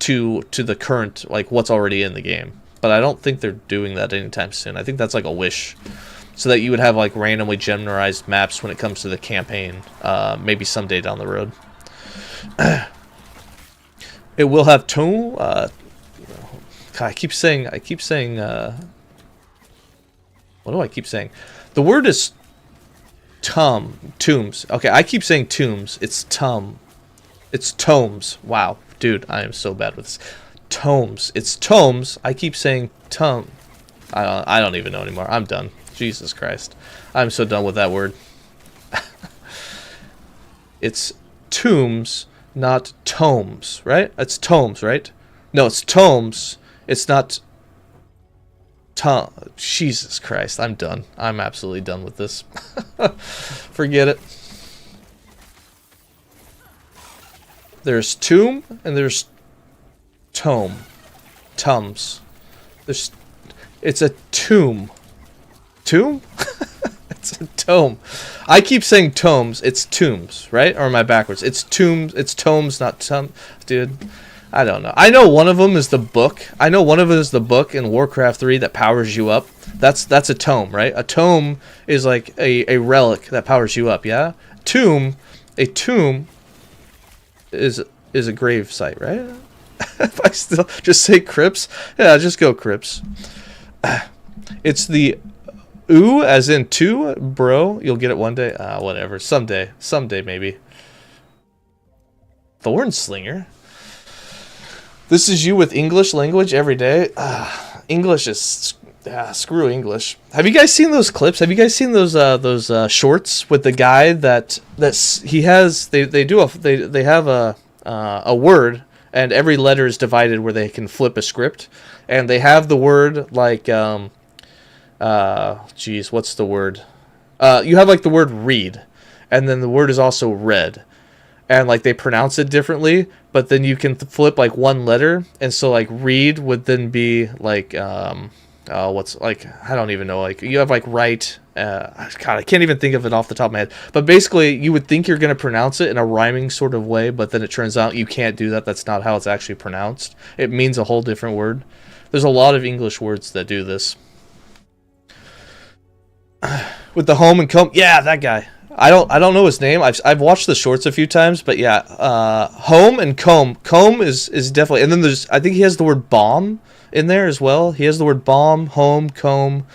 the current, like what's already in the game. But I don't think they're doing that anytime soon. I think that's like a wish, so that you would have like randomly generalized maps when it comes to the campaign, maybe someday down the road. It will have tone. God, I keep saying. What do I keep saying? The word is tombs. Okay, I keep saying tombs. It's It's tomes. Wow, dude, I am so bad with this. Tomes. It's tomes. I keep saying tome. I don't even know anymore. I'm done. Jesus Christ. I'm so done with that word. It's tombs, not tomes, right? It's tomes, right? No, it's tomes. It's not Jesus Christ. I'm done. I'm absolutely done with this. Forget it. There's tomb and there's tome. Tums. It's a tomb. Tomb? It's a tome. I keep saying tomes. It's tombs, right? Or am I backwards? It's tombs. It's tomes, not tom. Dude, I don't know. I know one of them is the book. I know one of them is the book in Warcraft 3 that powers you up. That's a tome, right? A tome is like a relic that powers you up, yeah? A tomb is a grave site, right? If I still just say crypts, yeah, just go crypts. It's the ooh, as in two, bro. You'll get it one day. Whatever. Someday maybe. Thorn Slinger. This is you with English language every day. English is screw English. Have you guys seen those clips? Have you guys seen those shorts with the guy that he has? They have a word. And every letter is divided where they can flip a script. And they have the word like, geez, what's the word? You have like the word read. And then the word is also read. And like they pronounce it differently. But then you can flip like one letter. And so like read would then be like, what's like, I don't even know. Like you have like right. God, I can't even think of it off the top of my head. But basically, you would think you're going to pronounce it in a rhyming sort of way, but then it turns out you can't do that. That's not how it's actually pronounced. It means a whole different word. There's a lot of English words that do this. With the home and comb, yeah, that guy. I don't know his name. I've watched the shorts a few times, but yeah, home and comb. Comb is definitely, and then I think he has the word bomb in there as well. He has the word bomb, home, comb.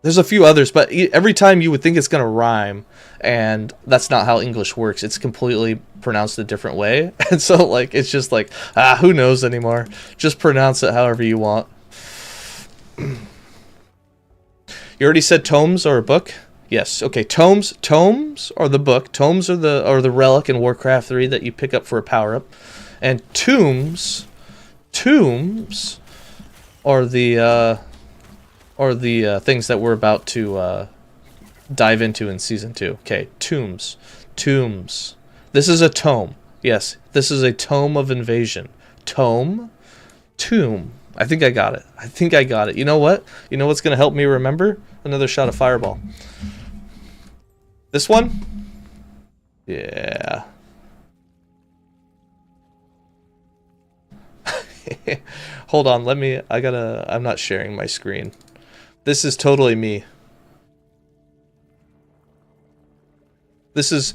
There's a few others, but every time you would think it's going to rhyme, and that's not how English works. It's completely pronounced a different way. And so, like, it's just like, who knows anymore? Just pronounce it however you want. You already said tomes or a book? Yes. Okay, tomes are the book. Tomes are the relic in Warcraft 3 that you pick up for a power-up. And tombs are the things that we're about to dive into in Season 2. Okay, tombs. This is a tome. Yes, this is a tome of invasion. Tomb. I think I got it. You know what? You know what's going to help me remember? Another shot of Fireball. This one? Yeah. Hold on, I'm not sharing my screen. This is totally me. This is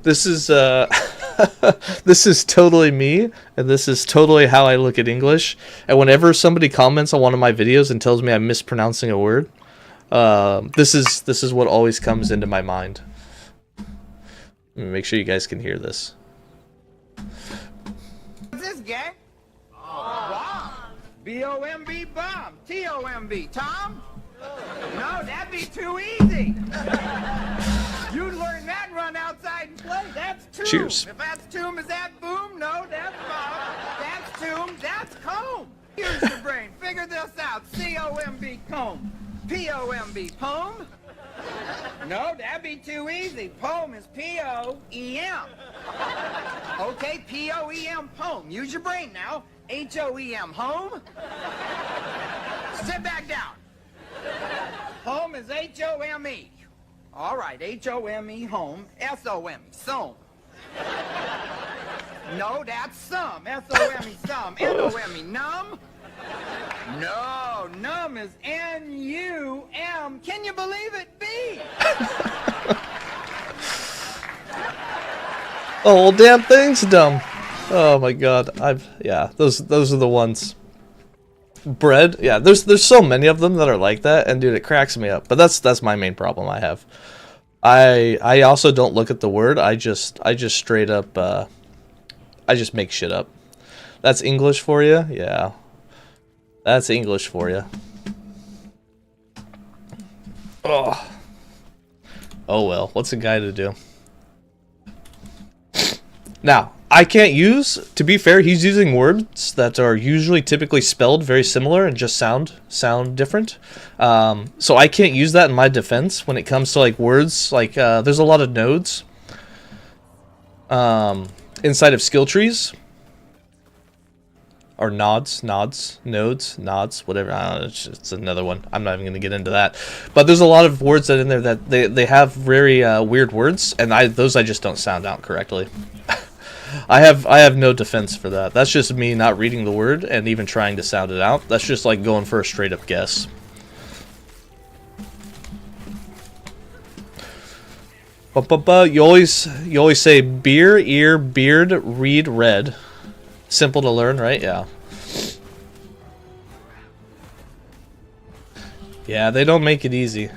this is totally me, and this is totally how I look at English. And whenever somebody comments on one of my videos and tells me I'm mispronouncing a word, this is what always comes into my mind. Make sure you guys can hear this. What's this, gang? Bomb. B-O-M-B, bomb. T-O-M-B, Tom? No, that'd be too easy. You'd learn that and run outside and play. That's tomb. Cheers. If that's tomb, is that boom? No, that's Bob. That's Tomb. That's Comb. Use your brain. Figure this out. C-O-M-B, Comb. P-O-M-B, Poem? No, that'd be too easy. Poem is P-O-E-M. Okay, P-O-E-M, Poem. Use your brain now. H-O-E-M, home? Sit back down. Home is H-O-M-E. All right, H-O-M-E, home. S-O-M-E, some. No, that's some. S-O-M-E, some. N-O-M-E, numb? No, numb is N-U-M. Can you believe it? B. The whole damn thing's dumb. Oh my god. Yeah, those are the ones. Bread, yeah, there's so many of them that are like that, and dude, it cracks me up. But that's my main problem I have. I also don't look at the word. I just straight up I just make shit up. That's English for you? Yeah. That's English for you. Oh. Oh well, what's a guy to do? Now, I can't use, to be fair, he's using words that are usually typically spelled very similar and just sound different. So I can't use that in my defense when it comes to like words. Like there's a lot of nodes inside of skill trees. Or nodes, whatever. I don't know, it's another one. I'm not even going to get into that. But there's a lot of words that in there that they have very weird words, and those I just don't sound out correctly. I have no defense for that. That's just me not reading the word and even trying to sound it out. That's just like going for a straight up guess. You always say beer, ear, beard, read, red. Simple to learn, right? Yeah. Yeah, they don't make it easy.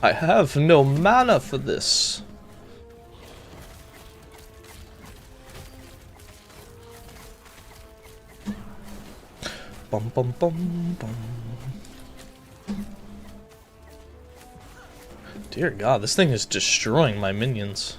I have no mana for this. Bum bum bum bum. Dear God, this thing is destroying my minions.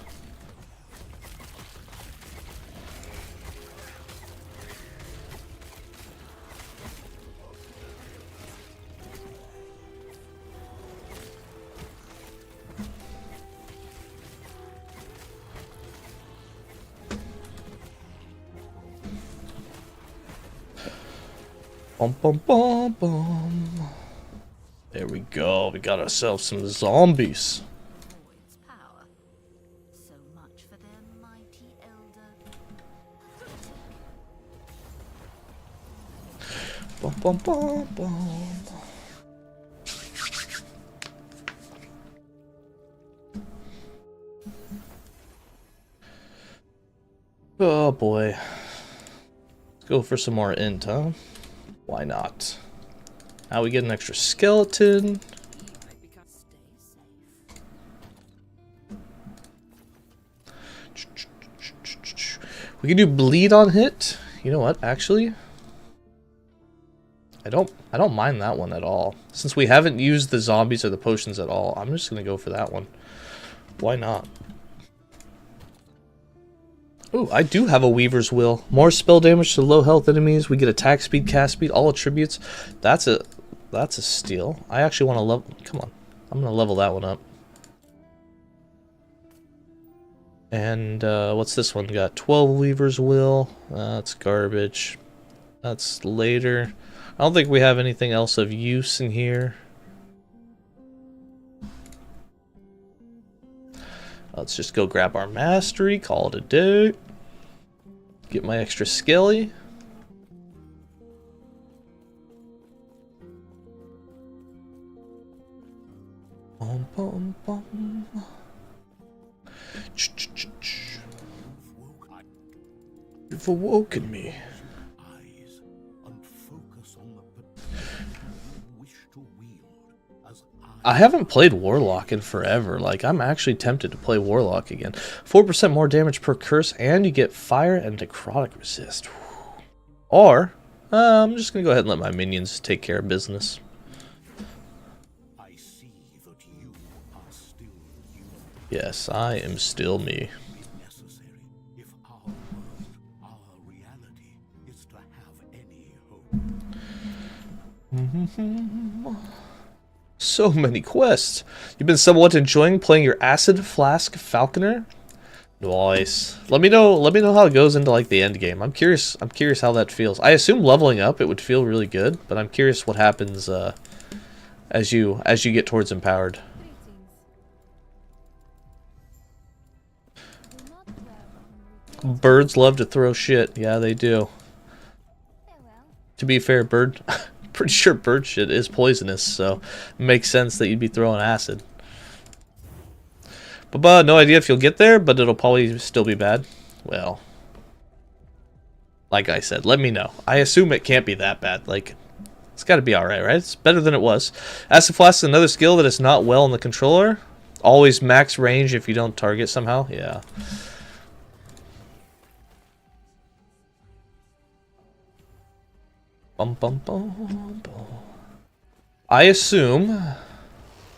Bum bum bum bum. There we go. We got ourselves some zombies. Void's power. So much for their mighty elder. Bum bum bum bum. Oh boy. Let's go for some more int, huh? Why not? Now we get an extra skeleton. We can do bleed on hit. You know what? Actually, I don't mind that one at all. Since we haven't used the zombies or the potions at all, I'm just gonna go for that one. Why not? Ooh, I do have a Weaver's Will. More spell damage to low health enemies. We get attack speed, cast speed, all attributes. That's a steal. I actually want to level. Come on, I'm gonna level that one up. And what's this one got? 12 Weaver's Will. That's garbage. That's later. I don't think we have anything else of use in here. Let's just go grab our mastery, call it a day. Get my extra skelly. Bum, bum, bum. You've awoken me. Eyes and focus on the wish to wield as I haven't played Warlock in forever. Like, I'm actually tempted to play Warlock again. 4% more damage per curse, and you get fire and necrotic resist. Or, I'm just gonna go ahead and let my minions take care of business. I see that you are still you. Yes, I am still me. Necessary if our world, our reality, is to have any hope. So many quests. You've been somewhat enjoying playing your Acid Flask Falconer? Nice. Let me know how it goes into like the end game. I'm curious how that feels. I assume leveling up it would feel really good, but I'm curious what happens as you get towards empowered. Birds love to throw shit. Yeah, they do. To be fair, pretty sure bird shit is poisonous, so it makes sense that you'd be throwing acid. But no idea if you'll get there, but it'll probably still be bad. Well, like I said, let me know. I assume it can't be that bad. Like, it's got to be alright, right? It's better than it was. Acid Flask is another skill that is not well in the controller. Always max range if you don't target somehow. Yeah. Bum, bum, bum, bum. I assume...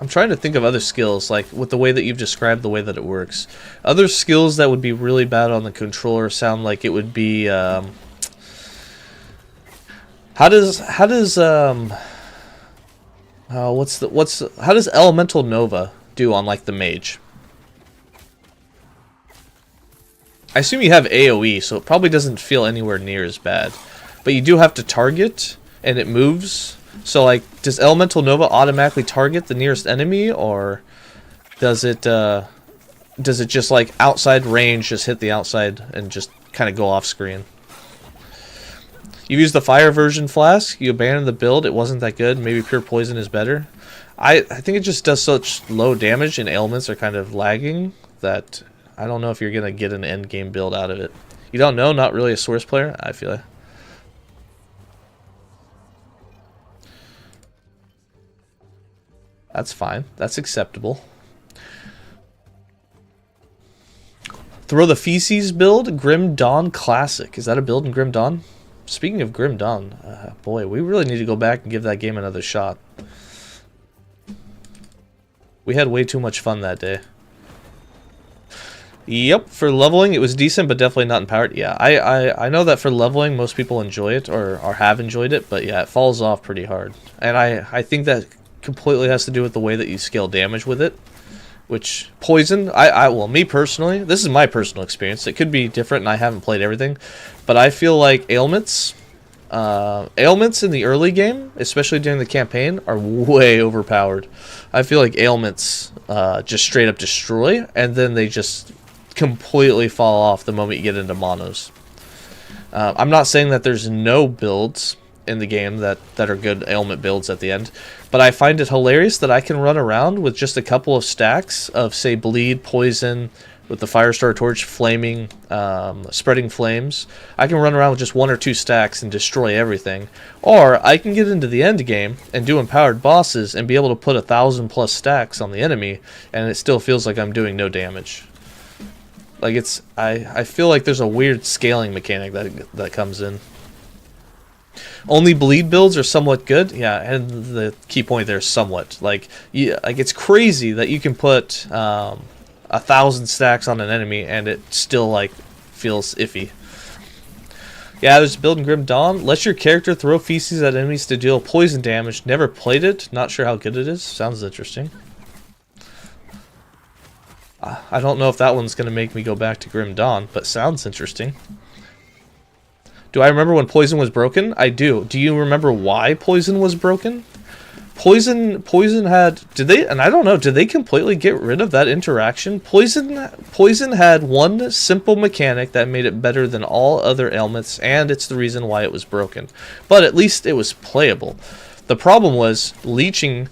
I'm trying to think of other skills, like with the way that you've described the way that it works. Other skills that would be really bad on the controller sound like it would be, how does Elemental Nova do on like the mage? I assume you have AoE, so it probably doesn't feel anywhere near as bad. But you do have to target, and it moves. So, like, does Elemental Nova automatically target the nearest enemy, or does it just, like, outside range, just hit the outside and just kind of go off screen? You use the fire version flask, you abandon the build, it wasn't that good, maybe pure poison is better. I think it just does such low damage and ailments are kind of lagging that I don't know if you're going to get an end game build out of it. You don't know, not really a Source player, I feel like. That's fine. That's acceptable. Throw the Feces build, Grim Dawn Classic. Is that a build in Grim Dawn? Speaking of Grim Dawn, boy, we really need to go back and give that game another shot. We had way too much fun that day. Yep, for leveling it was decent, but definitely not empowered. Yeah, I know that for leveling most people enjoy it or have enjoyed it, but yeah, it falls off pretty hard. And I think that completely has to do with the way that you scale damage with it, which poison well, me personally, this is my personal experience, it could be different and I haven't played everything, but I feel like ailments in the early game, especially during the campaign, are way overpowered. I feel like ailments just straight up destroy, and then they just completely fall off the moment you get into monos. I'm not saying that there's no builds in the game that are good ailment builds at the end, but I find it hilarious that I can run around with just a couple of stacks of, say, bleed, poison, with the Firestar Torch, flaming, spreading flames. I can run around with just 1 or 2 stacks and destroy everything, or I can get into the end game and do empowered bosses and be able to put 1,000+ stacks on the enemy, and it still feels like I'm doing no damage. Like, it's I feel like there's a weird scaling mechanic that comes in. Only bleed builds are somewhat good, yeah, and the key point there is somewhat. Like it's crazy that you can put 1,000 stacks on an enemy and it still like feels iffy. Yeah, there's a build in Grim Dawn. Let your character throw feces at enemies to deal poison damage. Never played it. Not sure how good it is. Sounds interesting. I don't know if that one's going to make me go back to Grim Dawn, but sounds interesting. Do I remember when poison was broken? I do. Do you remember why poison was broken? Poison had, did they, and I don't know, did they completely get rid of that interaction? Poison had one simple mechanic that made it better than all other ailments, and it's the reason why it was broken. But at least it was playable. The problem was leeching.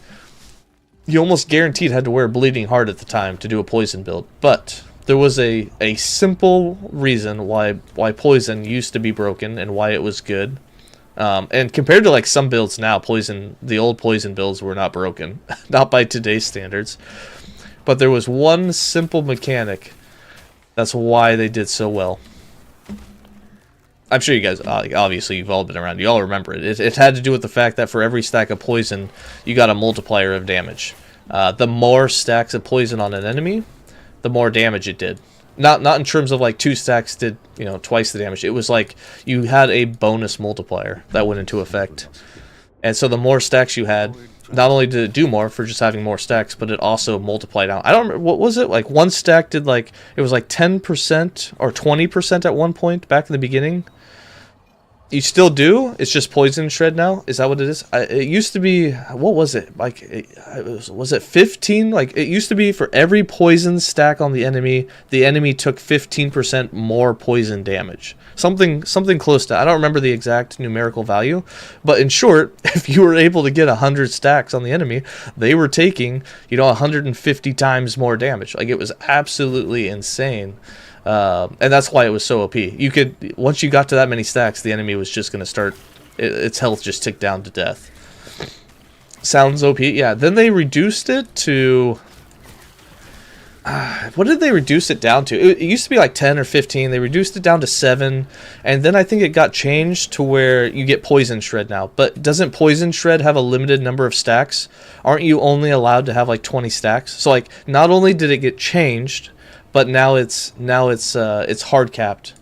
You almost guaranteed had to wear Bleeding Heart at the time to do a poison build, but there was a simple reason why poison used to be broken and why it was good. And compared to like some builds now, the old poison builds were not broken, not by today's standards. But there was one simple mechanic. That's why they did so well. I'm sure you guys, obviously you've all been around, you all remember it. It had to do with the fact that for every stack of poison, you got a multiplier of damage. The more stacks of poison on an enemy, the more damage it did. Not in terms of like 2 stacks did, you know, twice the damage. It was like you had a bonus multiplier that went into effect. And so the more stacks you had, not only did it do more for just having more stacks, but it also multiplied out. I don't remember, what was it? Like one stack did like, it was like 10% or 20% at one point back in the beginning. You still do? It's just poison shred now? Is that what it is? It used to be, what was it? Like, was it 15? Like, it used to be for every poison stack on the enemy took 15% more poison damage. Something close to, I don't remember the exact numerical value, but in short, if you were able to get 100 stacks on the enemy, they were taking, you know, 150 times more damage. Like, it was absolutely insane. And that's why it was so OP. You could, once you got to that many stacks, the enemy was just going to start, its health just ticked down to death. Sounds OP. Yeah, then they reduced it to, what did they reduce it down to? It used to be like 10 or 15. They reduced it down to 7. And then I think it got changed to where you get Poison Shred now. But doesn't Poison Shred have a limited number of stacks? Aren't you only allowed to have like 20 stacks? So like, not only did it get changed, but now it's hard capped.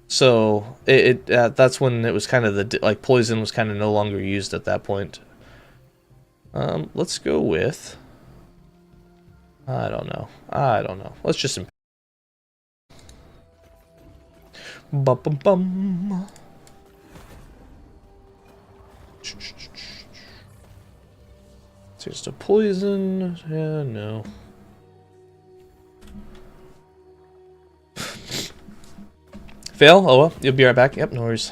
So that's when it was kind of the, like, poison was kind of no longer used at that point. Let's go with, I don't know. Let's just bum bum bum. Just a poison. Yeah, no. Fail? Oh well, you'll be right back. Yep, no worries.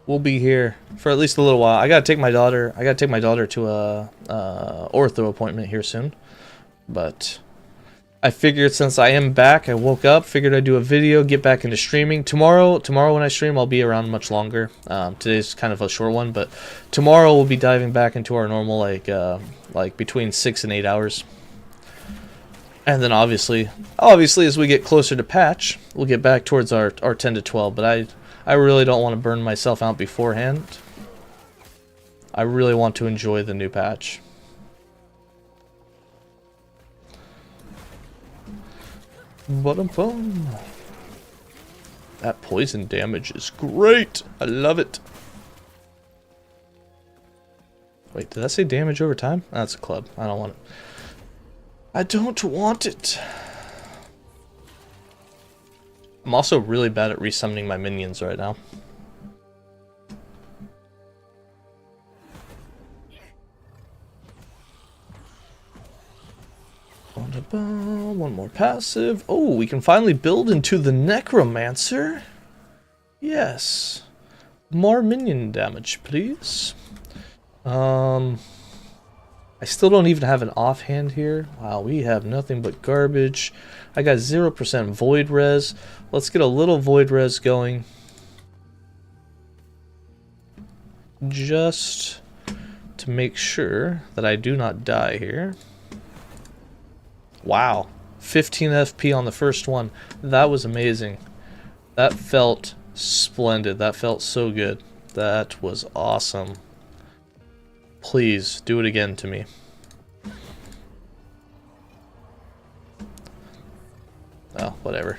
We'll be here for at least a little while. I gotta take my daughter to a ortho appointment here soon. But I figured since I am back, I woke up, figured I'd do a video, get back into streaming. Tomorrow when I stream, I'll be around much longer. Today's kind of a short one, but tomorrow we'll be diving back into our normal like between 6 and 8 hours. And then obviously as we get closer to patch, we'll get back towards our 10 to 12, but I really don't want to burn myself out beforehand. I really want to enjoy the new patch. Ba-dum-bum. That poison damage is great. I love it. Wait, did that say damage over time? That's a club. I don't want it. I don't want it. I'm also really bad at resummoning my minions right now. One more passive. Oh, we can finally build into the Necromancer. Yes. More minion damage, please. I still don't even have an offhand here. Wow, we have nothing but garbage. I got 0% void res. Let's get a little void res going. Just to make sure that I do not die here. Wow, 15 FP on the first one. That was amazing. That felt splendid. That felt so good. That was awesome. Please do it again to me. Oh, whatever.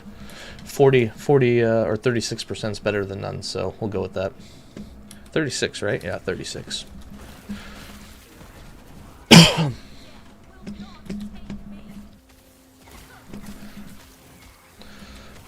40 or 36% is better than none, so we'll go with that. 36, right? Yeah, 36.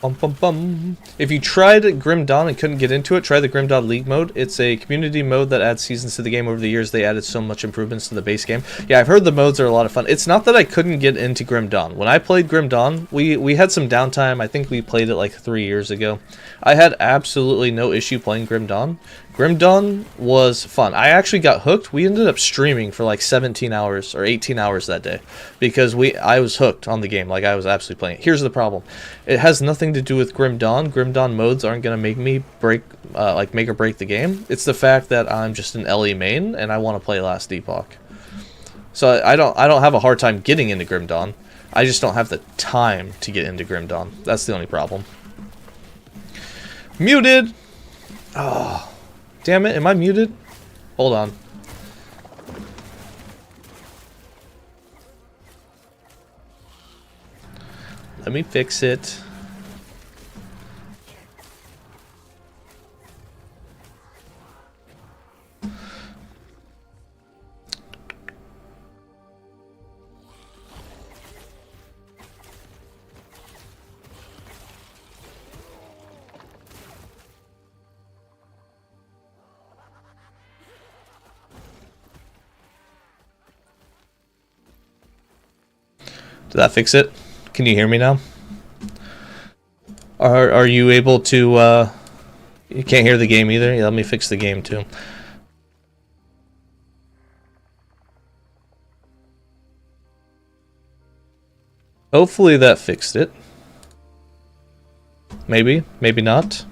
Bum, bum, bum. If you tried Grim Dawn and couldn't get into it, try the Grim Dawn League mode. It's a community mode that adds seasons to the game. Over the years, they added so much improvements to the base game. Yeah, I've heard the modes are a lot of fun. It's not that I couldn't get into Grim Dawn. When I played Grim Dawn, we had some downtime. I think we played it like 3 years ago. I had absolutely no issue playing Grim Dawn. Grim Dawn was fun. I actually got hooked. We ended up streaming for like 17 hours or 18 hours that day because I was hooked on the game. Like, I was absolutely playing it. Here's the problem. It has nothing to do with Grim Dawn. Grim Dawn modes aren't going to make me make or break the game. It's the fact that I'm just an LE main and I want to play Last Epoch. So I don't have a hard time getting into Grim Dawn. I just don't have the time to get into Grim Dawn. That's the only problem. Muted! Oh, damn it. Am I muted? Hold on. Let me fix it. Did that fix it? Can you hear me now? Are you able to, you can't hear the game either? Yeah, let me fix the game too. Hopefully that fixed it. Maybe, maybe not.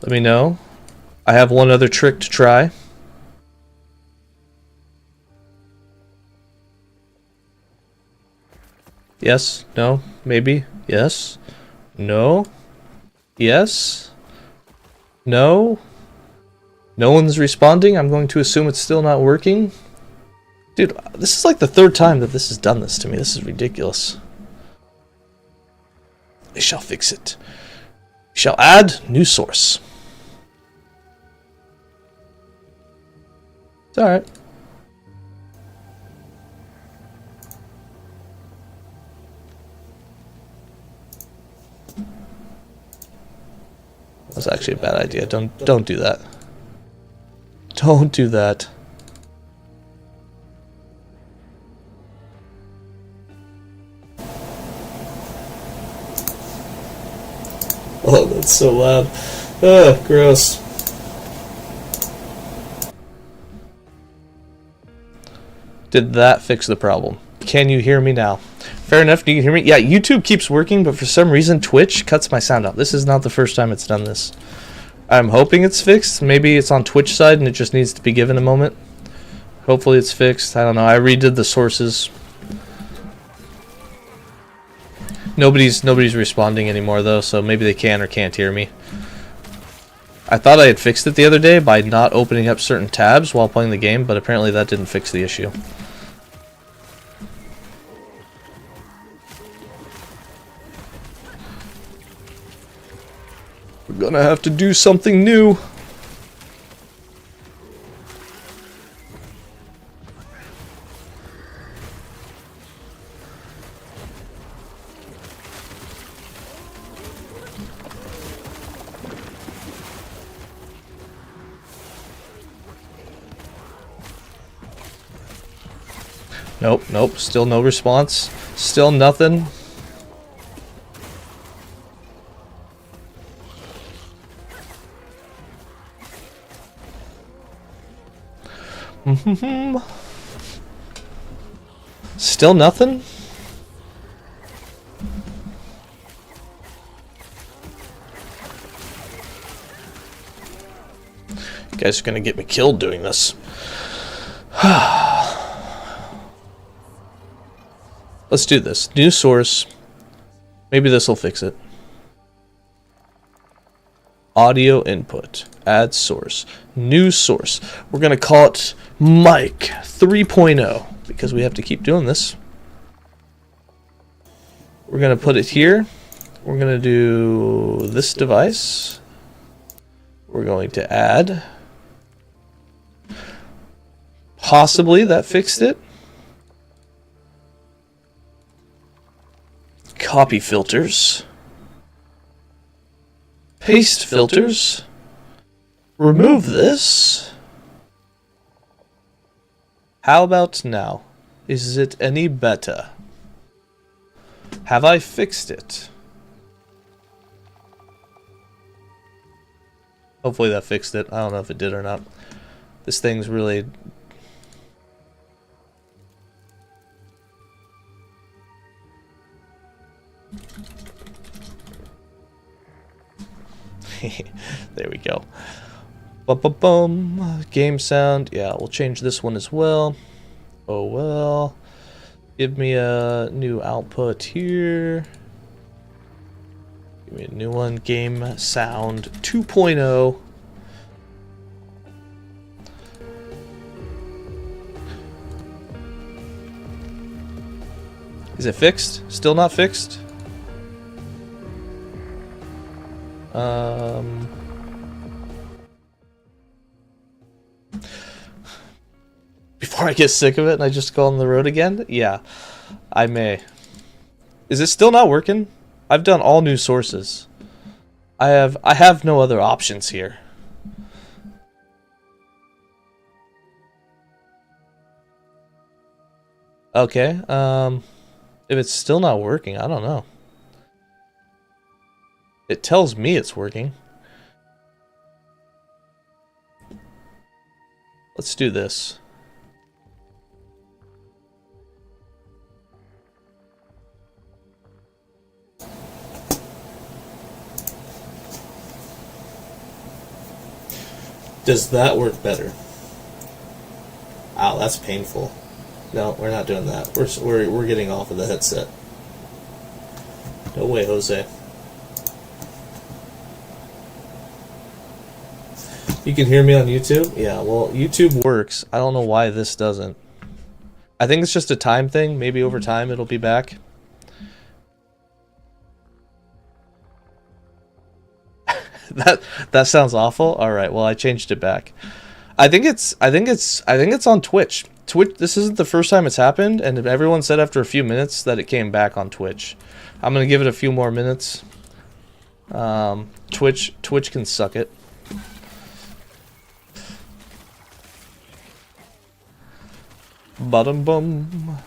Let me know. I have one other trick to try. Yes, no, maybe, yes, no, yes, no. No one's responding. I'm going to assume it's still not working. Dude, this is like the third time that this has done this to me. This is ridiculous. I shall fix it. Shall add new source. It's alright. That's actually a bad idea. Don't do that. Don't do that. Oh, that's so loud. Ugh, gross. Did that fix the problem? Can you hear me now? Fair enough, do you hear me? Yeah, YouTube keeps working, but for some reason Twitch cuts my sound out. This is not the first time it's done this. I'm hoping it's fixed. Maybe it's on Twitch side and it just needs to be given a moment. Hopefully it's fixed. I don't know. I redid the sources. Nobody's responding anymore though, so maybe they can or can't hear me. I thought I had fixed it the other day by not opening up certain tabs while playing the game, but apparently that didn't fix the issue. We're gonna have to do something new. Nope, nope, still no response. Still nothing. Still nothing? You guys are gonna get me killed doing this. Let's do this. New source. Maybe this will fix it. Audio input. Add source. New source. We're going to call it Mic 3.0 because we have to keep doing this. We're going to put it here. We're going to do this device. We're going to add. Possibly that fixed it. Copy filters. Paste filters. Remove this. How about now? Is it any better? Have I fixed it? Hopefully that fixed it. I don't know if it did or not. This thing's really... There we go. Bum. Game sound. Yeah, we'll change this one as well. Oh well. Give me a new output here. Give me a new one. Game sound 2.0. Is it fixed? Still not fixed? Before I get sick of it and I just go on the road again? Yeah, I may. Is it still not working? I've done all new sources. I have no other options here. Okay, if it's still not working, I don't know. It tells me it's working. Let's do this. Does that work better? Ow, that's painful. No, we're not doing that. We're getting off of the headset. No way, Jose. You can hear me on YouTube? Yeah, well, YouTube works. I don't know why this doesn't. I think it's just a time thing. Maybe over time it'll be back. That sounds awful. All right, well, I changed it back. I think it's on Twitch. Twitch. This isn't the first time it's happened, and everyone said after a few minutes that it came back on Twitch. I'm gonna give it a few more minutes. Twitch can suck it. Bottom bum.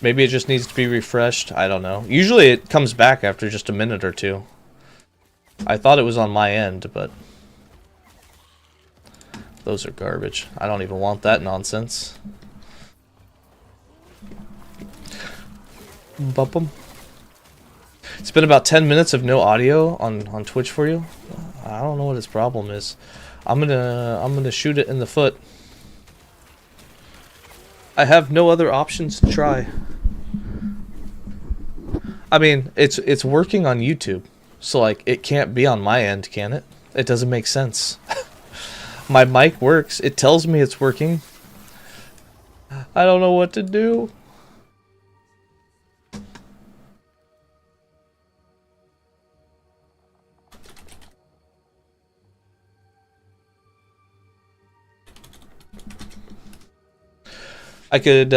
Maybe it just needs to be refreshed. I don't know. Usually it comes back after just a minute or two. I thought it was on my end, but those are garbage. I don't even want that nonsense. Bum. It's been about 10 minutes of no audio on Twitch for you. I don't know what his problem is. I'm gonna shoot it in the foot. I have no other options to try. I mean, it's working on YouTube, so like it can't be on my end, can it? It doesn't make sense. My mic works. It tells me it's working. I don't know what to do. I could